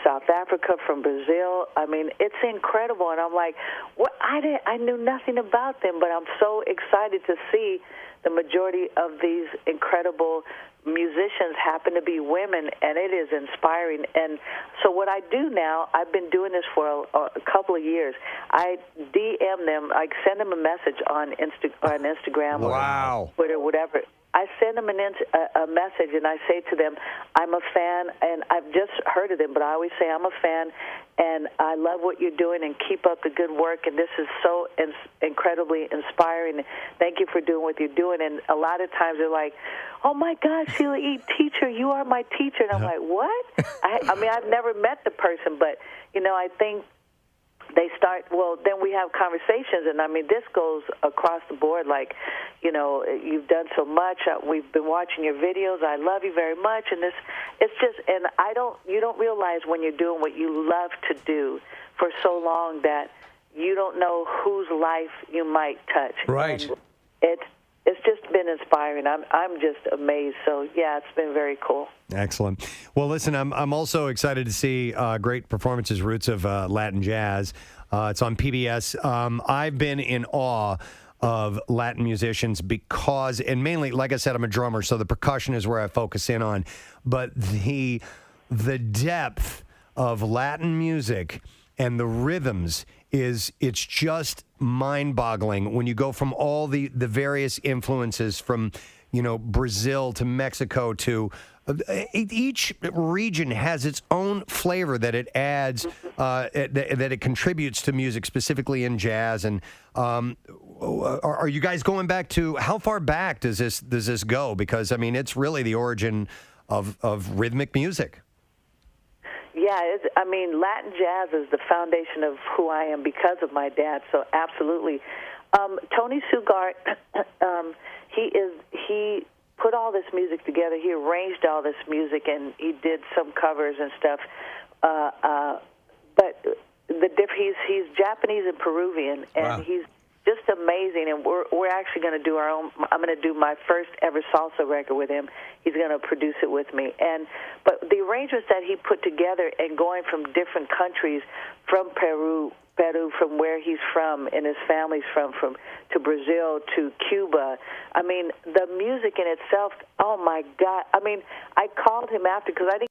South Africa, from Brazil. I mean, it's incredible, and I'm like, what? I knew nothing about them, but I'm so excited to see the majority of these incredible musicians happen to be women, and it is inspiring. And so what I do now, I've been doing this for a couple of years. I DM them, I send them a message on Instagram or Twitter, whatever. I send them a message, and I say to them, I'm a fan, and I've just heard of them, but I always say I'm a fan, and I love what you're doing, and keep up the good work, and this is so incredibly inspiring. Thank you for doing what you're doing. And a lot of times they're like, oh, my gosh, Sheila E., teacher, you are my teacher. And I'm like, what? I mean, I've never met the person, but, I think they start, then we have conversations, and I mean, this goes across the board, like, you've done so much, we've been watching your videos, I love you very much, and it's just, and you don't realize when you're doing what you love to do for so long that you don't know whose life you might touch. Right. And it's just been inspiring. I'm just amazed. So yeah, it's been very cool. Excellent. Well, listen, I'm also excited to see Great Performances, Roots of Latin Jazz. It's on PBS. I've been in awe of Latin musicians because, and mainly, like I said, I'm a drummer, so the percussion is where I focus in on. But the the depth of Latin music and the rhythms it's just mind-boggling when you go from all the various influences from Brazil to Mexico to each region has its own flavor that it adds, that it contributes to music, specifically in jazz. And are you guys going back to how far back does this go? Because I mean, it's really the origin of rhythmic music. Yeah, Latin jazz is the foundation of who I am because of my dad. So absolutely, Tony Sugart, he put all this music together. He arranged all this music, and he did some covers and stuff. But he's Japanese and Peruvian, and he's just amazing. And we're actually going to do our own. I'm going to do my first ever salsa record with him. He's going to produce it with me. But the arrangements that he put together, and going from different countries, from Peru, from where he's from and his family's from to Brazil to Cuba. I mean, the music in itself, oh, my God. I mean, I called him after because I didn't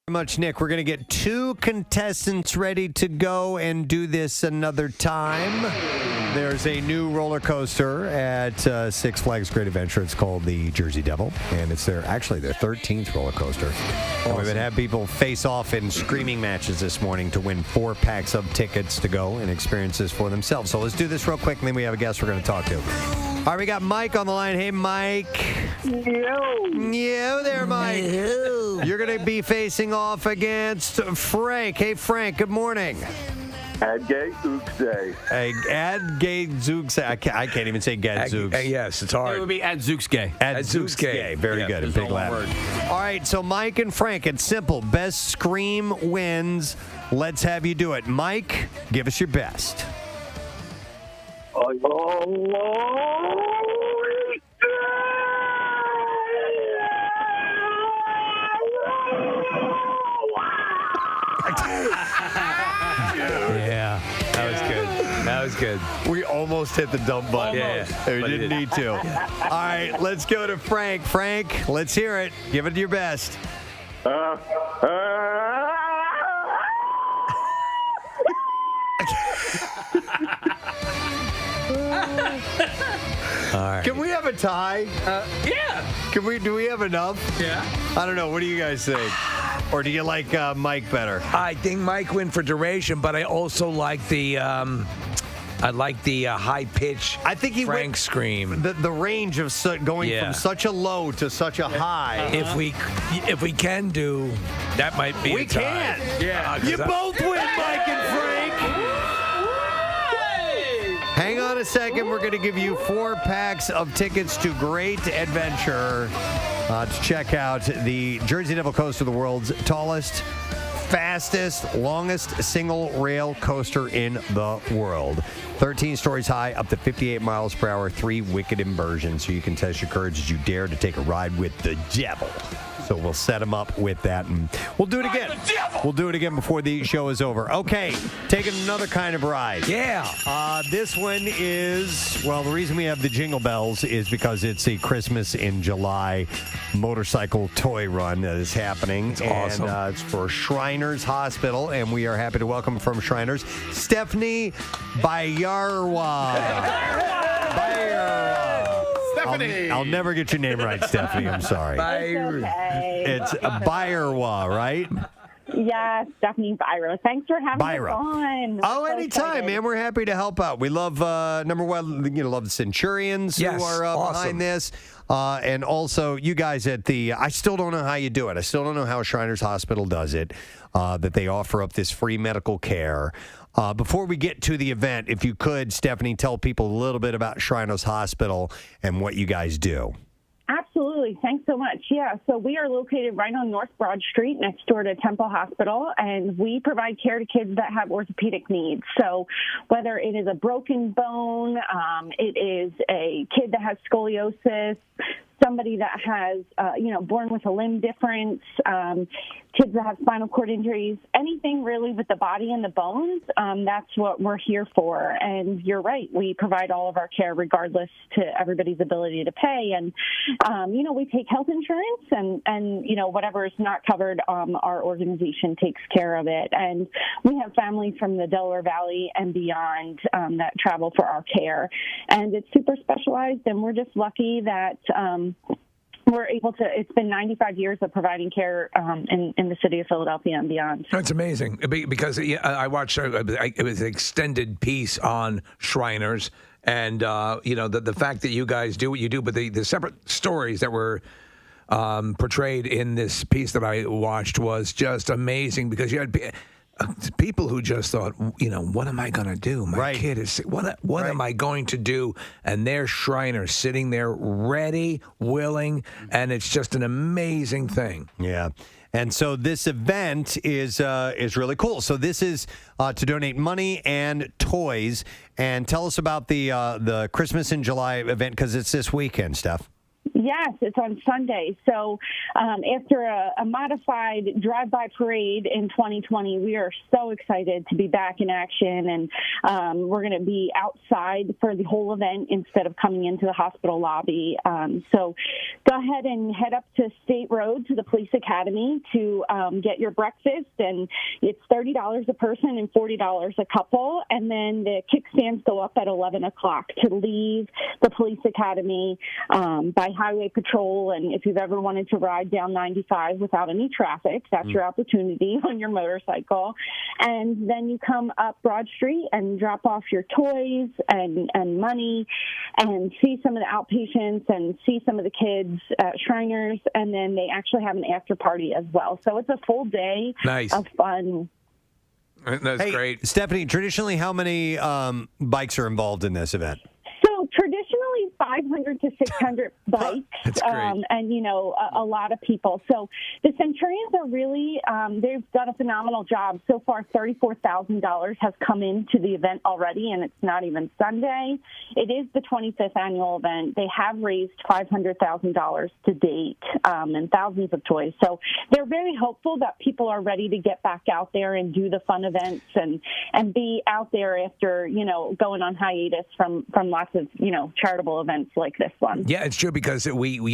Much, Nick. We're going to get 2 contestants ready to go and do this another time. There's a new roller coaster at Six Flags Great Adventure. It's called the Jersey Devil, and it's their 13th roller coaster. Awesome. We've been having people face off in screaming matches this morning to win 4 packs of tickets to go and experience this for themselves. So let's do this real quick, and then we have a guest we're going to talk to. All right, we got Mike on the line. Hey, Mike. Yo there, Mike. You're going to be facing off against Frank. Hey, Frank, good morning. Adzooksday. Adzooksday. I can't even say Gadzooks. Yes, it's hard. It would be Adzooksday. Adzooksday. Very good. In big Latin. All right, so Mike and Frank, it's simple. Best scream wins. Let's have you do it. Mike, give us your best. Yeah, that was good. We almost hit the dump button. Yeah, we didn't need to. All right, let's go to Frank. Frank, let's hear it. Give it your best. All right. Can we have a tie? Yeah. Do we have enough? Yeah. I don't know. What do you guys think? Or do you like Mike better? I think Mike win for duration, but I also like the high pitch. I think he Frank scream. The range of going from such a low to such a high. If we can do, that might be. We a tie. can. Yeah. You both win, Mike and Frank. Hang on a second. We're going to give you 4 packs of tickets to Great Adventure to check out the Jersey Devil Coaster, the world's tallest, fastest, longest single rail coaster in the world. 13 stories high, up to 58 miles per hour, 3 wicked inversions, so you can test your courage as you dare to take a ride with the devil. So we'll set him up with that, and we'll do it again. We'll do it again before the show is over. Okay, taking another kind of ride. Yeah. This one is, well, the reason we have the jingle bells is because it's a Christmas in July motorcycle toy run that is happening. It's awesome. And it's for Shriners Hospital, and we are happy to welcome from Shriners, Stephanie Bayarwa. Stephanie. I'll never get your name right, Stephanie. I'm sorry. It's Bayarwa, right? Yeah, Stephanie Byra. Thanks for having us on. Oh, anytime, man. We're happy to help out. We love, number one, love the Centurions who are behind this. And also, you guys at the, I still don't know how you do it. I still don't know how Shriners Hospital does it, that they offer up this free medical care. Before we get to the event, if you could, Stephanie, tell people a little bit about Shriners Hospital and what you guys do. Absolutely. Thanks so much. Yeah, so we are located right on North Broad Street next door to Temple Hospital, and we provide care to kids that have orthopedic needs. So whether it is a broken bone, it is a kid that has scoliosis, somebody that has, born with a limb difference, kids that have spinal cord injuries, anything really with the body and the bones, that's what we're here for. And you're right, we provide all of our care regardless to everybody's ability to pay. And, we take health insurance and whatever is not covered, our organization takes care of it. And we have families from the Delaware Valley and beyond that travel for our care. And it's super specialized, and we're just lucky that we're able to, it's been 95 years of providing care in the city of Philadelphia and beyond. That's amazing, because I watched, it was an extended piece on Shriners, and, the fact that you guys do what you do, but the separate stories that were portrayed in this piece that I watched was just amazing, because you had people who just thought, what am I going to do? My kid is sick. What am I going to do? And they're Shriners sitting there ready, willing, and it's just an amazing thing. Yeah. And so this event is really cool. So this is to donate money and toys. And tell us about the Christmas in July event, because it's this weekend, Steph. Yes, it's on Sunday. So after a modified drive-by parade in 2020, we are so excited to be back in action, and we're going to be outside for the whole event instead of coming into the hospital lobby. So go ahead and head up to State Road to the Police Academy to get your breakfast, and it's $30 a person and $40 a couple, and then the kickstands go up at 11 o'clock to leave the Police Academy by Highway Patrol. And if you've ever wanted to ride down 95 without any traffic, that's your opportunity on your motorcycle. And then you come up Broad Street and drop off your toys and money and see some of the outpatients and see some of the kids at Shriners. And then they actually have an after party as well. So it's a full day of fun. That's great. Stephanie, traditionally, how many bikes are involved in this event? So traditionally 500 to 600 bikes, and, you know, a lot of people. So the Centurions are really, they've done a phenomenal job. So far, $34,000 has come into the event already, and it's not even Sunday. It is the 25th annual event. They have raised $500,000 to date, and thousands of toys. So they're very hopeful that people are ready to get back out there and do the fun events and be out there after, you know, going on hiatus from lots of, you know, charitable events like this one. Yeah, it's true because we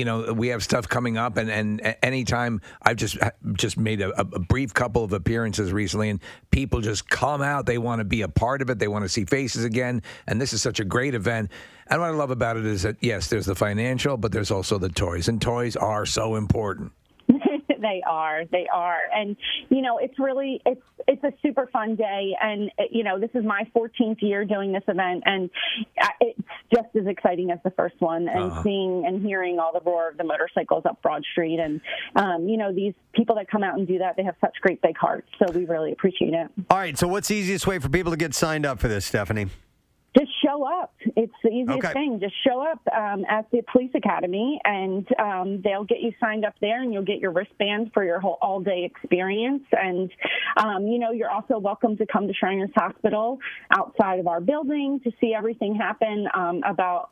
have stuff coming up, and anytime I've just made a brief couple of appearances recently, and people just come out. They want to be a part of it. They want to see faces again, and this is such a great event. And what I love about it is that, yes, there's the financial, but there's also the toys, and toys are so important. They are. And, you know, it's a super fun day. And, you know, this is my 14th year doing this event, and it's just as exciting as the first one, and seeing and hearing all the roar of the motorcycles up Broad Street. And, you know, these people that come out and do that, they have such great big hearts. So we really appreciate it. All right. So what's the easiest way for people to get signed up for this, Stephanie? Just show up. It's the easiest thing. Just show up at the Police Academy, and they'll get you signed up there, and you'll get your wristband for your whole all-day experience. And, you know, you're also welcome to come to Shriners Hospital outside of our building to see everything happen about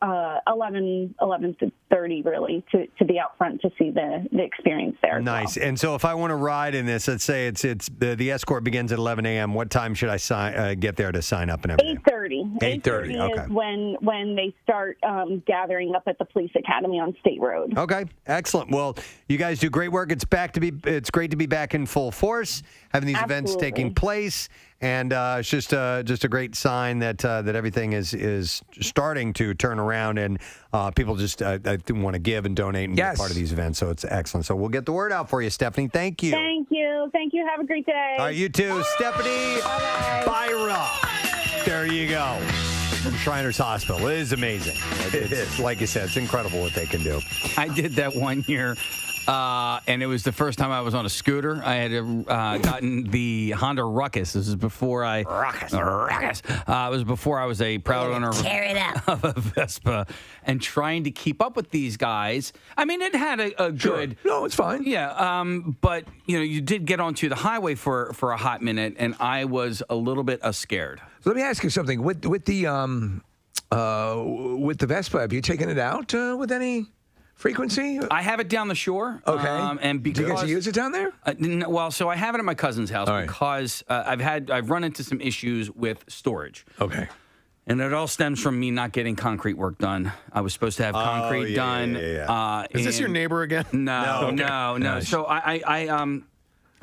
11:30, really, to be out front to see the experience there. Nice. And so if I want to ride in this, let's say it's the escort begins at 11 a.m., what time should I get there to sign up and everything? 8:30. 8:30. Is when they start gathering up at the Police Academy on State Road. Okay, excellent. Well, you guys do great work. It's great to be back in full force, having these events taking place, and it's just a great sign that everything is starting to turn around, and people just want to give and donate and be a part of these events. So it's excellent. So we'll get the word out for you, Stephanie. Thank you. Thank you. Have a great day. All right, you too, Stephanie Byra. There you go. From Shriners Hospital. It is amazing. It's, like you said, it's incredible what they can do. I did that one year, and it was the first time I was on a scooter. I had gotten the Honda Ruckus. This is before I... Ruckus. It was before I was a proud owner of a Vespa. And trying to keep up with these guys. I mean, it had a good... No, it's fine. Yeah, but, you know, you did get onto the highway for a hot minute, and I was a little bit scared. So let me ask you something. With the Vespa, have you taken it out with any frequency? I have it down the shore. Okay. And because do you get to use it down there? Well, so I have it at my cousin's house because I've run into some issues with storage. Okay. And it all stems from me not getting concrete work done. I was supposed to have concrete done. Is this your neighbor again? No. So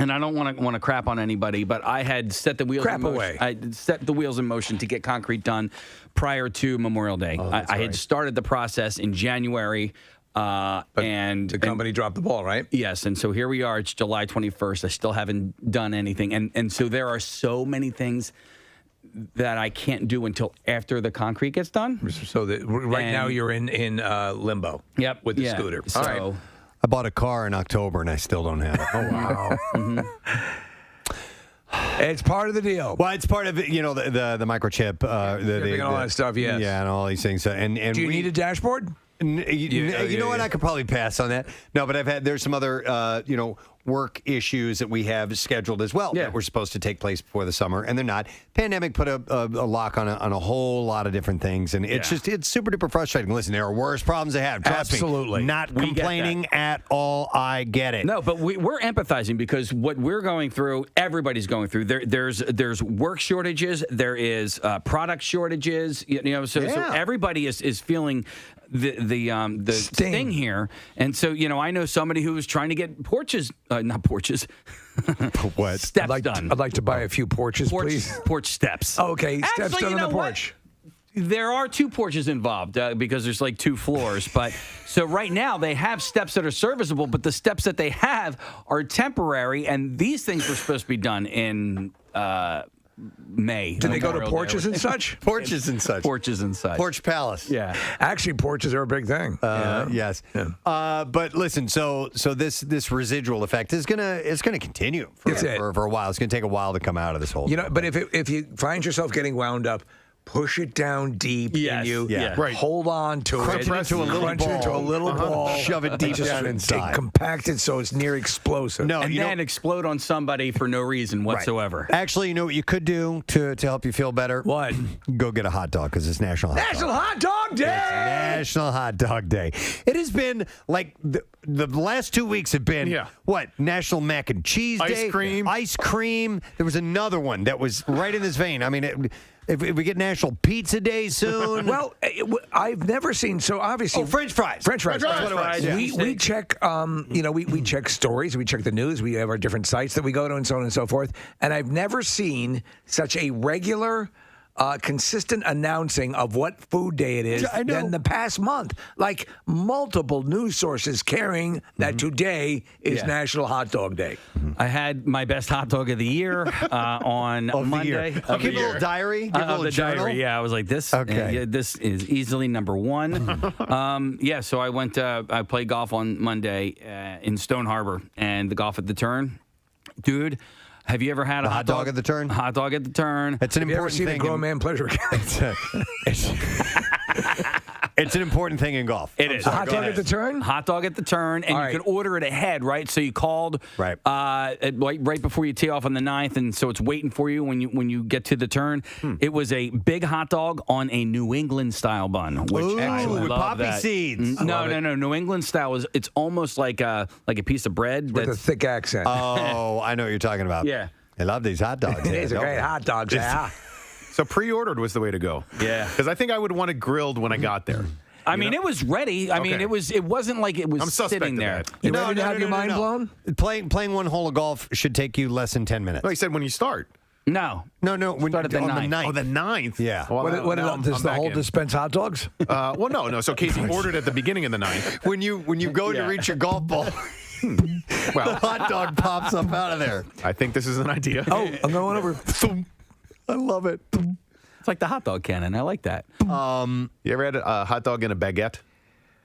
and I don't want to crap on anybody, but I had set the wheels in motion. I set the wheels in motion to get concrete done prior to Memorial Day. I had started the process in January. And the company dropped the ball, right? Yes, and so here we are. It's July 21st. I still haven't done anything, and so there are so many things that I can't do until after the concrete gets done. So now you're in limbo. Yep, with the scooter. So, all right. I bought a car in October, and I still don't have it. Oh, wow. It's part of the deal. Well, it's part of it, you know, the microchip. And all that stuff, yes. Yeah, and all these things. And do you need a dashboard? You know what? I could probably pass on that. No, but there's some other, work issues that we have scheduled as well that were supposed to take place before the summer, and they're not. Pandemic put a lock on a whole lot of different things, and it's super duper frustrating. Listen, there are worse problems to have. Trust Absolutely. me. Not We get complaining at all. I get it. No, but we're empathizing because what we're going through, everybody's going through. There's work shortages, there is product shortages. So everybody is feeling the sting here. And so I know somebody who was trying to get not porches. What? Steps done. I'd like to buy a few porches, please. Porch steps. Oh, okay, steps Actually, done on the porch. There are 2 porches involved because there's like 2 floors. But so right now they have steps that are serviceable, but the steps that they have are temporary, and these things were supposed to be done in May. Do they go to porches and such? Porches and such. Porches and such. Porch Palace. Yeah. Actually, porches are a big thing. Yes. But listen, so this residual effect is gonna continue for a while. It's gonna take a while to come out of this whole. But if you find yourself getting wound up, push it down deep in you. Yeah. Right. Hold on to Crunch it. it into a little Crunch it ball. into a little ball. Shove it deep Just down inside. Compact it so it's near explosive. No, And then explode on somebody for no reason whatsoever. Actually, you know what you could do to help you feel better? What? Go get a hot dog because it's National Hot National Dog. Hot Dog Day! National Hot Dog Day. It has been like the last 2 weeks have been what? National Mac and Cheese Day, ice cream. There was another one that was right in this vein. I mean, if we get National Pizza Day soon. Well, I've never seen so obviously. French fries. French fries. French fries. We check. We check stories. We check the news. We have our different sites that we go to, and so on and so forth. And I've never seen such a regular, consistent announcing of what food day it is than the past month. Like multiple news sources carrying that today is National Hot Dog Day. I had my best hot dog of the year on Monday. Keep a little diary. Give a little the journal. diary. Yeah, I was like, this is easily number 1. So I went. I played golf on Monday in Stone Harbor, and the golf at the turn, dude. Have you ever had a hot dog at the turn? Hot dog at the turn. It's an Have you ever important seen thing. a grown man pleasure account? It's an important thing in golf. It is. Hot dog at the turn? Hot dog at the turn, and you can order it ahead, right? So you called right before you tee off on the 9th, and so it's waiting for you when you get to the turn. It was a big hot dog on a New England style bun, which I with love poppy that. seeds. No. New England style is it's almost like a piece of bread With a thick accent. Oh, I know what you're talking about. Yeah. I love these hot dogs. These are great hot dogs. Yeah. So pre-ordered was the way to go. Yeah. Because I think I would want it grilled when I got there. I mean, it was ready. I mean, it wasn't like it was sitting there. You ready to have your mind blown? Playing one hole of golf should take you less than 10 minutes. No, he said when you start. No. When Start at the on 9th. the 9th. Oh, the 9th. Yeah. Well, Does the whole dispense hot dogs? Well, no. So Casey ordered at the beginning of the 9th. When you go to reach your golf ball, the hot dog pops up out of there. I think this is an idea. Oh, I'm going over. I love it. It's like the hot dog cannon. I like that. You ever had a hot dog in a baguette?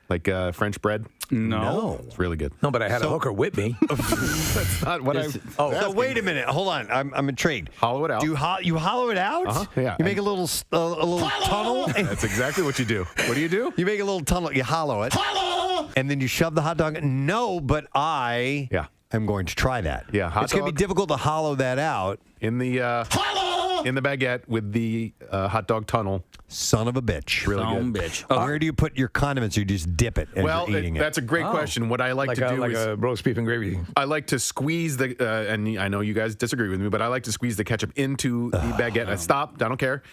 Like French bread? No. It's really good. No, but I had a hooker with me. That's not what I. So wait a minute. Hold on. I'm intrigued. Hollow it out. Do you hollow it out? Uh-huh, yeah. You make a little tunnel. That's exactly what you do. What do you do? You make a little tunnel. You hollow it. And then you shove the hot dog. No, but I am going to try that. Yeah, hot it's going to dog. be difficult to hollow that out. In the baguette with the hot dog tunnel. Son of a bitch. Really Son good. bitch. Where do you put your condiments? Or you just dip it as Well, you're eating that's a great question. What I like to do like is a roast beef and gravy. I like to squeeze the, and I know you guys disagree with me, but I like to squeeze the ketchup into the baguette. Stop, I don't care.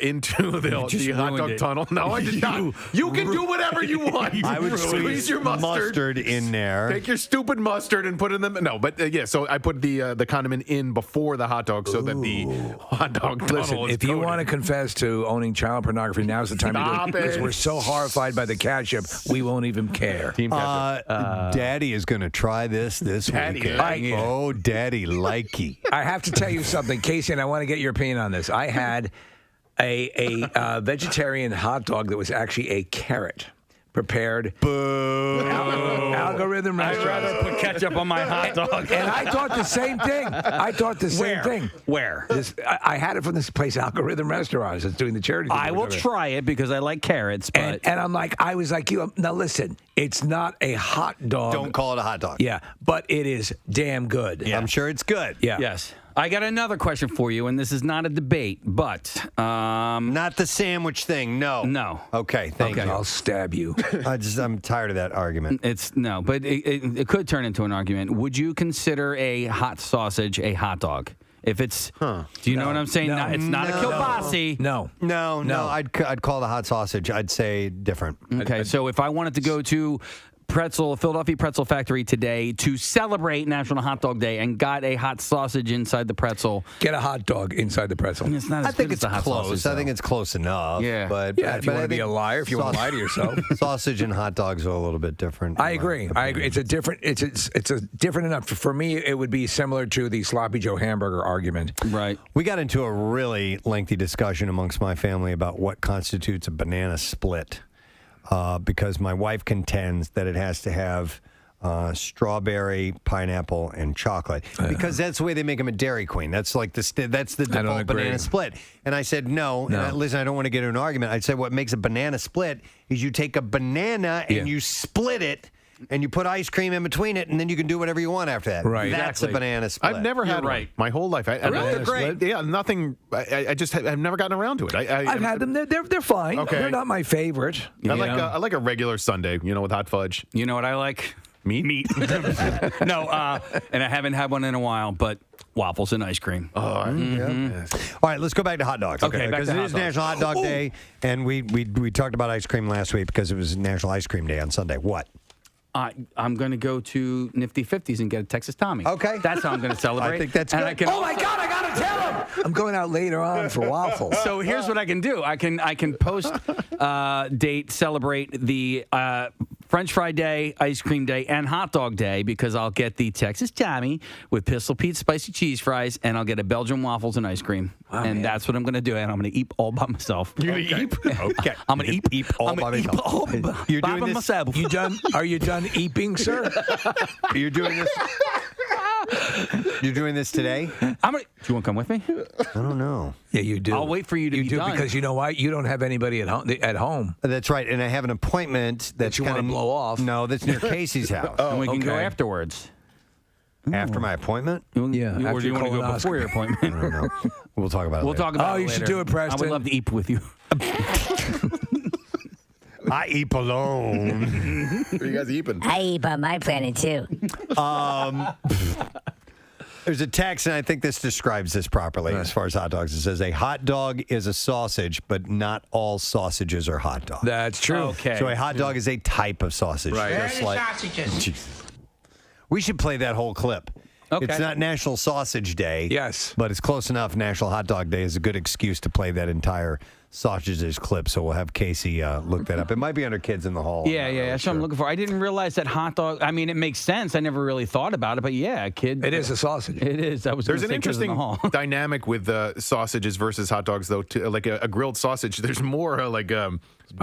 Into the hot dog tunnel. No, I did not. You can do whatever you want. I would squeeze your mustard in there. Take your stupid mustard and put it in the. No, but so I put the condiment in before the hot dog so that the hot dog tunnel Listen, is if you coated. want to confess to owning child pornography, now's the time to do Stop it. Because it. we're so horrified by the ketchup, we won't even care. Team ketchup. Daddy is going to try this Daddy weekend. like it. Oh, Daddy likey. I have to tell you something, Casey, and I want to get your opinion on this. I had a vegetarian hot dog that was actually a carrot. prepared. Boo. Algorithm I'd restaurants. rather put ketchup on my hot dog. And I thought the same thing. Where? Thing. Where? I had it from this place, Algorithm Restaurants. It's doing the charity thing. I will try it because I like carrots. But And I was like you. Now listen, it's not a hot dog. Don't call it a hot dog. Yeah, but it is damn good. Yeah. I'm sure it's good. Yeah. Yes. I got another question for you, and this is not a debate, but not the sandwich thing. No. Okay. Thank you. I'll stab you. I'm tired of that argument. But it could turn into an argument. Would you consider a hot sausage a hot dog? If it's, do you know what I'm saying? It's not a kielbasi. No. I'd call it a hot sausage. I'd say different. Okay, so if I wanted to go to Philadelphia Pretzel Factory today to celebrate National Hot Dog Day and got a hot sausage inside the pretzel. Get a hot dog inside the pretzel. It's not as I think good it's as a hot close. sausage, I think it's close enough. Yeah. But if you but want I to be think a liar, if you want to lie to yourself. Sausage and hot dogs are a little bit different. I agree. It's a different. It's a different enough. For me, it would be similar to the Sloppy Joe hamburger argument. Right. We got into a really lengthy discussion amongst my family about what constitutes a banana split. Because my wife contends that it has to have strawberry, pineapple, and chocolate. Because that's the way they make them at Dairy Queen. That's like that's the default banana split. And I said no. And listen, I don't want to get into an argument. I'd say what makes a banana split is you take a banana and you split it. And you put ice cream in between it, and then you can do whatever you want after that. Right. That's a banana split. I've never had one my whole life. Really? They're great. Yeah, nothing. I've never gotten around to it. I've had them. They're fine. Okay. They're not my favorite. I like a regular sundae, with hot fudge. You know what I like? Meat. No, and I haven't had one in a while, but waffles and ice cream. Oh, All right, let's go back to hot dogs. Okay, back because to it hot is dogs. National Hot Dog Day, and we talked about ice cream last week because it was National Ice Cream Day on Sunday. What? I'm going to go to Nifty 50s and get a Texas Tommy. Okay. That's how I'm going to celebrate. I think that's and good. Oh my God! I gotta tell him. I'm going out later on for waffles. So here's what I can do. I can post date celebrate the French Fry Day, Ice Cream Day, and Hot Dog Day because I'll get the Texas Tommy with Pistol Pete's spicy cheese fries, and I'll get a Belgian waffles and ice cream. Wow, and man. that's what I'm going to do. And I'm going to eat all by myself. You're going to eat? Okay. I'm going to eat all by myself. You're doing this? myself. You done? Are you done eating, sir? You're doing this? You're doing this today? Do you want to come with me? I don't know. Yeah, you do. I'll wait for you to be done. because you know why? You don't have anybody at home. That's right. And I have an appointment that's you want to blow off. No, that's near Casey's house. And we can go okay. afterwards. After my appointment? Yeah, Or after do you want to go colonoscopy. before your appointment? I don't know. We'll talk about it We'll later. talk about it you should later. do it, Preston. I would love to eat with you. I eat alone. What are you guys eating? I eat on my planet too. There's a text, and I think this describes this properly as far as hot dogs. It says, a hot dog is a sausage, but not all sausages are hot dogs. That's true. Okay. So a hot dog is a type of sausage. Right. Just like, Jesus. We should play that whole clip. Okay. It's not National Sausage Day. Yes. But it's close enough. National Hot Dog Day is a good excuse to play that entire sausages clip. So we'll have Casey look that up. It might be under Kids in the Hall. Yeah, that's what I'm looking for. I didn't realize that hot dog. I mean, it makes sense. I never really thought about it, but yeah, kid. It is a sausage. It is. I was. There's gonna an say Kids in the interesting Hall. dynamic with sausages versus hot dogs, though. Like a grilled sausage, there's more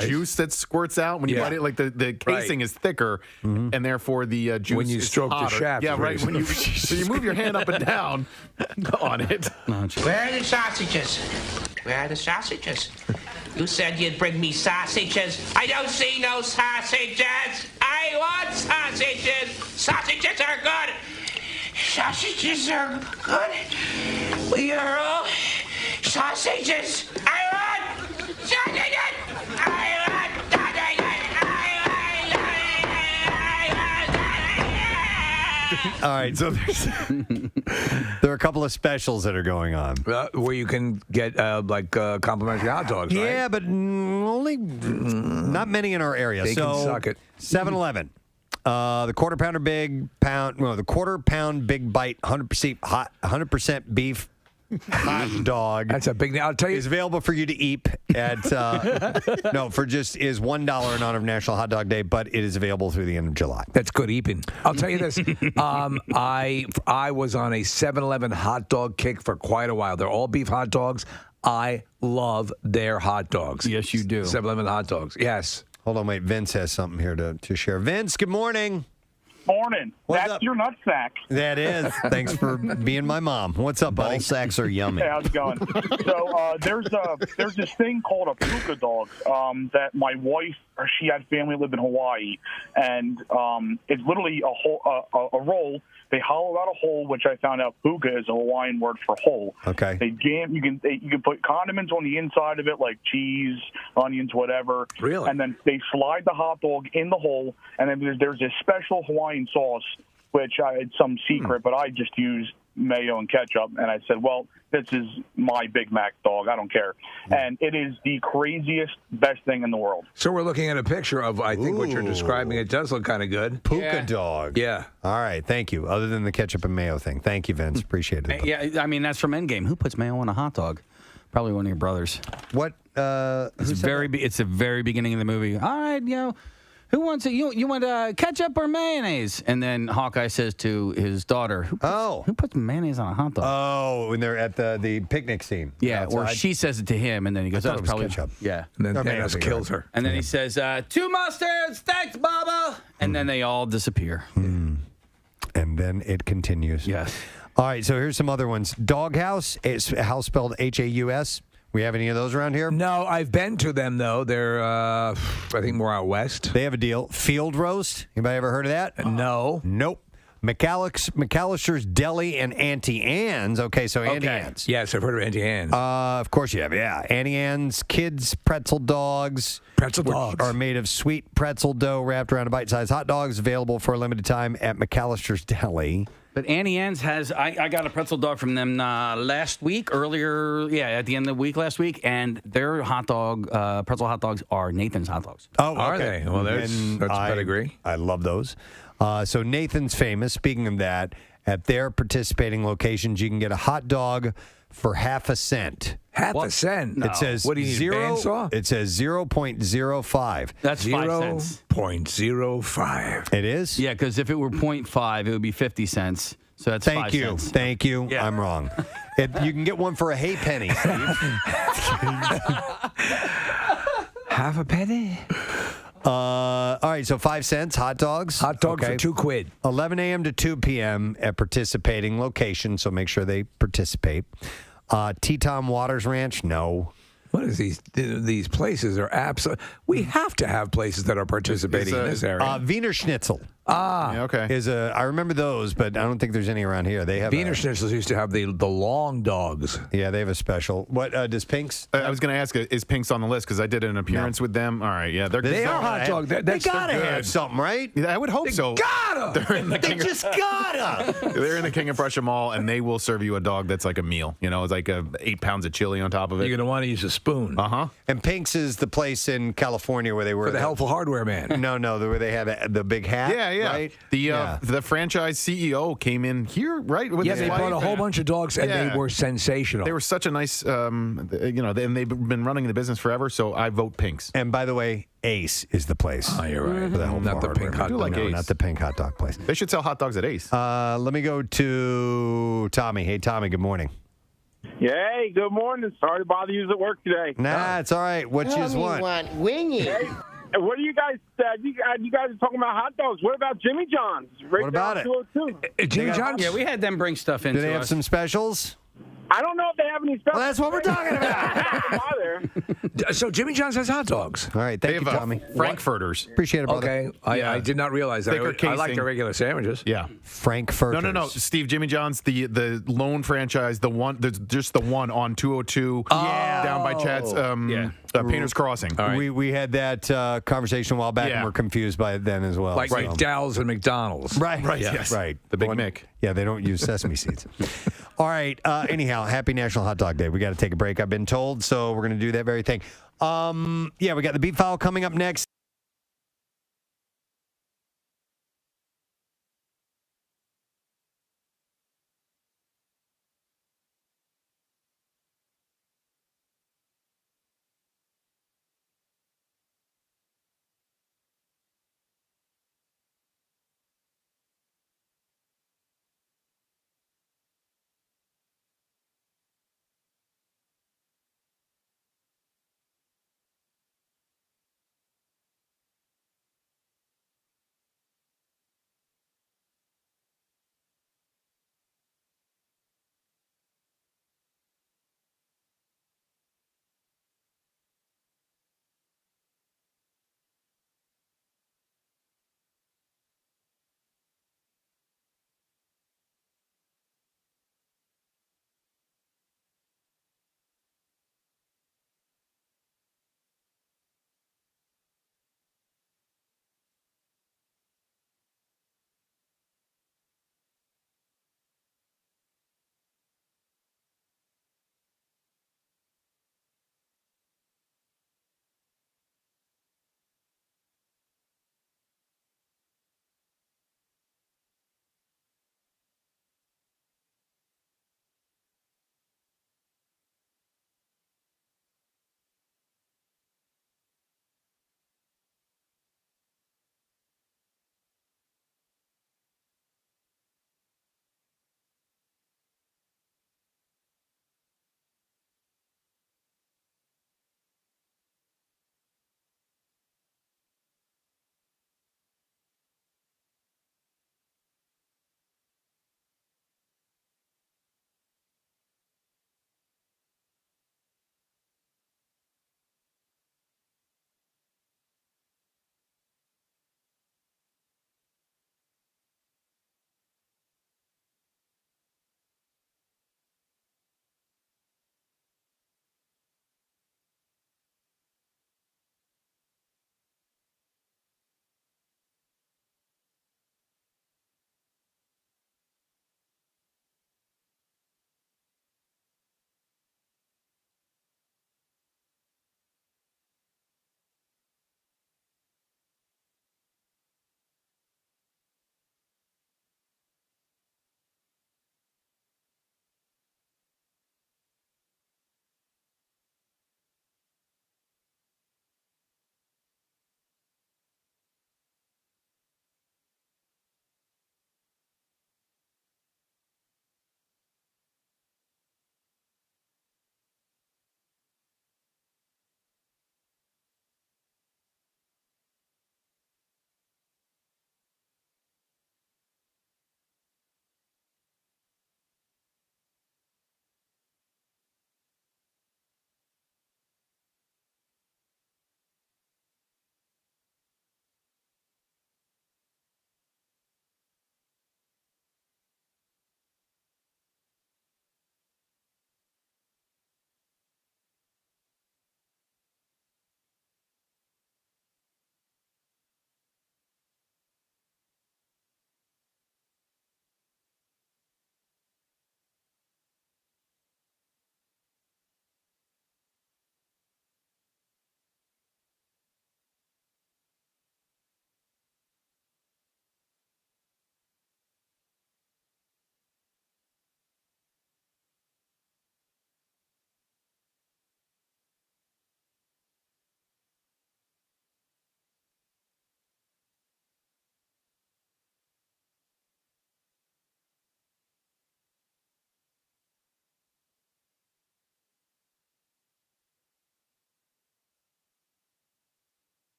juice that squirts out when you bite it. Like the casing is thicker, and therefore the juice. When you is stroke the hotter. shaft, Yeah, right. Reese. When so you move your hand up and down on it. Where are the sausages? Where are the sausages? You said you'd bring me sausages. I don't see no sausages. I want sausages. Sausages are good. Sausages are good. We are all sausages. I want sausages. I want sausages. All right, so there are a couple of specials that are going on. Where you can get complimentary hot dogs, right? Yeah, but only not many in our area. They so can suck it. 7-Eleven. The quarter pound big bite, 100% beef hot dog. That's a big. I'll tell you, is available for you to eat at is $1 in honor of National Hot Dog Day, but it is available through the end of July. That's good eating. I'll tell you this. I was on a 7-Eleven hot dog kick for quite a while. They're all beef hot dogs. I love their hot dogs. Yes, you do. 7-Eleven hot dogs. Yes. Hold on, wait. Vince has something here to share. Vince, good morning. Morning. What's That's up? your nutsack. That is. Thanks for being my mom. What's up, buddy? Ball sacks are yummy. Hey, how's it going? So there's this thing called a puka dog that my wife, she had family that lived in Hawaii, and it's literally a roll. They hollow out a hole, which I found out puka is a Hawaiian word for hole. Okay. They jam. You can put condiments on the inside of it, like cheese, onions, whatever. Really? And then they slide the hot dog in the hole, and then there's this special Hawaiian sauce, which it's some secret, but I just used mayo and ketchup, and I said, well, this is my Big Mac dog. I don't care. And it is the craziest, best thing in the world. So we're looking at a picture of, I think, what you're describing. It does look kind of good. Puka dog. Yeah. All right. Thank you. Other than the ketchup and mayo thing. Thank you, Vince. Appreciate it. Yeah, I mean, that's from Endgame. Who puts mayo on a hot dog? Probably one of your brothers. What? It's it's the very beginning of the movie. All right, who wants it? You want ketchup or mayonnaise? And then Hawkeye says to his daughter, who puts mayonnaise on a hot dog? Oh, when they're at the picnic scene. Yeah, or outside. she says it to him, and then he goes, I thought "Oh, it was probably ketchup. Yeah." And then Or mayo, Thanos you're kills right. her. And then he says, 2 mustards, thanks, Baba. And then they all disappear. And then it continues. Yes. All right, so here's some other ones. Doghouse, it's house spelled Haus. We have any of those around here? No, I've been to them, though. They're, I think, more out west. They have a deal. Field roast. Anybody ever heard of that? No. Nope. McAllister's Deli and Auntie Anne's. Okay, so Auntie Anne's. Yes, I've heard of Auntie Anne's. Of course you have, yeah. Auntie Anne's Kids Pretzel Dogs. Pretzel which dogs. are made of sweet pretzel dough wrapped around a bite-sized hot dogs, available for a limited time at McAllister's Deli. But Auntie Anne's has, I got a pretzel dog from them last week, at the end of the week last week, and their hot dog, pretzel hot dogs are Nathan's hot dogs. Oh, Are okay. they? Well, that's pedigree. I love those. So Nathan's famous. Speaking of that, at their participating locations, you can get a hot dog for half a cent. Half a cent? It says What do you need, a bandsaw? It says 0.05. That's 5 cents. 0.05. It is? Yeah, because if it were 0.5, it would be 50 cents. So that's Thank 5 you. cents. Thank you. Yeah. I'm wrong. You can get one for a hay penny, Steve. Half a penny? All right, so 5 cents, hot dogs. Hot dogs for $2. 11 a.m. to 2 p.m. at participating locations, so make sure they participate. Teton Waters Ranch, no. What is these places are absolutely. We have to have places that are participating in this area. Wiener Schnitzel. Yeah, okay. I remember those, but I don't think there's any around here. They have Wiener Schnitzels used to have the long dogs. Yeah, they have a special. What does Pink's? I was going to ask, is Pink's on the list? Because I did an appearance with them. All right, yeah. They are hot dog. They gotta have something, right? Yeah, I would hope so. Gotta! They're in the They just gotta! They're in the King of Prussia Mall, and they will serve you a dog that's like a meal. It's like 8 pounds of chili on top of it. You're going to want to use a spoon. Uh-huh. And Pink's is the place in California where they were For the helpful hardware man. No, where they had the big hat. Yeah. Right? The franchise CEO came in here, right? With Yeah, his they brought a wife. whole bunch of dogs, and they were sensational. They were such a nice, and they've been running the business forever, so I vote Pink's. And by the way, Ace is the place. Oh, you're right. For the helpful Not the hardware pink man. hot dog. like No, Ace. not the pink hot dog place. They should sell hot dogs at Ace. Let me go to Tommy. Hey, Tommy, good morning. Hey, good morning. Sorry to bother you at work today. Nah, it's all right. What you just want? Wingy. What do you guys you guys are talking about hot dogs. What about Jimmy John's? Right What about down it? 202. Jimmy John's? Yeah, we had them bring stuff in. Do they have some specials? I don't know if they have any special. Well, that's what we're talking about. So Jimmy John's has hot dogs. All right, thank you, Tommy. Frankfurters. Appreciate it, brother. Okay, I did not realize that. Thicker I like casing. their regular sandwiches. Yeah. Frankfurters. No. Steve, Jimmy John's, the lone franchise, just the one on 202 down by Chad's Painter's Crossing. All right. We had that conversation a while back, and we're confused by it then as well. Like McDowell's and McDonald's. Right. Yes. Right. The Big Mick. Yeah, they don't use sesame seeds. All right. Anyhow, happy National Hot Dog Day. We got to take a break, I've been told, so we're going to do that very thing. We got the beat file coming up next.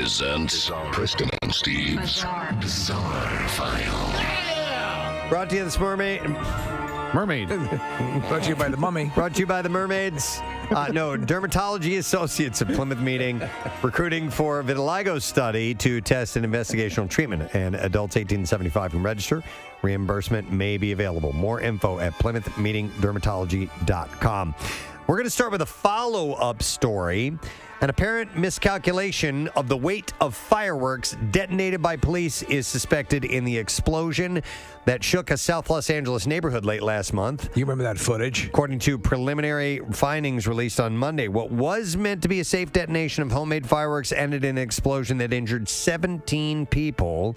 presents Preston and Steve's Bizarre File. Brought to you this Mermaid. Brought to you by the Mummy. Brought to you by the Mermaids. No, Dermatology Associates at Plymouth meeting recruiting for vitiligo study to test an investigational treatment. And adults 18 to 75 can register. Reimbursement may be available. More info at PlymouthMeetingDermatology.com. We're going to start with a follow-up story. An apparent miscalculation of the weight of fireworks detonated by police is suspected in the explosion that shook a South Los Angeles neighborhood late last month. You remember that footage? According to preliminary findings released on Monday, what was meant to be a safe detonation of homemade fireworks ended in an explosion that injured 17 people.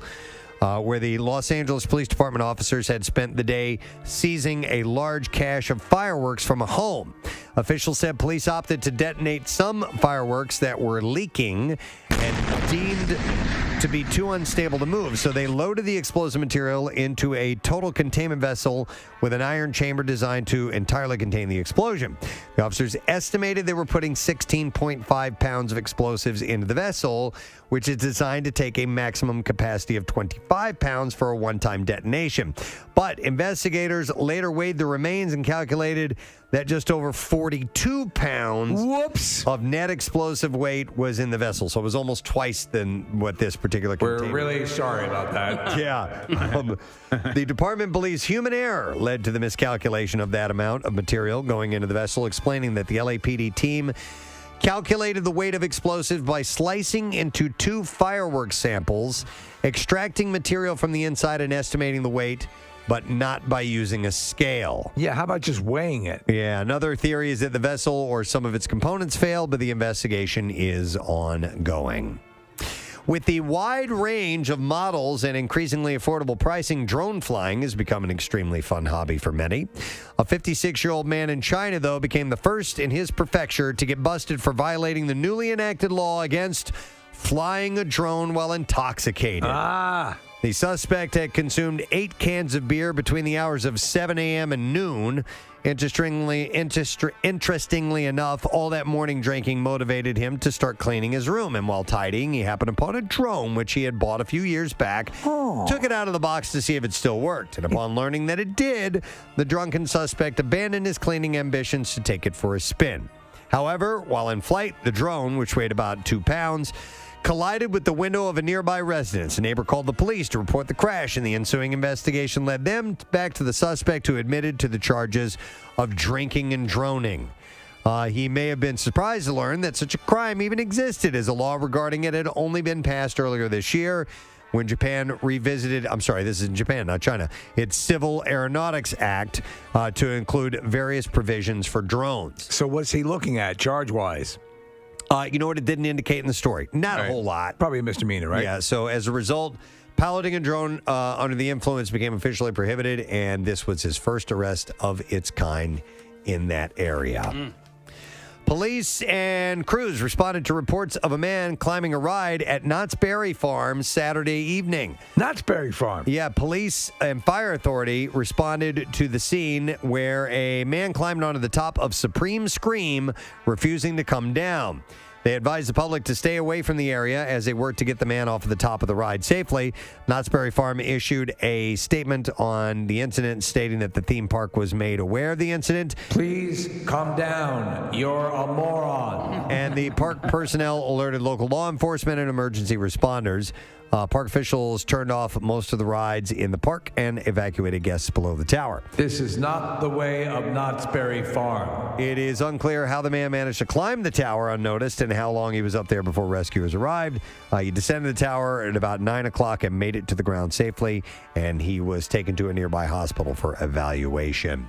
Where the Los Angeles Police Department officers had spent the day seizing a large cache of fireworks from a home. Officials said police opted to detonate some fireworks that were leaking and deemed to be too unstable to move. So they loaded the explosive material into a total containment vessel with an iron chamber designed to entirely contain the explosion. The officers estimated they were putting 16.5 pounds of explosives into the vessel, which is designed to take a maximum capacity of 25 pounds for a one-time detonation. But investigators later weighed the remains and calculated that just over 42 pounds of net explosive weight was in the vessel. So it was almost twice than what this particular container. We're really sorry about that. Yeah. The department believes human error led to the miscalculation of that amount of material going into the vessel, explaining that the LAPD team calculated the weight of explosives by slicing into 2 fireworks samples, extracting material from the inside and estimating the weight, but not by using a scale. Yeah, how about just weighing it? Yeah, another theory is that the vessel or some of its components failed, but the investigation is ongoing. With the wide range of models and increasingly affordable pricing, drone flying has become an extremely fun hobby for many. A 56-year-old man in China, though, became the first in his prefecture to get busted for violating the newly enacted law against flying a drone while intoxicated. The suspect had consumed 8 cans of beer between the hours of 7 a.m. and noon. Interestingly enough, all that morning drinking motivated him to start cleaning his room. And while tidying, he happened upon a drone, which he had bought a few years back, took it out of the box to see if it still worked. And upon learning that it did, the drunken suspect abandoned his cleaning ambitions to take it for a spin. However, while in flight, the drone, which weighed about 2 pounds, collided with the window of a nearby residence. A neighbor called the police to report the crash, and the ensuing investigation led them back to the suspect, who admitted to the charges of drinking and droning. He may have been surprised to learn that such a crime even existed, as a law regarding it had only been passed earlier this year when Japan revisited, I'm sorry, this is in Japan, not China, its Civil Aeronautics Act to include various provisions for drones. So what's he looking at, charge-wise? You know what it didn't indicate in the story? Not a whole lot. Probably a misdemeanor, right? Yeah, so as a result, piloting a drone under the influence became officially prohibited, and this was his first arrest of its kind in that area. Police and crews responded to reports of a man climbing a ride at Knott's Berry Farm Saturday evening. Knott's Berry Farm? Yeah, police and fire authority responded to the scene where a man climbed onto the top of Supreme Scream, refusing to come down. They advised the public to stay away from the area as they worked to get the man off of the top of the ride safely. Knott's Berry Farm issued a statement on the incident, stating that the theme park was made aware of the incident. Please calm down. You're a moron. And the park personnel alerted local law enforcement and emergency responders. Park officials turned off most of the rides in the park and evacuated guests below the tower. This is not the way of Knott's Berry Farm. It is unclear how the man managed to climb the tower unnoticed and how long he was up there before rescuers arrived. He descended the tower at about 9 o'clock and made it to the ground safely, and he was taken to a nearby hospital for evaluation.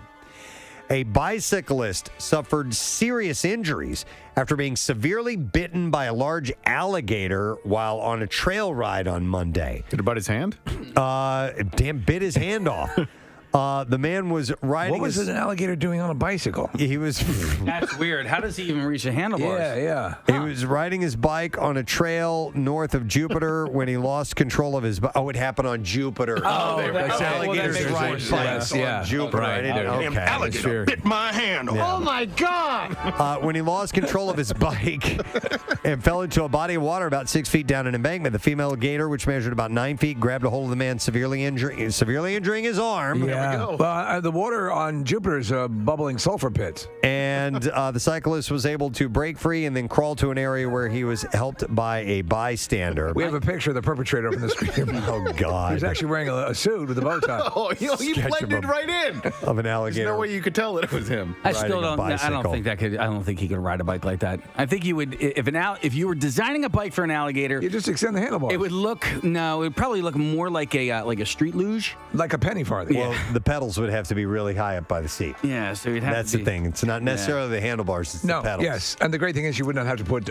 A bicyclist suffered serious injuries after being severely bitten by a large alligator while on a trail ride on Monday. Did it bite his hand? Bit his hand off. The man was riding. What was an alligator doing on a bicycle? He was. That's weird. How does he even reach the handlebars? Yeah. He was riding his bike on a trail north of Jupiter when he lost control of his bike. Oh, it happened on Jupiter. Alligators ride bikes on Jupiter. Right. Okay. Alligator bit my hand. Yeah. Oh, my God. When he lost control of his bike and fell into a body of water about 6 feet down an embankment, the female gator, which measured about 9 feet, grabbed a hold of the man, severely injuring his arm. Yeah. Well, the water on Jupiter is bubbling sulfur pits. And the cyclist was able to break free and then crawl to an area where he was helped by a bystander. We have a picture of the perpetrator up on the screen. Oh, God. He was actually wearing a suit with a bow tie. Oh, he blended right in. Of an alligator. There's no way you could tell that it was him. I still don't. I don't think that could. I don't think he could ride a bike like that. I think you would if you were designing a bike for an alligator. You just extend the handlebars. It would look it would probably look more like a street luge, like a penny farthing. Well, the pedals would have to be really high up by the seat. Yeah, so you'd have. That's to the thing. It's not necessarily the handlebars. It's the pedals. Yes, and the great thing is you would not have to put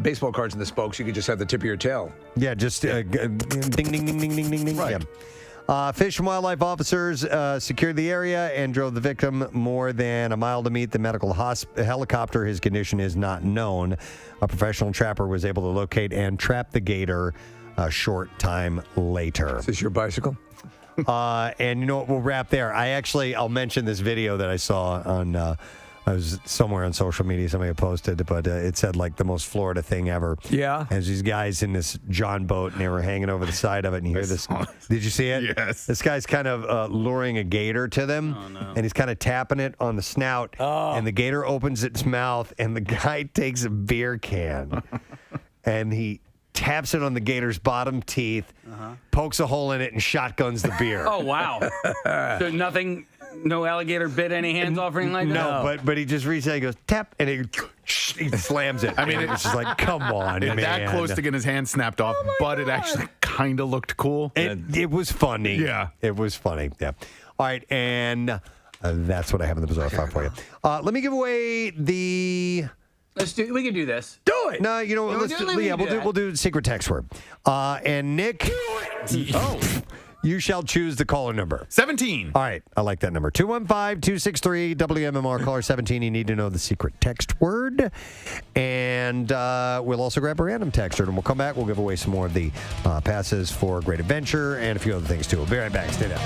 baseball cards in the spokes. You could just have the tip of your tail. Yeah, just ding, ding, ding, ding, ding, ding, ding. Right. Yeah. Fish and wildlife officers secured the area and drove the victim more than a mile to meet the medical helicopter. His condition is not known. A professional trapper was able to locate and trap the gator a short time later. Is this your bicycle? And you know what? We'll wrap there. I'll mention this video that I saw on. I was somewhere on social media, somebody had posted, but it said like the most Florida thing ever. Yeah. As these guys in this John boat, and they were hanging over the side of it, and you hear this. Did you see it? Yes. This guy's kind of luring a gator to them, and he's kind of tapping it on the snout, and the gator opens its mouth, and the guy takes a beer can, and he taps it on the gator's bottom teeth, pokes a hole in it, and shotguns the beer. Oh, wow. So nothing. No alligator bit any hands off or anything like that? No, but he just reaches out, he goes, tap, and he slams it. I mean, it's just like, come on, man. That close to getting his hand snapped off, but it actually kind of looked cool. It was funny. Yeah. It was funny. Yeah. All right, and that's what I have in the Bizarre File for you. Let me give away the... We can do this. Do it. No, you know what? We'll do secret text word. And Nick... You shall choose the caller number. 17. All right. I like that number. 215-263 WMMR. Caller 17. You need to know the secret text word. And we'll also grab a random texter. And we'll come back. We'll give away some more of the passes for Great Adventure and a few other things, too. We'll be right back. Stay there.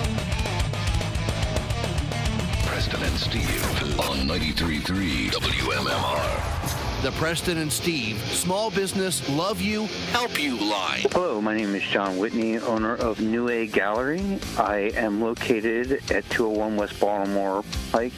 Preston and Steve on 93.3 WMMR. The Preston and Steve Small Business Love You, Help You line. Hello, my name is John Whitney, owner of New A Gallery. I am located at 201 West Baltimore Pike.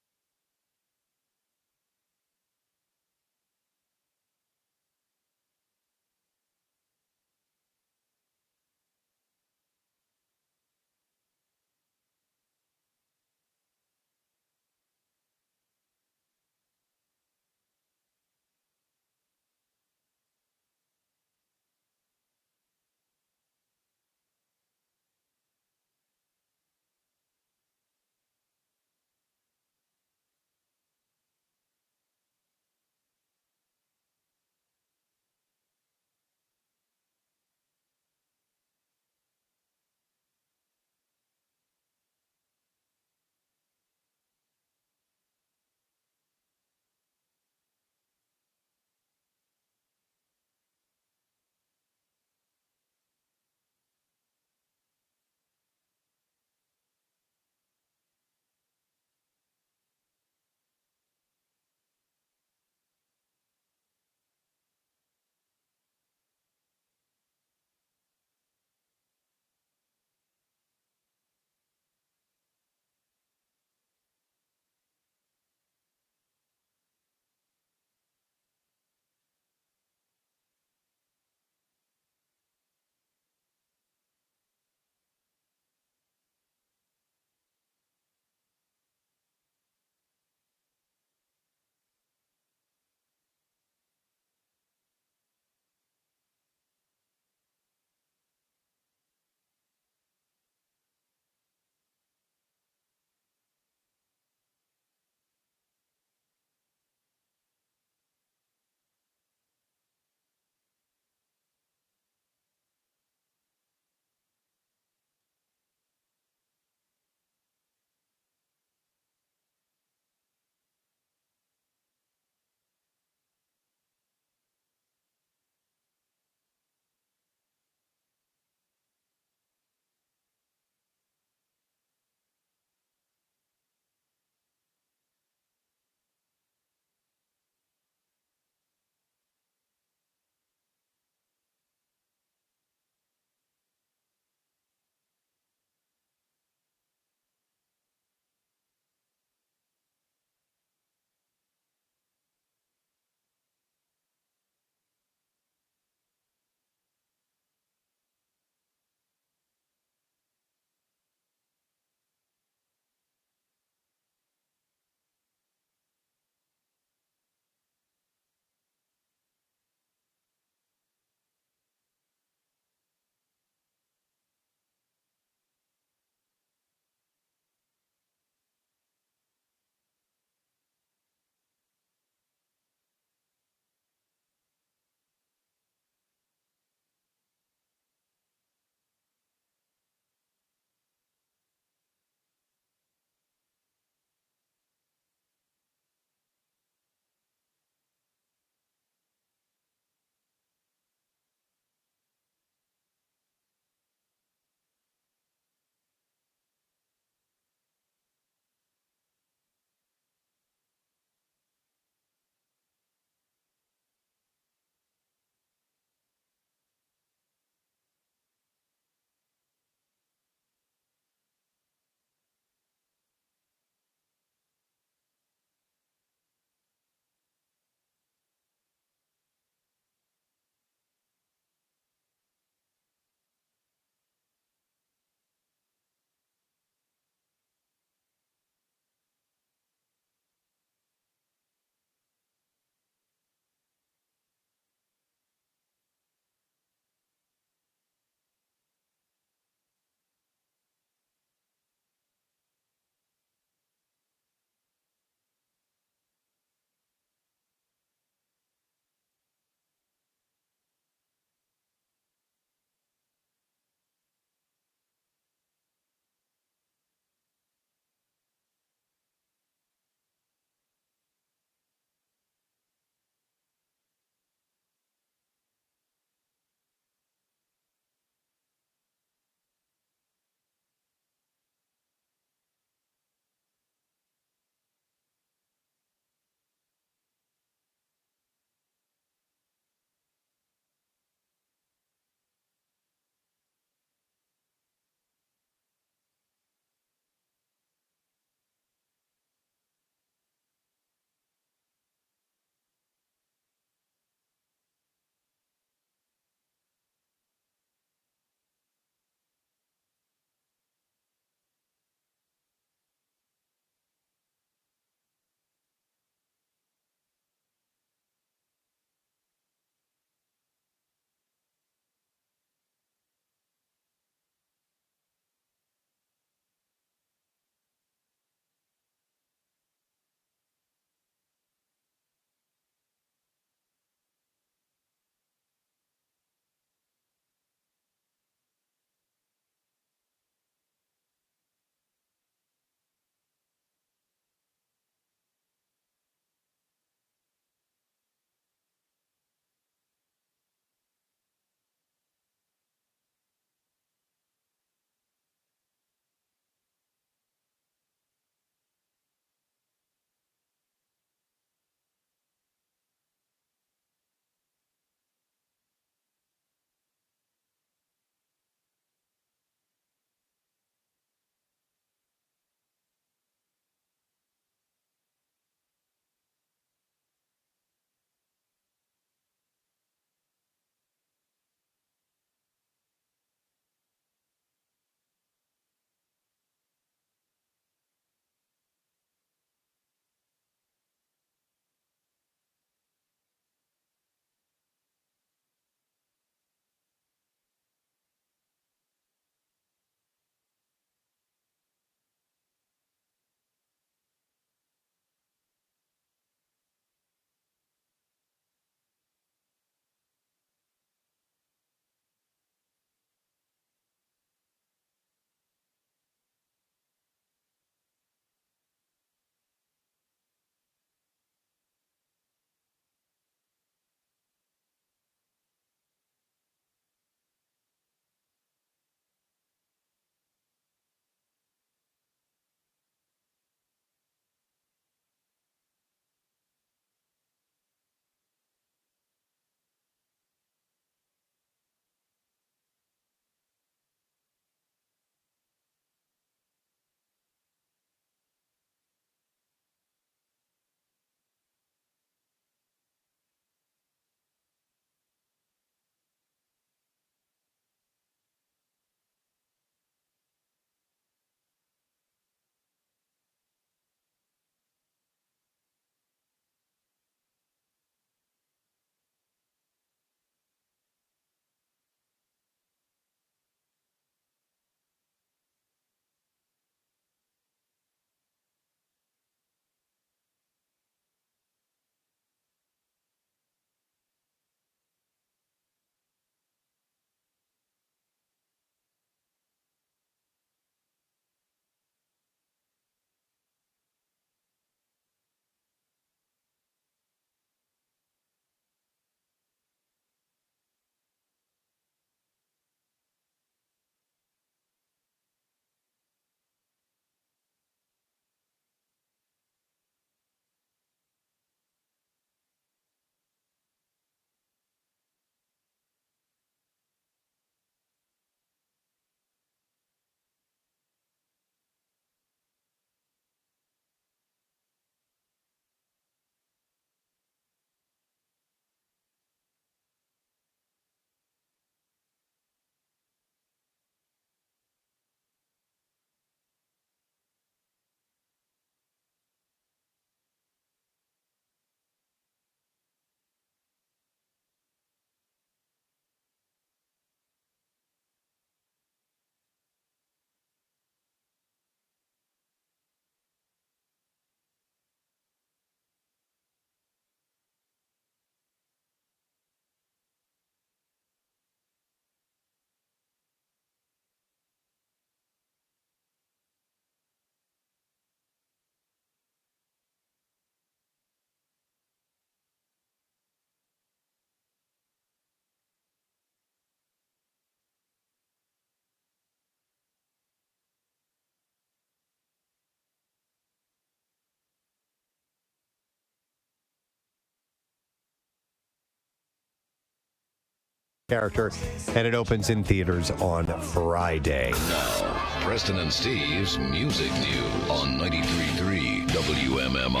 character, and it opens in theaters on Friday. Now, Preston and Steve's Music News on 93.3 WMMR.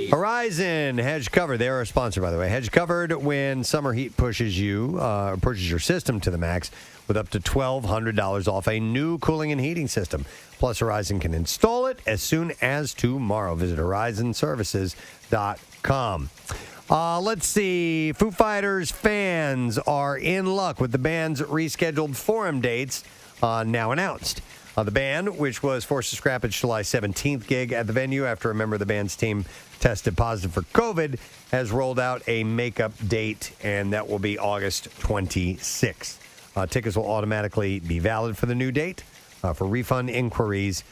Horizon Hedge Cover. They are a sponsor, by the way. Hedge Covered when summer heat pushes your system to the max with up to $1,200 off a new cooling and heating system. Plus, Horizon can install it as soon as tomorrow. Visit horizonservices.com. Let's see. Foo Fighters fans are in luck with the band's rescheduled Forum dates now announced. The band, which was forced to scrap its July 17th gig at the venue after a member of the band's team tested positive for COVID, has rolled out a makeup date, and that will be August 26th. Tickets will automatically be valid for the new date. For refund inquiries,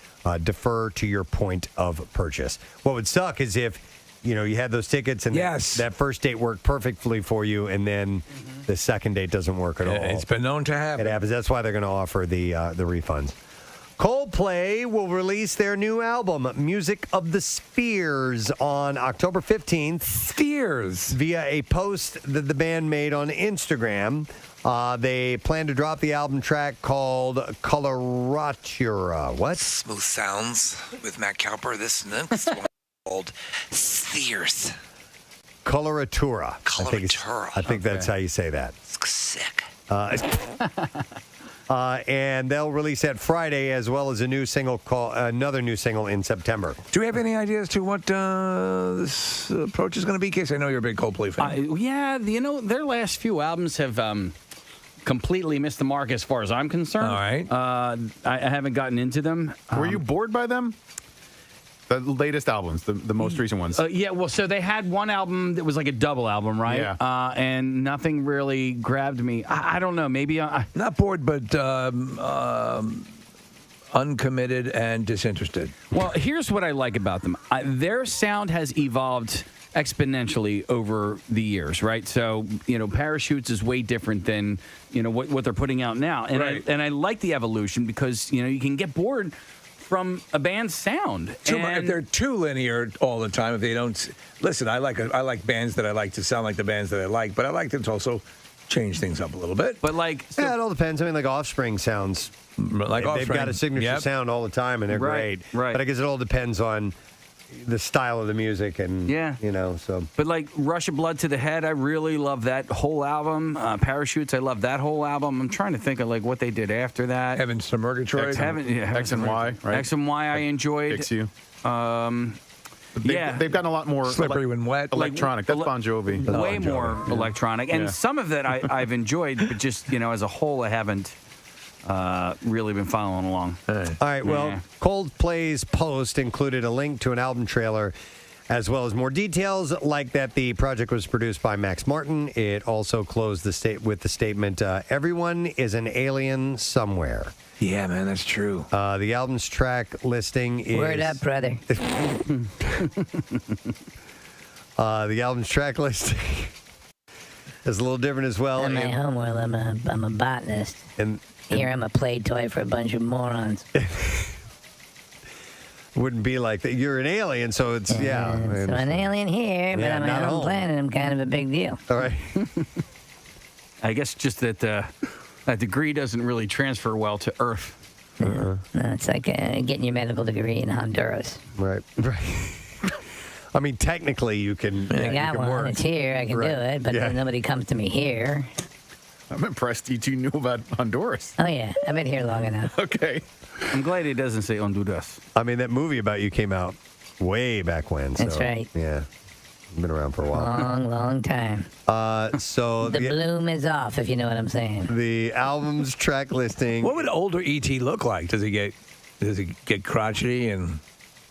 defer to your point of purchase. What would suck is if you had those tickets and that first date worked perfectly for you, and then the second date doesn't work at all. It's been known to happen. It happens. That's why they're going to offer the refunds. Coldplay will release their new album, Music of the Spheres, on October 15th. Spheres. Via a post that the band made on Instagram. They plan to drop the album track called Coloratura. What? Smooth sounds with Matt Cowper. This next one called Spheres. Coloratura. Coloratura. I think that's how you say that. Sick. And they'll release that Friday, as well as another new single in September. Do we have any idea as to what this approach is going to be? Case I know you're a big Coldplay fan. Yeah, their last few albums have completely missed the mark as far as I'm concerned. All right. I haven't gotten into them. Were you bored by them? The latest albums, the most recent ones. Yeah, well, so they had one album that was like a double album, right? Yeah. And nothing really grabbed me. I don't know. Maybe not bored, but uncommitted and disinterested. Well, here's what I like about them. Their sound has evolved exponentially over the years, right? So, Parachutes is way different than, what they're putting out now. And Right. I like the evolution because, you can get bored from a band's sound. If they're too linear all the time, if they don't listen, I like bands that I like to sound like the bands that I like, but I like them to also change things up a little bit. But yeah, it all depends. I mean, like Offspring sounds like they've Offspring. got a signature sound all the time, and they're Right, great. right. But I guess it all depends on the style of the music, and so. But like Rush of Blood to the Head, I really love that whole album. Parachutes, I love that whole album. I'm trying to think of like what they did after that. Heavens to Murgatroyd. X and Y, right? X and Y I enjoyed. Fix You. Yeah. They've gotten a lot more Slippery When Wet. electronic. That's Bon Jovi. Way more electronic. And some of that I've enjoyed, but just, as a whole, I haven't really been following along. All right, well, Coldplay's post included a link to an album trailer, as well as more details, like that the project was produced by Max Martin. It also closed with the statement, everyone is an alien somewhere. Yeah, man, that's true. The album's track listing is... Word up, brother. The album's track listing is a little different as well. In my homeworld, I'm a botanist. And here I'm a play toy for a bunch of morons. Wouldn't be like that. You're an alien, so it's, So an alien here, but on my home planet, I'm kind of a big deal. All right. I guess just that that degree doesn't really transfer well to Earth. No, it's like getting your medical degree in Honduras. Right. I mean, technically, you can. I got one. Work. It's here. I can do it, but then nobody comes to me here. I'm impressed you two knew about Honduras. Oh, yeah. I've been here long enough. Okay. I'm glad he doesn't say Honduras. I mean, that movie about you came out way back when. That's so, right. Yeah. Been around for a while. Long time. So the bloom is off, if you know what I'm saying. The album's track listing. What would older E.T. look like? Does he get crotchety and?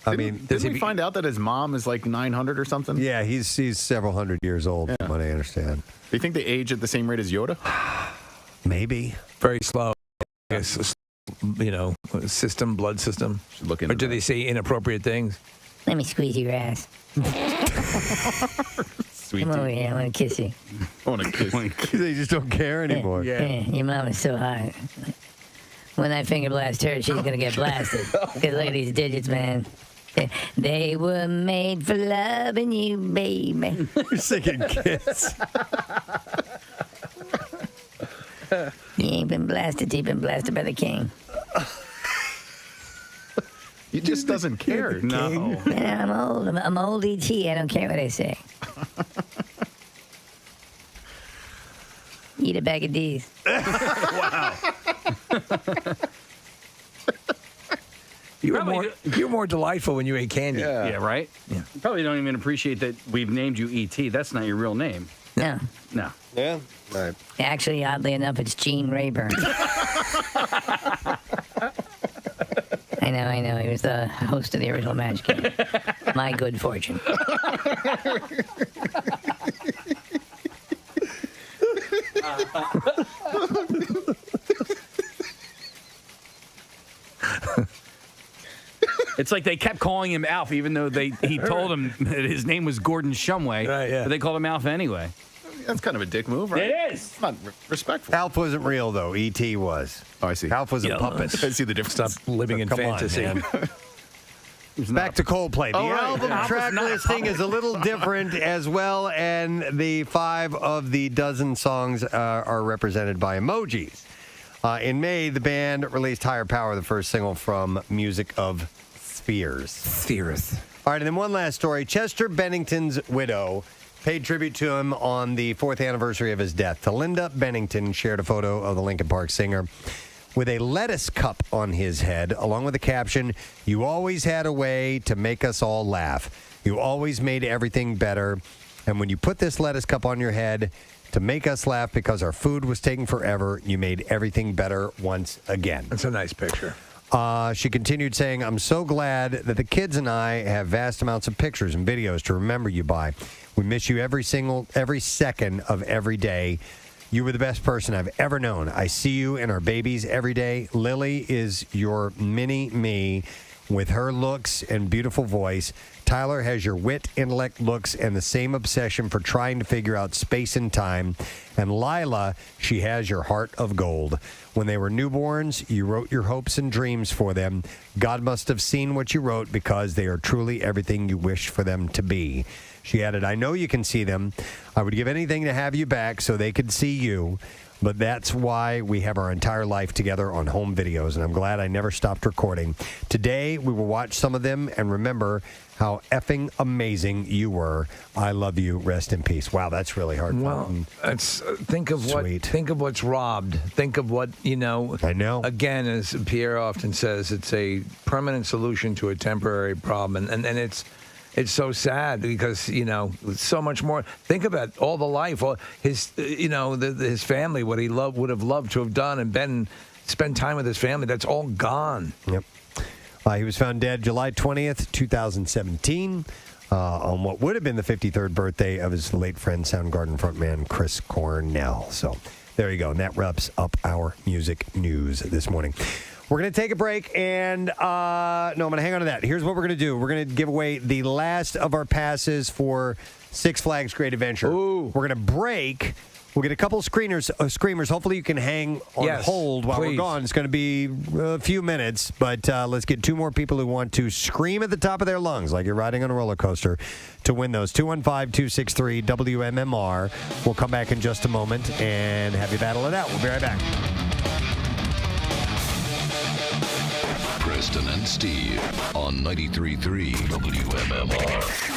I mean, didn't we find out that his mom is like 900 or something? Yeah, he's several hundred years old, from what I understand. Do you think they age at the same rate as Yoda? Maybe. Very slow. I guess, system, blood system. Or do they say inappropriate things? Let me squeeze your ass. Sweet. Come over here. I want to kiss you. I want to kiss you. They just don't care anymore. Your mom is so hot. When I finger blast her, she's going to get blasted. Because look at these digits, man. They were made for loving you, baby. You're singing Kiss. You ain't been blasted, you've been blasted by the king. He just doesn't care. No. Man, I'm old. I'm old E.T. I don't care what I say. Eat a bag of D's. Wow. You were more delightful when you ate candy. Yeah, right? Yeah. You probably don't even appreciate that we've named you E.T. That's not your real name. No. No. Yeah? All right. Actually, oddly enough, it's Gene Rayburn. I know. He was the host of the original Match Game. My good fortune. It's like they kept calling him Alf, even though he told him that his name was Gordon Shumway. Right, yeah. But they called him Alf anyway. That's kind of a dick move, right? It is. It's not respectful. Alf wasn't real, though. E.T. was. Oh, I see. Alf was a puppet. I see the difference. Stop living in Come on, fantasy. man. Back to Coldplay. The Oh, right. album Alf was track not a listing is a little different as well, and the 5 of the dozen songs are represented by emojis. In May, the band released Higher Power, the first single from Music of Spheres. All right, and then one last story. Chester Bennington's widow paid tribute to him on the 4th anniversary of his death. Linda Bennington shared a photo of the Linkin Park singer with a lettuce cup on his head, along with the caption, "You always had a way to make us all laugh. You always made everything better. And when you put this lettuce cup on your head to make us laugh because our food was taking forever, you made everything better once again." That's a nice picture. She continued saying, "I'm so glad that the kids and I have vast amounts of pictures and videos to remember you by. We miss you every second of every day. You were the best person I've ever known. I see you and our babies every day. Lily is your mini me with her looks and beautiful voice. Tyler has your wit, intellect, looks, and the same obsession for trying to figure out space and time. And Lila, she has your heart of gold. When they were newborns, you wrote your hopes and dreams for them. God must have seen what you wrote because they are truly everything you wished for them to be." She added, "I know you can see them. I would give anything to have you back so they could see you. But that's why we have our entire life together on home videos, and I'm glad I never stopped recording. Today, we will watch some of them and remember how effing amazing you were. I love you. Rest in peace." Wow, that's really heartfelt. Well, think of what's robbed. Think of what, I know. Again, as Pierre often says, it's a permanent solution to a temporary problem, and it's so sad because, so much more. Think about all the life, all his, his family, what he would have loved to have done and spend time with his family. That's all gone. Yep. He was found dead July 20th, 2017, on what would have been the 53rd birthday of his late friend, Soundgarden frontman Chris Cornell. So there you go. And that wraps up our music news this morning. We're going to take a break, and no, I'm going to hang on to that. Here's what we're going to do. We're going to give away the last of our passes for Six Flags Great Adventure. Ooh. We're going to break. We'll get a couple of screamers. Hopefully you can hang on hold while we're gone. It's going to be a few minutes, but let's get 2 more people who want to scream at the top of their lungs like you're riding on a roller coaster to win those. 215-263-WMMR. We'll come back in just a moment and have you battle it out. We'll be right back. Preston and Steve on 93.3 WMMR.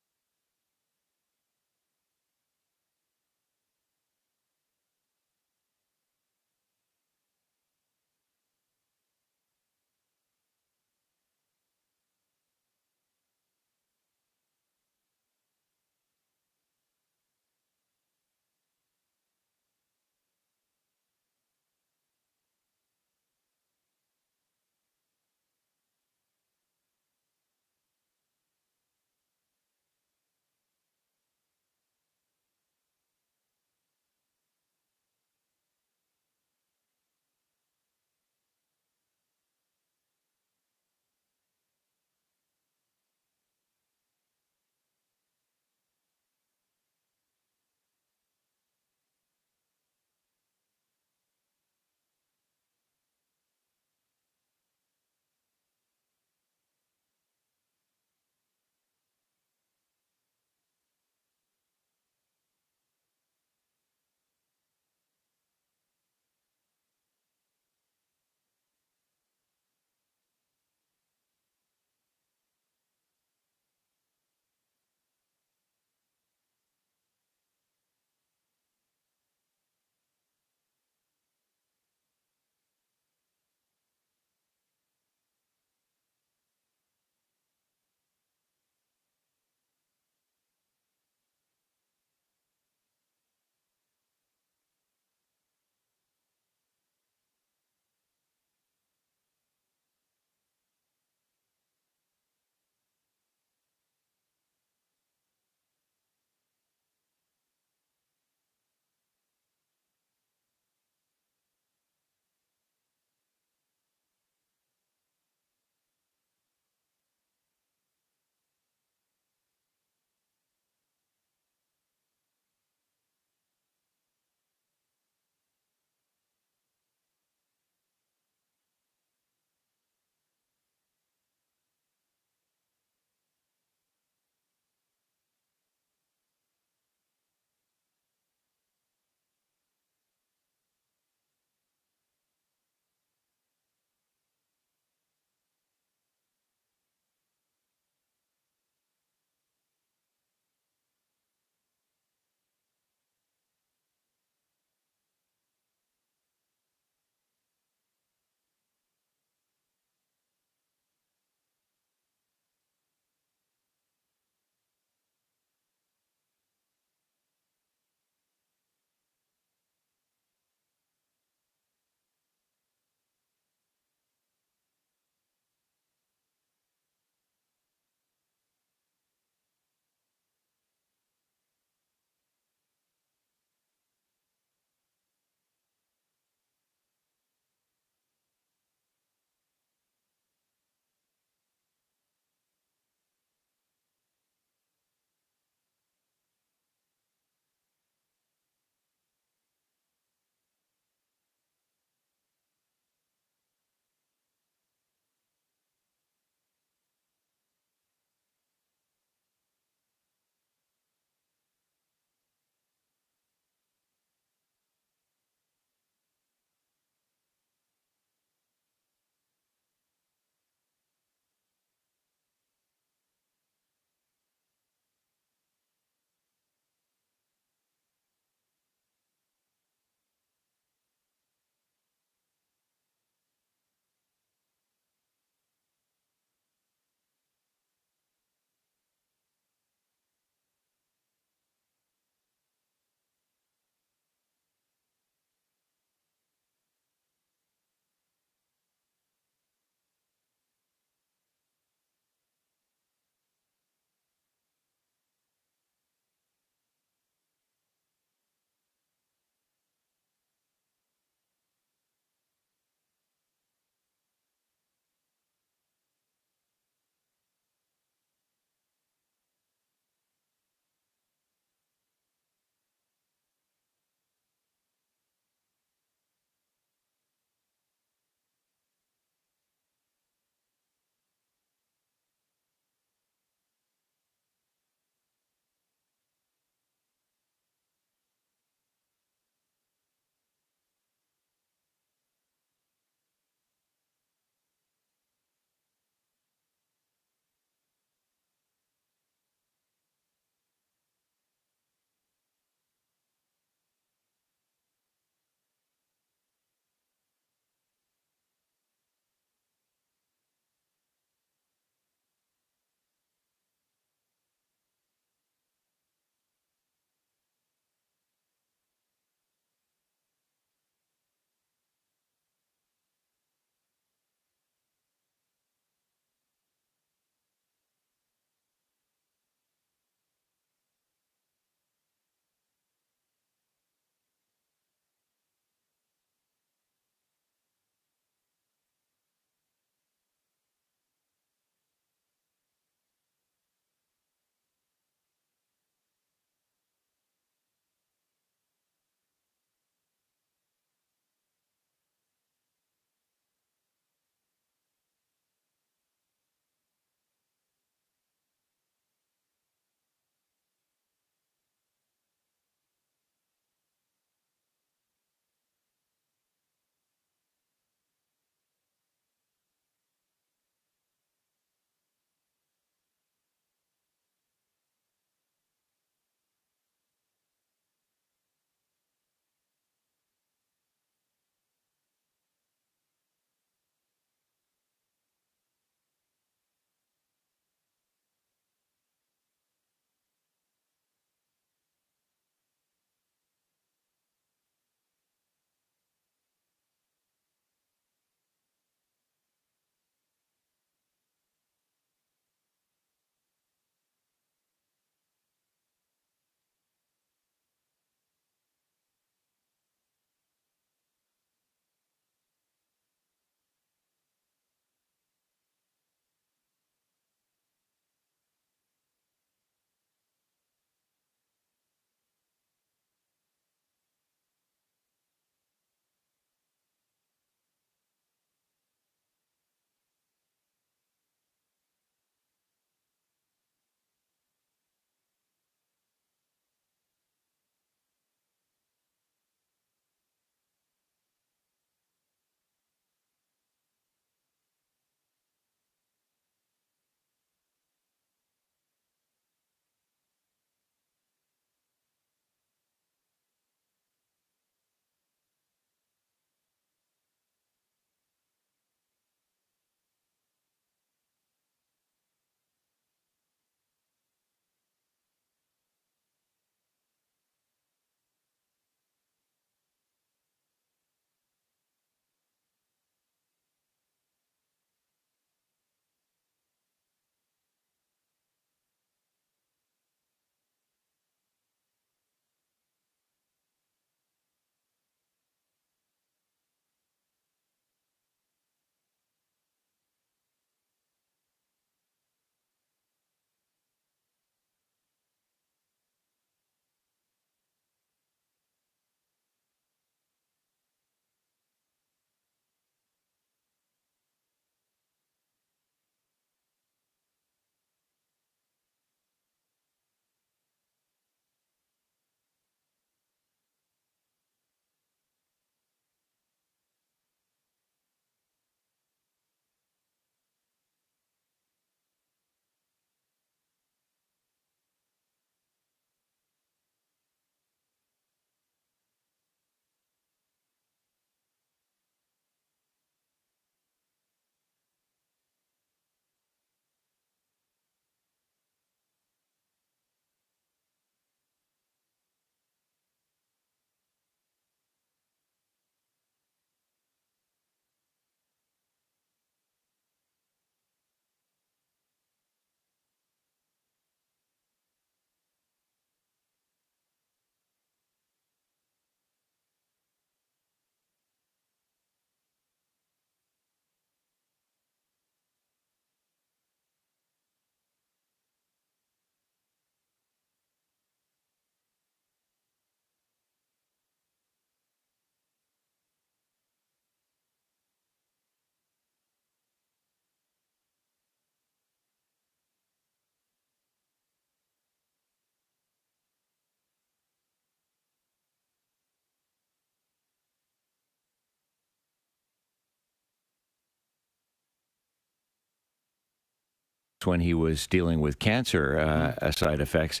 when he was dealing with cancer side effects.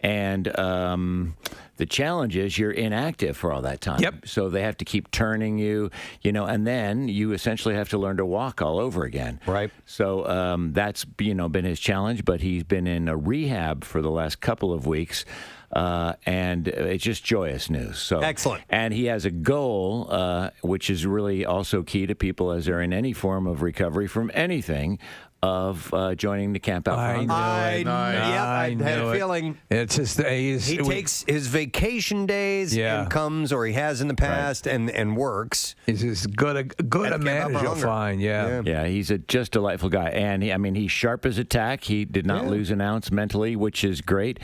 And the challenge is you're inactive for all that time. Yep. So they have to keep turning you, and then you essentially have to learn to walk all over again. Right. So that's, been his challenge, but he's been in a rehab for the last couple of weeks. And it's just joyous news. So excellent. And he has a goal, which is really also key to people as they're in any form of recovery from anything, of joining the Camp Out for Hunger. I had a feeling. It's just he takes his vacation days and comes, or he has in the past, and works. He's as good a man as you'll find. Yeah, he's just delightful guy, and he's sharp as a tack. He did not lose an ounce mentally, which is great.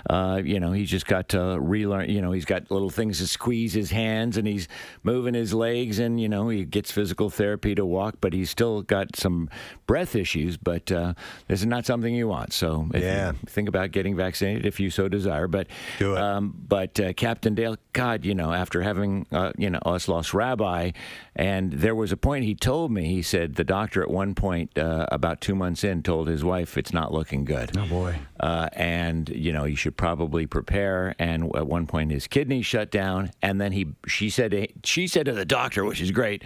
He's just got to relearn. He's got little things to squeeze his hands, and he's moving his legs, and he gets physical therapy to walk, but he's still got some breath issues. But this is not something you want. So if you think about getting vaccinated, if you so desire. But do it. But Captain Dale, God, after having us lost Rabbi, and there was a point he told me. He said the doctor at one point, about 2 months in, told his wife it's not looking good. Oh boy. And you should probably prepare. And at one point his kidneys shut down. And then she said to the doctor, which is great,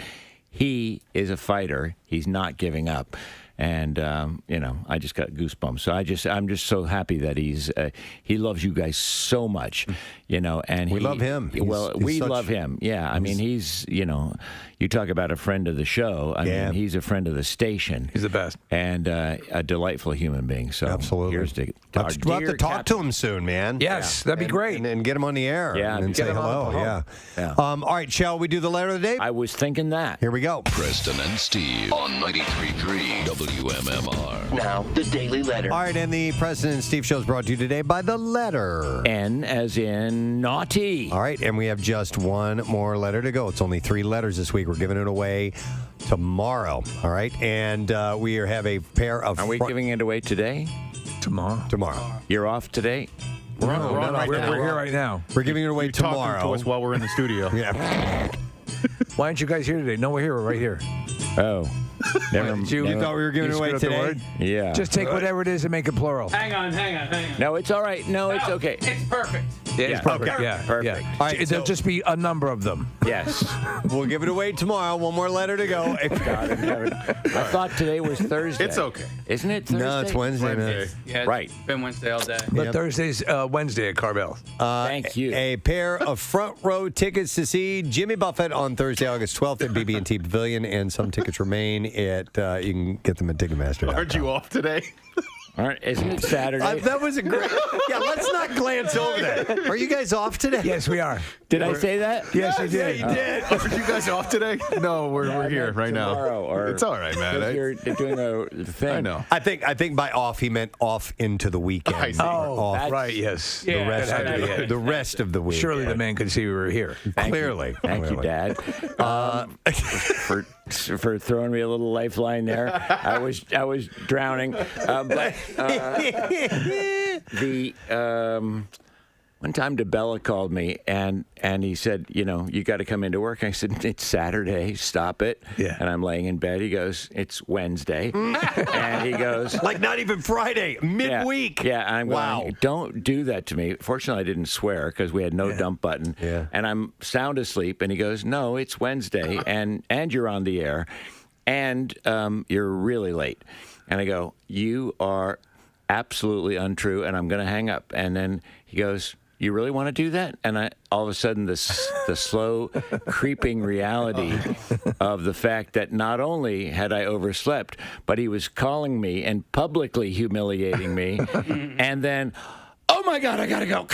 he is a fighter. He's not giving up. And I just got goosebumps. So I'm just so happy that he loves you guys so much, and we love him. We love him. Yeah, I mean he's you talk about a friend of the show. I mean he's a friend of the station. He's the best and a delightful human being. So absolutely. Here's we'll have to talk to him soon, man. Yes, that'd be great. And get him on the air. Yeah, and say hello. Yeah. All right, shall we do the letter of the day? I was thinking that. Here we go. Preston and Steve on 93.3 WMMR. Now, the Daily Letter. All right, and the Preston and Steve show is brought to you today by the letter N as in naughty. All right, and we have just one more letter to go. It's only 3 letters this week. We're giving it away tomorrow. All right, and we have a pair of... Are we giving it away today? Tomorrow. You're off today? We're here right now. We're giving it away tomorrow. Talking to us while we're in the studio. Yeah. Why aren't you guys here today? No, we're here. We're right here. Oh. You thought we were giving it away today? Yeah. Just take whatever it is and make it plural. Hang on. No, it's all right. No, it's okay. It's perfect. Yeah, it's perfect. Okay. Yeah, perfect. Yeah. All right, There'll just be a number of them. Yes. We'll give it away tomorrow. One more letter to go. God in heaven. I thought today was Thursday. It's okay. Isn't it Thursday? No, it's Wednesday, man. Yeah, right. It's been Wednesday all day. But Thursday's Wednesday at Carvel. Thank you. A pair of front row tickets to see Jimmy Buffett on Thursday, August 12th at BB&T Pavilion, and some tickets remain at, you can get them at Ticketmaster.com. Aren't you off today? All right, isn't it Saturday? That was a great... Yeah, let's not glance over that. Are you guys off today? Yes, we are. Did I say that? Yes, you did. Yeah, you did. Are you guys off today? No, we're here right now. Or it's all right, man. You're doing a thing. I know. I think by off he meant off into the weekend. I see. Off Right, yes. the rest of the week. Surely the man could see we were here. Clearly. Thank you, Dad. For throwing me a little lifeline there. I was drowning. But one time DeBella called me and he said, you got to come into work. I said, it's Saturday. Stop it. Yeah. And I'm laying in bed. He goes, it's Wednesday. And he goes, like not even Friday, midweek. Yeah. I'm going, don't do that to me. Fortunately, I didn't swear because we had no dump button. Yeah. And I'm sound asleep. And he goes, no, it's Wednesday. and you're on the air. And you're really late. And I go, you are absolutely untrue. And I'm going to hang up. And then he goes, you really want to do that? And all of a sudden, the slow creeping reality of the fact that not only had I overslept, but he was calling me and publicly humiliating me. And then, oh, my God, I got to go.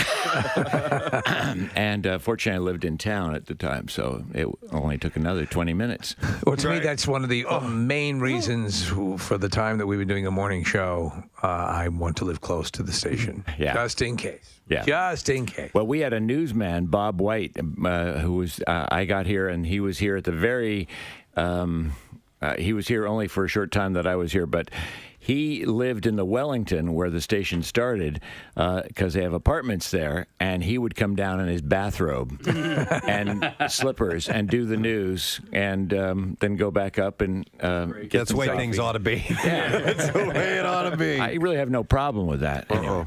And fortunately, I lived in town at the time, so it only took another 20 minutes. Well, to me, that's one of the main reasons for the time that we've been doing a morning show. I want to live close to the station, just in case. Yeah. Just in case. Well, we had a newsman, Bob White, who was, I got here, and he was here at the very, he was here only for a short time that I was here, but he lived in the Wellington where the station started because they have apartments there, and he would come down in his bathrobe and slippers and do the news, and then go back up and get That's the some way coffee. things ought to be. Yeah. That's the way it ought to be. I really have no problem with that. Anyway.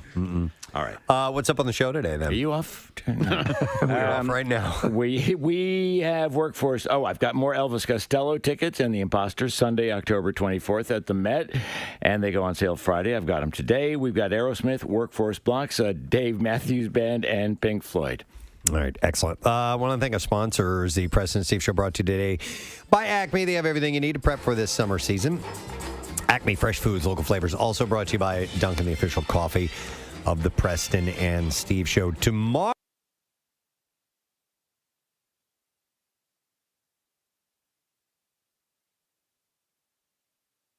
All right. What's up on the show today, then? Are you off? We're off right now. We have workforce. Oh, I've got more Elvis Costello tickets and The Imposters Sunday, October 24th at the Met, and they go on sale Friday. I've got them today. We've got Aerosmith, Workforce Blocks, Dave Matthews Band, and Pink Floyd. All right, excellent. I want to thank our sponsors. The Preston and Steve Show brought to you today by Acme. They have everything you need to prep for this summer season. Acme Fresh Foods, local flavors. Also brought to you by Dunkin', the official coffee of the Preston and Steve Show. Tomorrow.